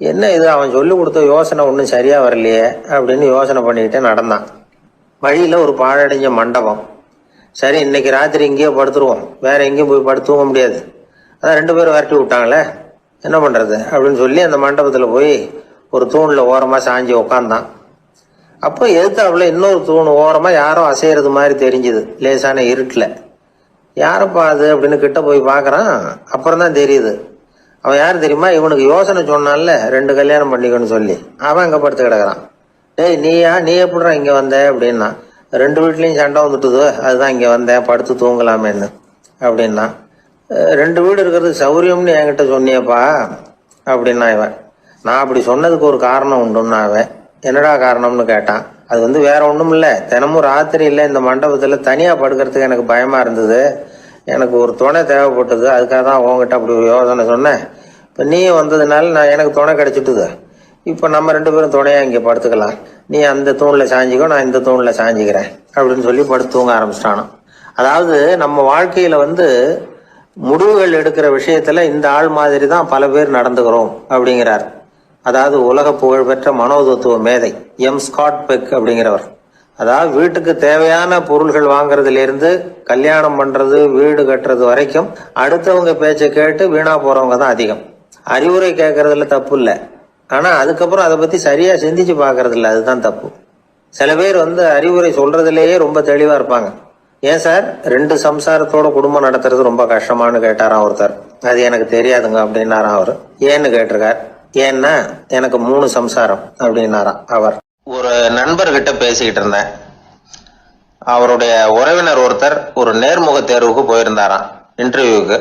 என்ன இது, அவன் சொல்லி கொடுத்த யோசனை ஒன்றும் சரியாக வரலையே அப்படின்னு யோசனை பண்ணிக்கிட்டே நடந்தான். வழியில் ஒரு பாழடைஞ்ச மண்டபம். சரி, இன்னைக்கு ராத்திரி இங்கேயே படுத்துருவோம், வேற எங்கேயும் போய் படுத்துவங்க முடியாது, அதான் 2 பேரும் விரட்டி விட்டாங்களே, என்ன பண்ணுறது அப்படின்னு சொல்லி அந்த மண்டபத்தில் போய் ஒரு தூணில் ஓரமாக சாஞ்சி உக்காந்தான். அப்போ எதிர்த்தாப்புல இன்னொரு தூண் ஓரமாக யாரோ அசைகிறது மாதிரி தெரிஞ்சுது, லேசான இருட்டில். யாரப்பா அது அப்படின்னு கிட்ட போய் பார்க்குறான். அப்புறம் தான் தெரியுது, அவன் யார் தெரியுமா, இவனுக்கு யோசனை சொன்னான்ல 2 கல்யாணம் பண்ணிக்கணும்னு சொல்லி, அவன் அங்கே படுத்து கிடக்குறான். டேய் நீ எப்படிடா இங்கே வந்த அப்படின்னா, 2 வீட்லேயும் சண்டை வந்துட்டுது, அதுதான் இங்கே வந்தேன், படுத்து தூங்கலாமேன்னு அப்படின்னா. 2 வீடு இருக்கிறது சௌரியம்னு என்கிட்ட சொன்னியப்பா அப்படின்னா இவன். நான் அப்படி சொன்னதுக்கு ஒரு காரணம் உண்டுன்னா அவன். என்னடா காரணம்னு கேட்டான். அது வேற ஒன்றும் இல்லை, தினமும் ராத்திரி இல்லை இந்த மண்டபத்தில் தனியாக படுக்கிறதுக்கு எனக்கு பயமாக இருந்தது, எனக்கு ஒரு துணை தேவைப்பட்டது, அதுக்காக தான் உங்ககிட்ட அப்படி ஒரு யோசனை சொன்னேன். இப்போ நீ வந்ததுனால எனக்கு துணை கிடைச்சிட்டுது, இப்போ நம்ம 2 பேரும் துணையாக இங்கே படுத்துக்கலாம், நீ அந்த தூணில் சாஞ்சிக்கோ, நான் இந்த தூணில் சாஞ்சிக்கிறேன் அப்படின்னு சொல்லி படுத்து தூங்க ஆரம்பிச்சிட்டானோ. அதாவது நம்ம வாழ்க்கையில் முடிவுகள் எடுக்கிற விஷயத்தில் இந்த ஆள் மாதிரி தான் பல பேர் நடந்துக்கிறோம் அப்படிங்கிறார். அதாவது உலக புகழ்பெற்ற மனோதத்துவ மேதை ஸ்காட் பெக் அப்படிங்கிறவர். அதாவது வீட்டுக்கு தேவையான பொருள்கள் வாங்குறதுலேருந்து கல்யாணம் பண்ணுறது, வீடு கட்டுறது வரைக்கும் அடுத்தவங்க பேச்சை கேட்டு வீணா போகிறவங்க தான் அதிகம். அறிவுரை கேட்கறதுல தப்பு இல்லை, ஆனால் அதுக்கப்புறம் அதை பற்றி சரியாக சிந்திச்சு பார்க்கறது இல்லை, அதுதான் தப்பு. சில பேர் அறிவுரை சொல்றதுலேயே ரொம்ப தெளிவாக இருப்பாங்க. ஏன் சார் 2 சம்சாரத்தோட குடும்பம் நடத்துறது ரொம்ப கஷ்டமானு கேட்டாராம் ஒருத்தர். அது எனக்கு தெரியாதுங்க அப்படின்னாராம் அவர். ஏன்னு கேட்டிருக்கார். ஏன்னா எனக்கு 3 சம்சாரம் அப்படின்னாராம் அவர். ஒரு நண்பர்கிட்ட பேசிக்கிட்டு இருந்தேன். அவருடைய உறவினர் ஒருத்தர் ஒரு நேர்முக தேர்வுக்கு போயிருந்தாராம், இன்டர்வியூக்கு.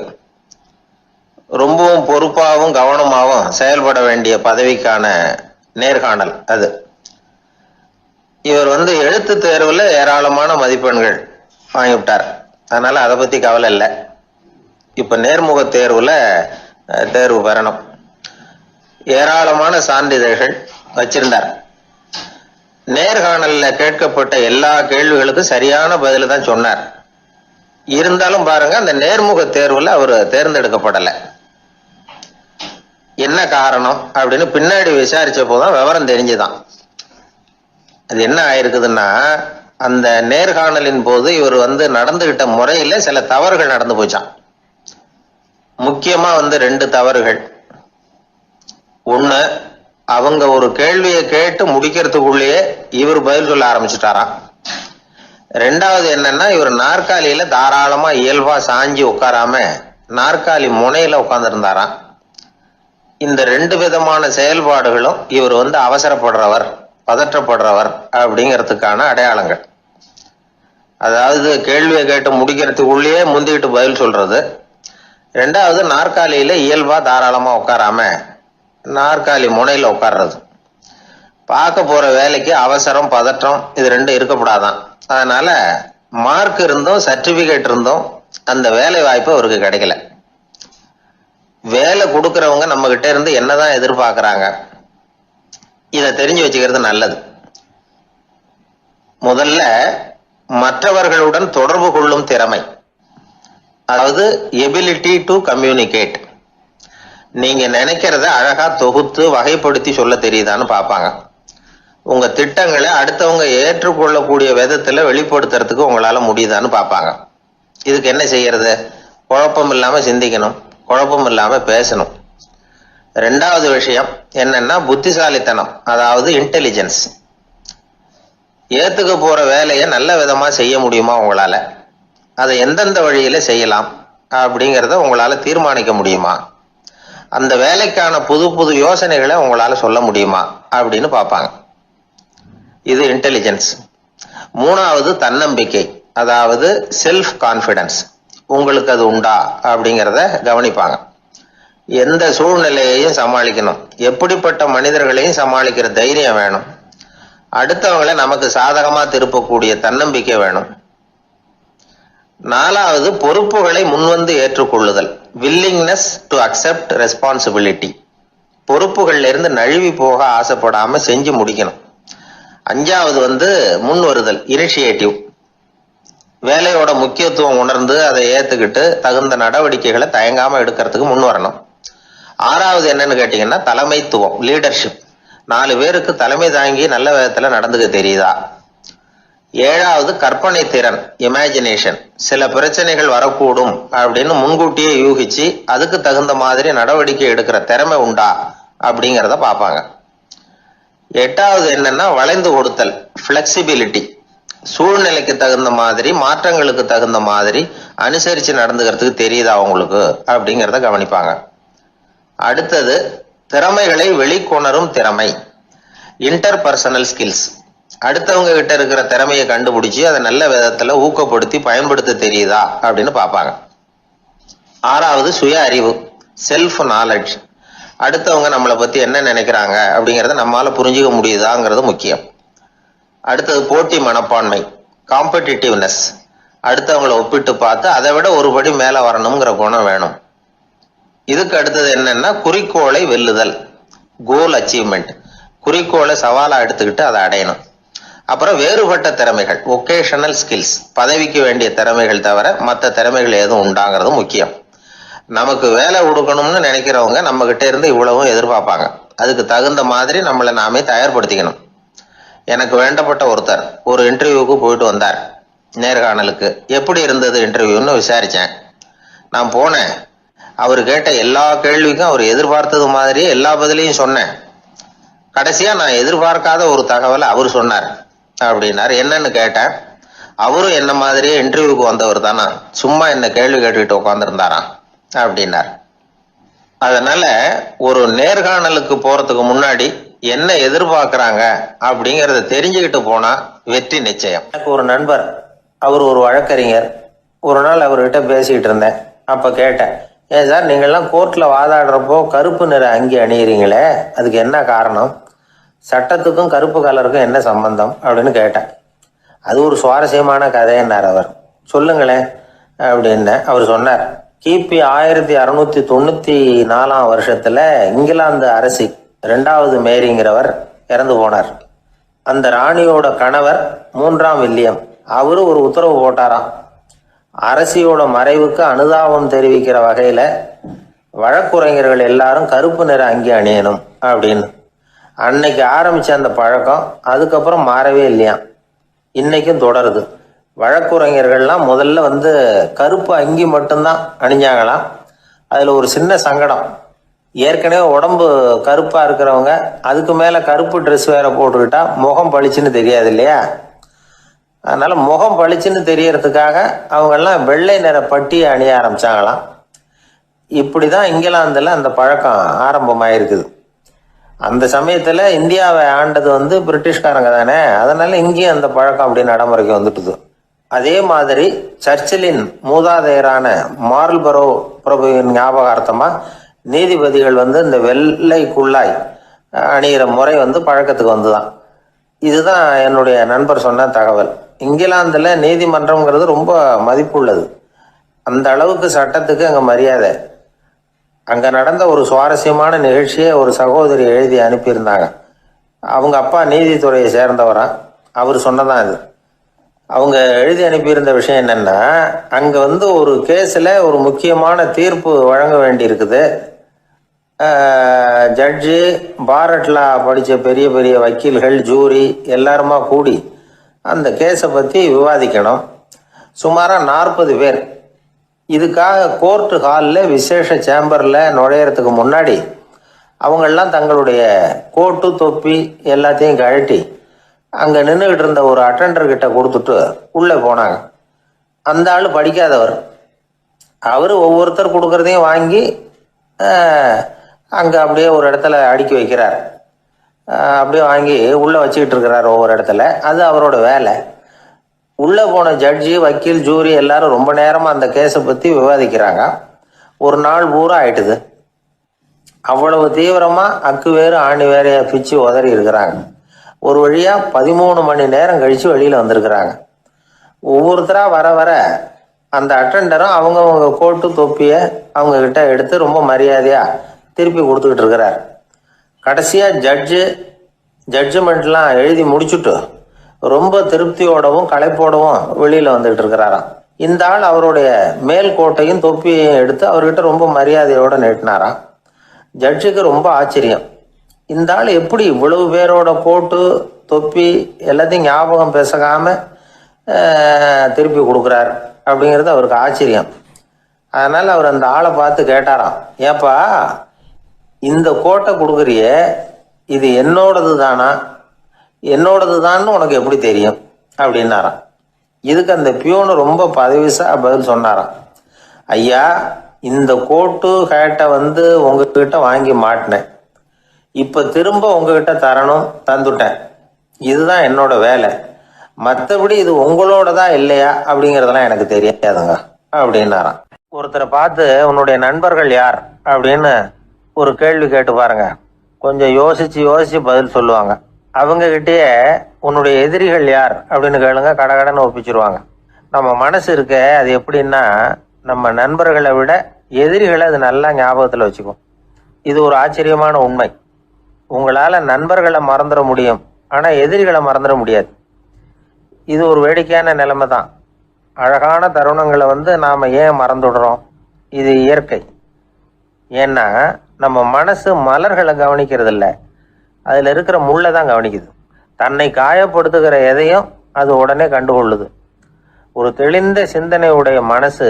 ரொம்பவும் பொறுப்பாகவும் கவனமாகவும் செயல்பட வேண்டிய பதவிக்கான நேர்காணல் அது. இவர் எழுத்து தேர்வுல ஏராளமான மதிப்பெண்கள் வாங்கிவிட்டார், அதனால அதை பத்தி கவலை இல்லை. இப்ப நேர்முக தேர்வுல தேர்வு பெறணும். ஏராளமான சான்றிதழ்கள் வச்சிருந்தார். நேர்காணல்ல கேட்கப்பட்ட எல்லா கேள்விகளுக்கும் சரியான பதில தான் சொன்னார். இருந்தாலும் பாருங்க, அந்த நேர்முக தேர்வுல அவர் தேர்ந்தெடுக்கப்படலை. என்ன காரணம் அப்படின்னு பின்னாடி விசாரிச்ச போதுதான் விவரம் தெரிஞ்சுதான். அது என்ன ஆயிருக்குதுன்னா, அந்த நேர்காணலின் போது இவர் நடந்துகிட்ட முறையில சில தவறுகள் நடந்து போச்சான். முக்கியமா 2 தவறுகள். ஒண்ணு, அவங்க ஒரு கேள்வியை கேட்டு முடிக்கிறதுக்குள்ளேயே இவர் பதில் சொல்ல ஆரம்பிச்சுட்டாராம். ரெண்டாவது என்னன்னா, இவர் நாற்காலியில தாராளமா இயல்பா சாஞ்சி உட்காராம நாற்காலி முனையில உட்கார்ந்துருந்தாராம். இந்த 2 விதமான செயல்பாடுகளும் இவர் அவசரப்படுறவர், பதற்றப்படுறவர் அப்படிங்கிறதுக்கான அடையாளங்கள். அதாவது கேள்வியை கேட்டு முடிக்கிறதுக்குள்ளேயே முந்திக்கிட்டு பதில் சொல்றது. ரெண்டாவது, நாற்காலியில இயல்பா தாராளமா உட்காராம நாற்காலி முனையில உட்கார்றது. பார்க்க போற வேலைக்கு அவசரம், பதற்றம் இது 2 இருக்கக்கூடாதான். அதனால மார்க் இருந்தும் சர்டிபிகேட் இருந்தும் அந்த வேலை வாய்ப்பு அவருக்கு கிடைக்கல. வேலை கொடுக்கறவங்க நம்ம கிட்ட இருந்து என்னதான் எதிர்பார்க்கறாங்க, இதை தெரிஞ்சு வச்சுக்கிறது நல்லது. முதல்ல மற்றவர்களுடன் தொடர்பு கொள்ளும் திறமை, அதாவது எபிலிட்டி டு கம்யூனிகேட். நீங்க நினைக்கிறத அழகா தொகுத்து வகைப்படுத்தி சொல்ல தெரியுதான்னு பார்ப்பாங்க. உங்க திட்டங்களை அடுத்தவங்க ஏற்றுக்கொள்ளக்கூடிய விதத்துல வெளிப்படுத்துறதுக்கு உங்களால முடியுதான்னு பார்ப்பாங்க. இதுக்கு என்ன செய்யறது? குழப்பம் இல்லாம சிந்திக்கணும், குழப்பம் இல்லாம பேசணும். ரெண்டாவது விஷயம் என்னன்னா புத்திசாலித்தனம், அதாவது இன்டெலிஜென்ஸ். ஏத்துக்க போற வேலையை நல்ல விதமா செய்ய முடியுமா உங்களால, அதை எந்தெந்த வழியில செய்யலாம் அப்படிங்கிறத உங்களால தீர்மானிக்க முடியுமா, அந்த வேலைக்கான புது புது யோசனைகளை உங்களால சொல்ல முடியுமா அப்படின்னு பார்ப்பாங்க. இது இன்டெலிஜென்ஸ். மூணாவது தன்னம்பிக்கை, அதாவது செல்ஃப் கான்பிடன்ஸ். உங்களுக்கு அது உண்டா அப்படிங்கிறத கவனிப்பாங்க. எந்த சூழ்நிலையையும் சமாளிக்கணும், எப்படிப்பட்ட மனிதர்களையும் சமாளிக்கிற தைரியம் வேணும், அடுத்தவங்களை நமக்கு சாதகமா திருப்பக்கூடிய தன்னம்பிக்கை வேணும். நாலாவது பொறுப்புகளை முன்வந்து ஏற்றுக்கொள்ளுதல், வில்லிங்னஸ் டு அக்செப்ட் ரெஸ்பான்சிபிலிட்டி. பொறுப்புகள்ல இருந்து நழுவி போக ஆசைப்படாம செஞ்சு முடிக்கணும். அஞ்சாவது முன் வருதல், இனிஷியேட்டிவ். வேலையோட முக்கியத்துவம் உணர்ந்து அதை ஏத்துக்கிட்டு தகுந்த நடவடிக்கைகளை தயங்காம எடுக்கிறதுக்கு முன் வரணும். ஆறாவது என்னன்னு கேட்டீங்கன்னா தலைமைத்துவம், லீடர்ஷிப். 4 பேருக்கு தலைமை தாங்கி நல்ல விதத்துல நடந்துக்க தெரியுதா. ஏழாவது கற்பனை திறன், இமேஜினேஷன். சில பிரச்சனைகள் வரக்கூடும் அப்படின்னு முன்கூட்டியே யூகிச்சு அதுக்கு தகுந்த மாதிரி நடவடிக்கை எடுக்கிற திறமை உண்டா அப்படிங்கிறத பார்ப்பாங்க. எட்டாவது என்னன்னா வளைந்து கொடுத்தல், பிளெக்சிபிலிட்டி. சூழ்நிலைக்கு தகுந்த மாதிரி, மாற்றங்களுக்கு தகுந்த மாதிரி அனுசரிச்சு நடந்துக்கிறதுக்கு தெரியுதா அவங்களுக்கு அப்படிங்கிறத கவனிப்பாங்க. அடுத்தது திறமைகளை வெளிக்கொணரும் திறமை, இன்டர்பர்சனல் ஸ்கில்ஸ். அடுத்தவங்க கிட்ட இருக்கிற திறமையை கண்டுபிடிச்சு அதை நல்ல விதத்துல ஊக்கப்படுத்தி பயன்படுத்த தெரியுதா அப்படின்னு பார்ப்பாங்க. ஆறாவது சுய அறிவு, செல்ஃப் நாலேஜ். அடுத்தவங்க நம்மளை பத்தி என்ன நினைக்கிறாங்க அப்படிங்கறத நம்மளால புரிஞ்சுக்க முடியுதாங்கிறது முக்கியம். அடுத்தது போட்டி மனப்பான்மை, காம்படிட்டிவ்னஸ். அடுத்தவங்களை ஒப்பிட்டு பார்த்து அதை விட ஒரு படி மேல வரணுங்கிற குணம் வேணும். இதுக்கு அடுத்தது என்னன்னா குறிக்கோளை வெல்லுதல், கோல் அச்சீவ்மெண்ட். குறிக்கோளை சவாலா எடுத்துக்கிட்டு அதை அடையணும். அப்புறம் வேறுபட்ட திறமைகள், ஒகேஷனல் ஸ்கில்ஸ். பதவிக்கு வேண்டிய திறமைகள் தவிர மற்ற திறமைகள் எதுவும் உண்டாங்கிறது முக்கியம். நமக்கு வேலை கொடுக்கணும்னு நினைக்கிறவங்க நம்ம கிட்ட இருந்து இவ்வளவும் எதிர்பார்ப்பாங்க. அதுக்கு தகுந்த மாதிரி நம்மளை நாமே தயார்படுத்திக்கணும். எனக்கு வேண்டப்பட்ட ஒருத்தர் ஒரு இன்டர்வியூக்கு போயிட்டு வந்தார், நேர்காணலுக்கு. எப்படி இருந்தது இன்டர்வியூன்னு விசாரிச்சேன். நான் போனேன், அவர் கேட்ட எல்லா கேள்விக்கும் அவர் எதிர்பார்த்தது மாதிரியே எல்லா பதிலையும் சொன்னேன். கடைசியா நான் எதிர்பார்க்காத ஒரு தகவலை அவர் சொன்னார் அப்படின்னாரு. என்னன்னு கேட்டேன். அவரும் என்ன மாதிரியே இன்டர்வியூக்கு வந்தவர் தானா, சும்மா என்ன கேள்வி கேட்டுக்கிட்டு உட்காந்துருந்தாராம் அப்படின்னார். அதனால ஒரு நேர்காணலுக்கு போறதுக்கு முன்னாடி என்ன எதிர்பார்க்கறாங்க அப்படிங்கறத தெரிஞ்சுக்கிட்டு போனா வெற்றி நிச்சயம். எனக்கு ஒரு நண்பர், அவர் ஒரு வழக்கறிஞர். ஒரு நாள் அவர்கிட்ட பேசிக்கிட்டு இருந்தேன். அப்ப கேட்டேன், ஏன் சார் நீங்கள்லாம் கோர்ட்ல வாதாடுறப்போ கருப்பு நிற அங்கி அணியிறீங்களே, அதுக்கு என்ன காரணம், சட்டத்துக்கும் கருப்பு கலருக்கும் என்ன சம்பந்தம் அப்படின்னு கேட்டேன். அது ஒரு சுவாரஸ்யமான கதைன்னார் அவர். சொல்லுங்களேன் அப்படின்னு அவர் சொன்னார். கிபி 1694 வருஷத்துல இங்கிலாந்து அரசி 2வது மேரிங்கிறவர் இறந்து போனார். அந்த ராணியோட கணவர் 3ஆம் வில்லியம் அவரு ஒரு உத்தரவு போட்டாராம். அரசியோட மறைவுக்கு அனுதாபம் தெரிவிக்கிற வகையில வழக்குரைஞர்கள் எல்லாரும் கருப்பு நிற அங்கி அணியணும் அப்படின்னு. அன்னைக்கு ஆரம்பிச்ச அந்த பழக்கம் அதுக்கப்புறம் மாறவே இல்லையாம், இன்னைக்கும் தொடருது. வழக்குரைஞர்கள்லாம் முதல்ல கருப்பு அங்கி மட்டும்தான் அணிஞ்சாங்களாம். அதுல ஒரு சின்ன சங்கடம், ஏற்கனவே உடம்பு கருப்பா இருக்கிறவங்க அதுக்கு மேல கருப்பு ட்ரெஸ் வேற போட்டுக்கிட்டா முகம் பளிச்சுன்னு தெரியாது இல்லையா. அதனால முகம் பளிச்சுன்னு தெரியறதுக்காக அவங்கெல்லாம் வெள்ளை நிற பட்டியை அணிய ஆரம்பிச்சாங்களாம். இப்படிதான் இங்கிலாந்துல அந்த பழக்கம் ஆரம்பமாயிருக்குது. அந்த சமயத்துல இந்தியாவை ஆண்டது பிரிட்டிஷ்காரங்க தானே, அதனால இங்கேயும் அந்த பழக்கம் அப்படி நடைமுறைக்கு வந்துட்டுது. அதே மாதிரி சர்ச்சிலின் மூதாதையரான மார்ல்பரோ பிரபுவின் ஞாபகார்த்தமா நீதிபதிகள் இந்த வெள்ளை குள்ளாய் அணிகிற முறை பழக்கத்துக்கு வந்துதான். இதுதான் என்னுடைய நண்பர் சொன்ன தகவல். இங்கிலாந்துல நீதிமன்றம்ங்கிறது ரொம்ப மதிப்புள்ளது. அந்த அளவுக்கு சட்டத்துக்கு அங்க மரியாதை. அங்க நடந்த ஒரு சுவாரஸ்யமான நிகழ்ச்சியை ஒரு சகோதரி எழுதி அனுப்பியிருந்தாங்க. அவங்க அப்பா நீதித்துறையை சேர்ந்தவரா, அவர் சொன்னதான் இது. அவங்க எழுதி அனுப்பியிருந்த விஷயம் என்னன்னா, அங்க ஒரு கேஸ்ல ஒரு முக்கியமான தீர்ப்பு வழங்க வேண்டி இருக்குது. ஜட்ஜு, பாரட்லா படிச்ச பெரிய பெரிய வக்கீல்கள், ஜூரி எல்லாருமா கூடி அந்த கேஸை பத்தி விவாதிக்கணும். சுமாரா 40 பேர். இதுக்காக கோர்ட்டு ஹாலில் விசேஷ சேம்பர்ல நுழையறதுக்கு முன்னாடி அவங்கெல்லாம் தங்களுடைய கோட்டு தொப்பி எல்லாத்தையும் கழட்டி அங்க நின்றுகிட்டு இருந்த ஒரு அட்டெண்டர் கிட்ட கொடுத்துட்டு உள்ள போனாங்க. அந்த ஆள் படிக்காதவர். அவரு ஒவ்வொருத்தர் கொடுக்கறதையும் வாங்கி அங்க அப்படியே ஒரு இடத்துல அடுக்கி வைக்கிறார். அப்படியே வாங்கி உள்ள வச்சுக்கிட்டு இருக்கிறார் ஒவ்வொரு இடத்துல. அது அவரோட வேலை. உள்ள போன ஜட்ஜி, வக்கீல், ஜூரி எல்லாரும் ரொம்ப நேரமா அந்த கேஸை பத்தி விவாதிக்கிறாங்க. ஒரு நாள் பூரா ஆயிட்டுது. அவ்வளவு தீவிரமா அக்கு வேறு ஆணி வேறைய பிச்சு உதறி இருக்கிறாங்க. ஒரு வழியா 13 மணி நேரம் கழிச்சு வெளியில வந்திருக்கிறாங்க. ஒவ்வொருத்தரா வர வர அந்த அட்டெண்டரும் அவங்கவுங்க கோட்டு தொப்பிய அவங்க கிட்ட எடுத்து ரொம்ப மரியாதையா திருப்பி கொடுத்துக்கிட்டு இருக்கிறார். கடைசியா ஜட்ஜ்மெண்ட்லாம் எழுதி முடிச்சுட்டு ரொம்ப திருப்தியோடவும் களைப்போடவும் வெளியில வந்துட்டு இருக்கிறாராம். இந்த ஆள் அவருடைய மேல் கோட்டையும் தொப்பியையும் எடுத்து அவர்கிட்ட ரொம்ப மரியாதையோட நீட்டினாராம். ஜட்ஜுக்கு ரொம்ப ஆச்சரியம். இந்த ஆள் எப்படி இவ்வளவு பேரோட கோட்டு தொப்பி எல்லாத்தையும் ஞாபகம் பேசகாம திருப்பி கொடுக்குறார் அப்படிங்கிறது அவருக்கு ஆச்சரியம். அதனால அவர் அந்த ஆளை பார்த்து கேட்டாராம், ஏப்பா இந்த கோட்டை கொடுக்குறிய, இது என்னோடது தானா, என்னோடது தான் உனக்கு எப்படி தெரியும் அப்படின்னாராம். இதுக்கு அந்த பியூனு ரொம்ப பதவிசா பதில் சொன்னாராம், ஐயா இந்த கோட்டு ஹேட்டை உங்ககிட்ட வாங்கி மாட்டினேன், இப்ப திரும்ப உங்ககிட்ட தரணும், தந்துட்டேன், இதுதான் என்னோட வேலை, மற்றபடி இது உங்களோடதா இல்லையா அப்படிங்கறதெல்லாம் எனக்கு தெரியாதுங்க அப்படின்னாராம். ஒருத்தரை பார்த்து உன்னுடைய நண்பர்கள் யார் அப்படின்னு ஒரு கேள்வி கேட்டு பாருங்க, கொஞ்சம் யோசிச்சு பதில் சொல்லுவாங்க. அவங்க கிட்டயே உன்னுடைய எதிரிகள் யார் அப்படின்னு கேளுங்க, கடகடன்னு ஒப்பிச்சிருவாங்க. நம்ம மனசு இருக்க அது எப்படின்னா, நம்ம நண்பர்களை விட எதிரிகளை அது நல்லா ஞாபகத்துல வச்சுக்கும். இது ஒரு ஆச்சரியமான உண்மை. உங்களால நண்பர்களை மறந்துட முடியும், ஆனா எதிரிகளை மறந்துட முடியாது. இது ஒரு வேடிக்கையான நிலைமை தான். அழகான தருணங்களை நாம ஏன் மறந்துடுறோம்? இது இயற்கை. ஏன்னா நம்ம மனசு மலர்களை கவனிக்கிறது இல்லை, அதுல இருக்கிற முள்ளை தான் கவனிக்குது. தன்னை காயப்படுத்துகிற எதையும் அது உடனே கண்டுகொள்ளுது. ஒரு தெளிந்த சிந்தனை உடைய மனசு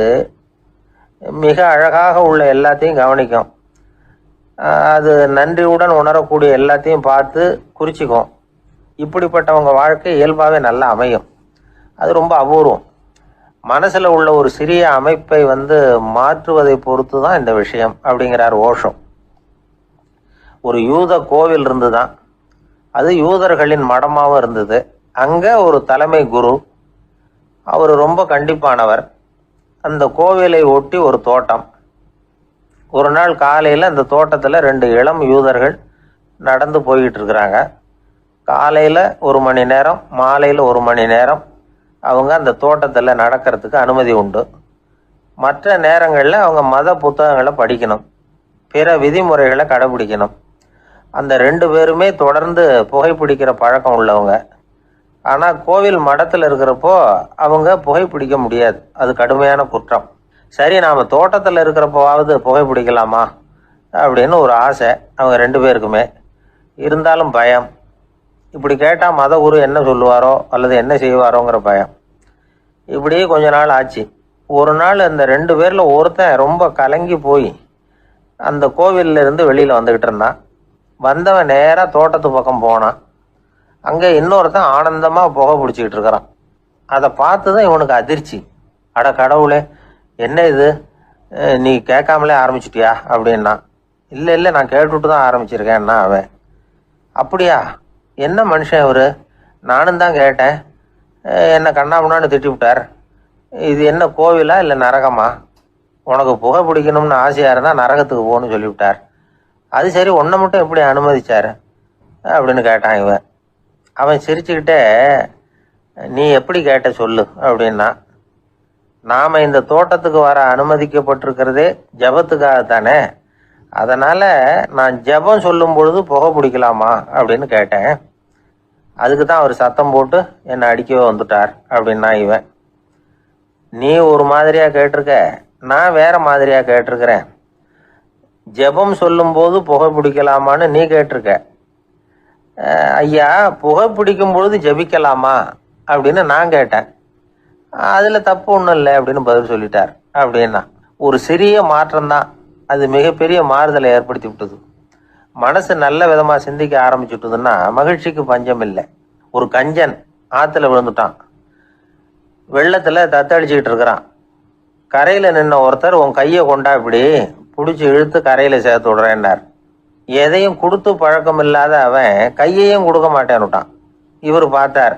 மிக அழகாக உள்ள எல்லாத்தையும் கவனிக்கும். அது நன்றியுடன் உணரக்கூடிய எல்லாத்தையும் பார்த்து குறிச்சிக்கும். இப்படிப்பட்டவங்க வாழ்க்கை இயல்பாகவே நல்லா அமையும். அது ரொம்ப அபூர்வம். மனசுல உள்ள ஒரு சிறிய அமைப்பை மாற்றுவதை பொறுத்து தான் இந்த விஷயம் அப்படிங்கிறார் ஓஷோ. ஒரு யூத கோவில் இருந்துதான், அது யூதர்களின் மடமாவும் இருந்தது. அங்க ஒரு தலைமை குரு, அவர் ரொம்ப கண்டிப்பானவர். அந்த கோவிலை ஒட்டி ஒரு தோட்டம். ஒரு நாள் காலையில அந்த தோட்டத்துல 2 இளம் யூதர்கள் நடந்து போய்கிட்டு இருக்கிறாங்க. காலையில 1 மணி நேரம், மாலையில 1 மணி நேரம் அவங்க அந்த தோட்டத்துல நடக்கிறதுக்கு அனுமதி உண்டு. மற்ற நேரங்கள்ல அவங்க மத புத்தகங்களை படிக்கணும், பிற விதிமுறைகளை கடைபிடிக்கணும். அந்த 2 பேருமே தொடர்ந்து புகைப்பிடிக்கிற பழக்கம் உள்ளவங்க. ஆனால் கோவில் மடத்தில் இருக்கிறப்போ அவங்க புகைப்பிடிக்க முடியாது, அது கடுமையான குற்றம். சரி, நாம் தோட்டத்தில் இருக்கிறப்போவாவது புகைப்பிடிக்கலாமா அப்படின்னு ஒரு ஆசை அவங்க 2 பேருக்குமே. இருந்தாலும் பயம். இப்படி கேட்டால் மத குரு என்ன சொல்லுவாரோ அல்லது என்ன செய்வாரோங்கிற பயம். இப்படியே கொஞ்ச நாள் ஆச்சு. ஒரு நாள் அந்த 2 பேரில் ஒருத்தன் ரொம்ப கலங்கி போய் அந்த கோவில்ல இருந்து வெளியில் வந்துக்கிட்டு இருந்தான். வந்தவன் நேராக தோட்டத்து பக்கம் போனான். அங்கே இன்னொருத்தன் ஆனந்தமாக புகை பிடிச்சிக்கிட்டு இருக்கிறான். அதை பார்த்து தான் இவனுக்கு அதிர்ச்சி. அட கடவுளே, என்ன இது, நீ கேட்காமலே ஆரம்பிச்சிட்டியா அப்படின்னா. இல்லை இல்லை, நான் கேட்டுவிட்டு தான் ஆரம்பிச்சிருக்கேன்னா அவன். அப்படியா, என்ன மனுஷன் இவர், நானும் தான் கேட்டேன், என்ன கண்ணாமுன்னான்னு திட்டி விட்டார். இது என்ன கோவிலா இல்லை நரகமா? உனக்கு புகை பிடிக்கணும்னு ஆசையாக இருந்தால் நரகத்துக்கு போகணும்னு சொல்லிவிட்டார். அது சரி, உன்னை மட்டும் எப்படி அனுமதிச்சார் அப்படின்னு கேட்டான் இவன். அவன் சிரிச்சுக்கிட்டே, நீ எப்படி கேட்ட சொல்லு அப்படின்னா. நாம் இந்த தோட்டத்துக்கு வர அனுமதிக்கப்பட்டிருக்கிறதே ஜபத்துக்காகத்தானே, அதனால் நான் ஜபம் சொல்லும் பொழுது புகை பிடிக்கலாமா அப்படின்னு கேட்டேன். அதுக்கு தான் அவர் சத்தம் போட்டு என்னை அடிக்கவே வந்துட்டார் அப்படின்னா இவன். நீ ஒரு மாதிரியாக கேட்டிருக்க, நான் வேற மாதிரியாக கேட்டிருக்கிறேன். ஜெபம் சொல்லும்போது புகை பிடிக்கலாமான்னு நீ கேட்டிருக்க. ஐயா, புகை பிடிக்கும் பொழுது ஜெபிக்கலாமா அப்படின்னு நான் கேட்டேன். அதில் தப்பு ஒன்றும் இல்லை அப்படின்னு பதில் சொல்லிட்டார் அப்படின்னா. ஒரு சிறிய மாற்றம்தான் அது மிகப்பெரிய மாறுதலை ஏற்படுத்தி விட்டது. மனசு நல்ல விதமாக சிந்திக்க ஆரம்பிச்சுட்டுதுன்னா மகிழ்ச்சிக்கு பஞ்சம் இல்லை. ஒரு கஞ்சன் ஆற்றுல விழுந்துட்டான். வெள்ளத்தில் தத்தளிச்சுக்கிட்டு இருக்கிறான். கரையில் நின்ன ஒருத்தர், உன் கையை கொண்டா இப்படி பிடிச்சி இழுத்து கரையில் சேர்த்து விடுறேன்னார். எதையும் கொடுத்து பழக்கம் இல்லாத அவன் கையையும் கொடுக்க மாட்டேன்னுட்டான். இவர் பார்த்தார்,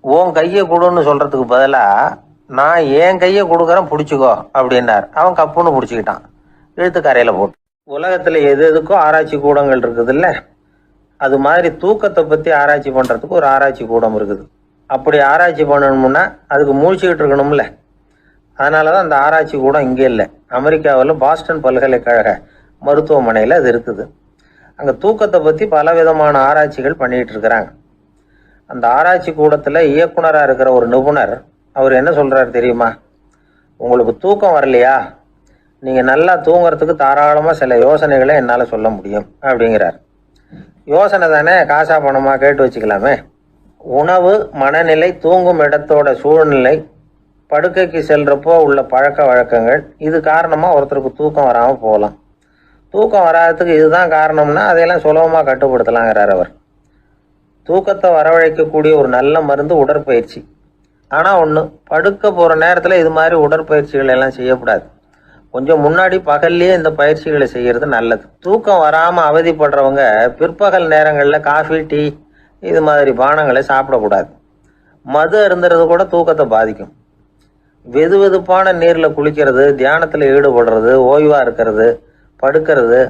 உன் கையை கொடுன்னு சொல்கிறதுக்கு பதிலாக நான் என் கையை கொடுக்குறேன் பிடிச்சிக்கோ அப்படின்னார். அவன் கப்புன்னு பிடிச்சிக்கிட்டான், இழுத்து கரையில் போட்டு. உலகத்தில் எது எதுக்கோ ஆராய்ச்சி கூடங்கள் இருக்குது இல்லை, அது மாதிரி தூக்கத்தை பற்றி ஆராய்ச்சி பண்ணுறதுக்கு ஒரு ஆராய்ச்சி கூடம் இருக்குது. அப்படி ஆராய்ச்சி பண்ணணும்னா அதுக்கு மூழ்கிக்கிட்டு இருக்கணும்ல. அதனால தான் அந்த ஆராய்ச்சி கூடம் இங்கே இல்லை. அமெரிக்காவில் பாஸ்டன் பல்கலைக்கழக மருத்துவமனையில் அது இருக்குது. அங்கே தூக்கத்தை பற்றி பலவிதமான ஆராய்ச்சிகள் பண்ணிகிட்டு இருக்கிறாங்க. அந்த ஆராய்ச்சி கூடத்தில் இயக்குனராக இருக்கிற ஒரு நிபுணர், அவர் என்ன சொல்கிறாரு தெரியுமா? உங்களுக்கு தூக்கம் வரலையா, நீங்கள் நல்லா தூங்குறதுக்கு தாராளமாக சில யோசனைகளை என்னால் சொல்ல முடியும் அப்படிங்கிறார். யோசனை தானே, காசா பணமாக கேட்டு வச்சுக்கலாமே. உணவு, மனநிலை, தூங்கும் இடத்தோட சூழ்நிலை, படுக்கைக்கு செல்றப்போ உள்ள பழக்க வழக்கங்கள், இது காரணமாக ஒருத்தருக்கு தூக்கம் வராமல் போகலாம். தூக்கம் வராததுக்கு இதுதான் காரணம்னா அதையெல்லாம் சுலபமாக கட்டுப்படுத்தலாங்கிறார் அவர். தூக்கத்தை வரவழைக்கக்கூடிய ஒரு நல்ல மருந்து உடற்பயிற்சி. ஆனால் ஒன்று, படுக்க போகிற நேரத்தில் இது மாதிரி உடற்பயிற்சிகள் எல்லாம் செய்யக்கூடாது. கொஞ்சம் முன்னாடி பகல்லையே இந்த பயிற்சிகளை செய்கிறது நல்லது. தூக்கம் வராமல் அவதிப்படுறவங்க பிற்பகல் நேரங்களில் காஃபி, டீ இது மாதிரி பானங்களை சாப்பிடக்கூடாது. மது அருந்துறது கூட தூக்கத்தை பாதிக்கும். வெது வெதுப்பான நீரில் குளிக்கிறது, தியானத்தில் ஈடுபடுறது, ஓய்வாக இருக்கிறது, படுக்கிறது,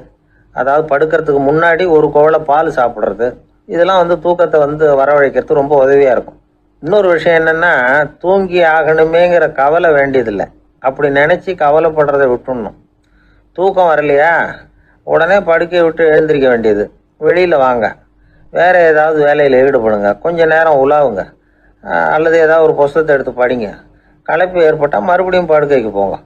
அதாவது படுக்கிறதுக்கு முன்னாடி ஒரு குவளை பால் சாப்பிட்றது, இதெல்லாம் தூக்கத்தை வரவழைக்கிறது ரொம்ப உதவியாக இருக்கும். இன்னொரு விஷயம் என்னென்னா, தூங்கி ஆகணுமேங்கிற கவலை வேண்டியதில்லை. அப்படி நினச்சி கவலைப்படுறதை விட்டுடணும். தூக்கம் வரலையா, உடனே படுக்கையை விட்டு எழுந்திரிக்க வேண்டியது. வெளியில் வாங்க, வேறு ஏதாவது வேலையில் ஈடுபடுங்க, கொஞ்சம் நேரம் உலாவுங்க, அல்லது ஏதாவது ஒரு புஸ்தகத்தை எடுத்து படிங்க. களைப்பு ஏற்பட்டால் மறுபடியும் படுக்கைக்கு போங்க,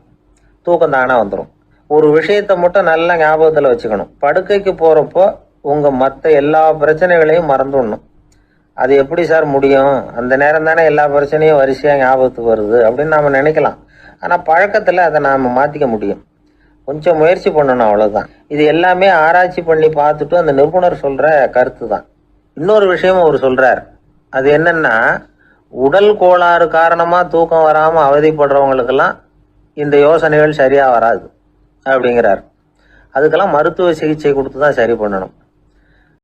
தூக்கம் தானே வந்துடும். ஒரு விஷயத்தை மட்டும் நல்லா ஞாபகத்தில் வச்சுக்கணும். படுக்கைக்கு போகிறப்போ உங்கள் மற்ற எல்லா பிரச்சனைகளையும் மறந்துடணும். அது எப்படி சார் முடியும், அந்த நேரம் தானே எல்லா பிரச்சனையும் வரிசையாக ஞாபகத்துக்கு வருது அப்படின்னு நாம் நினைக்கலாம். ஆனால் பழக்கத்தில் அதை நாம் மாற்றிக்க முடியும். கொஞ்சம் முயற்சி பண்ணணும், அவ்வளோதான். இது எல்லாமே ஆராய்ச்சி பண்ணி பார்த்துட்டு அந்த நிபுணர் சொல்கிற கருத்து தான். இன்னொரு விஷயமும் அவர் சொல்கிறார். அது என்னென்னா, உடல் கோளாறு காரணமாக தூக்கம் வராமல் அவதிப்படுறவங்களுக்கெல்லாம் இந்த யோசனைகள் சரியாக வராது அப்படிங்கிறார். அதுக்கெல்லாம் மருத்துவ சிகிச்சை கொடுத்து தான் சரி பண்ணணும்.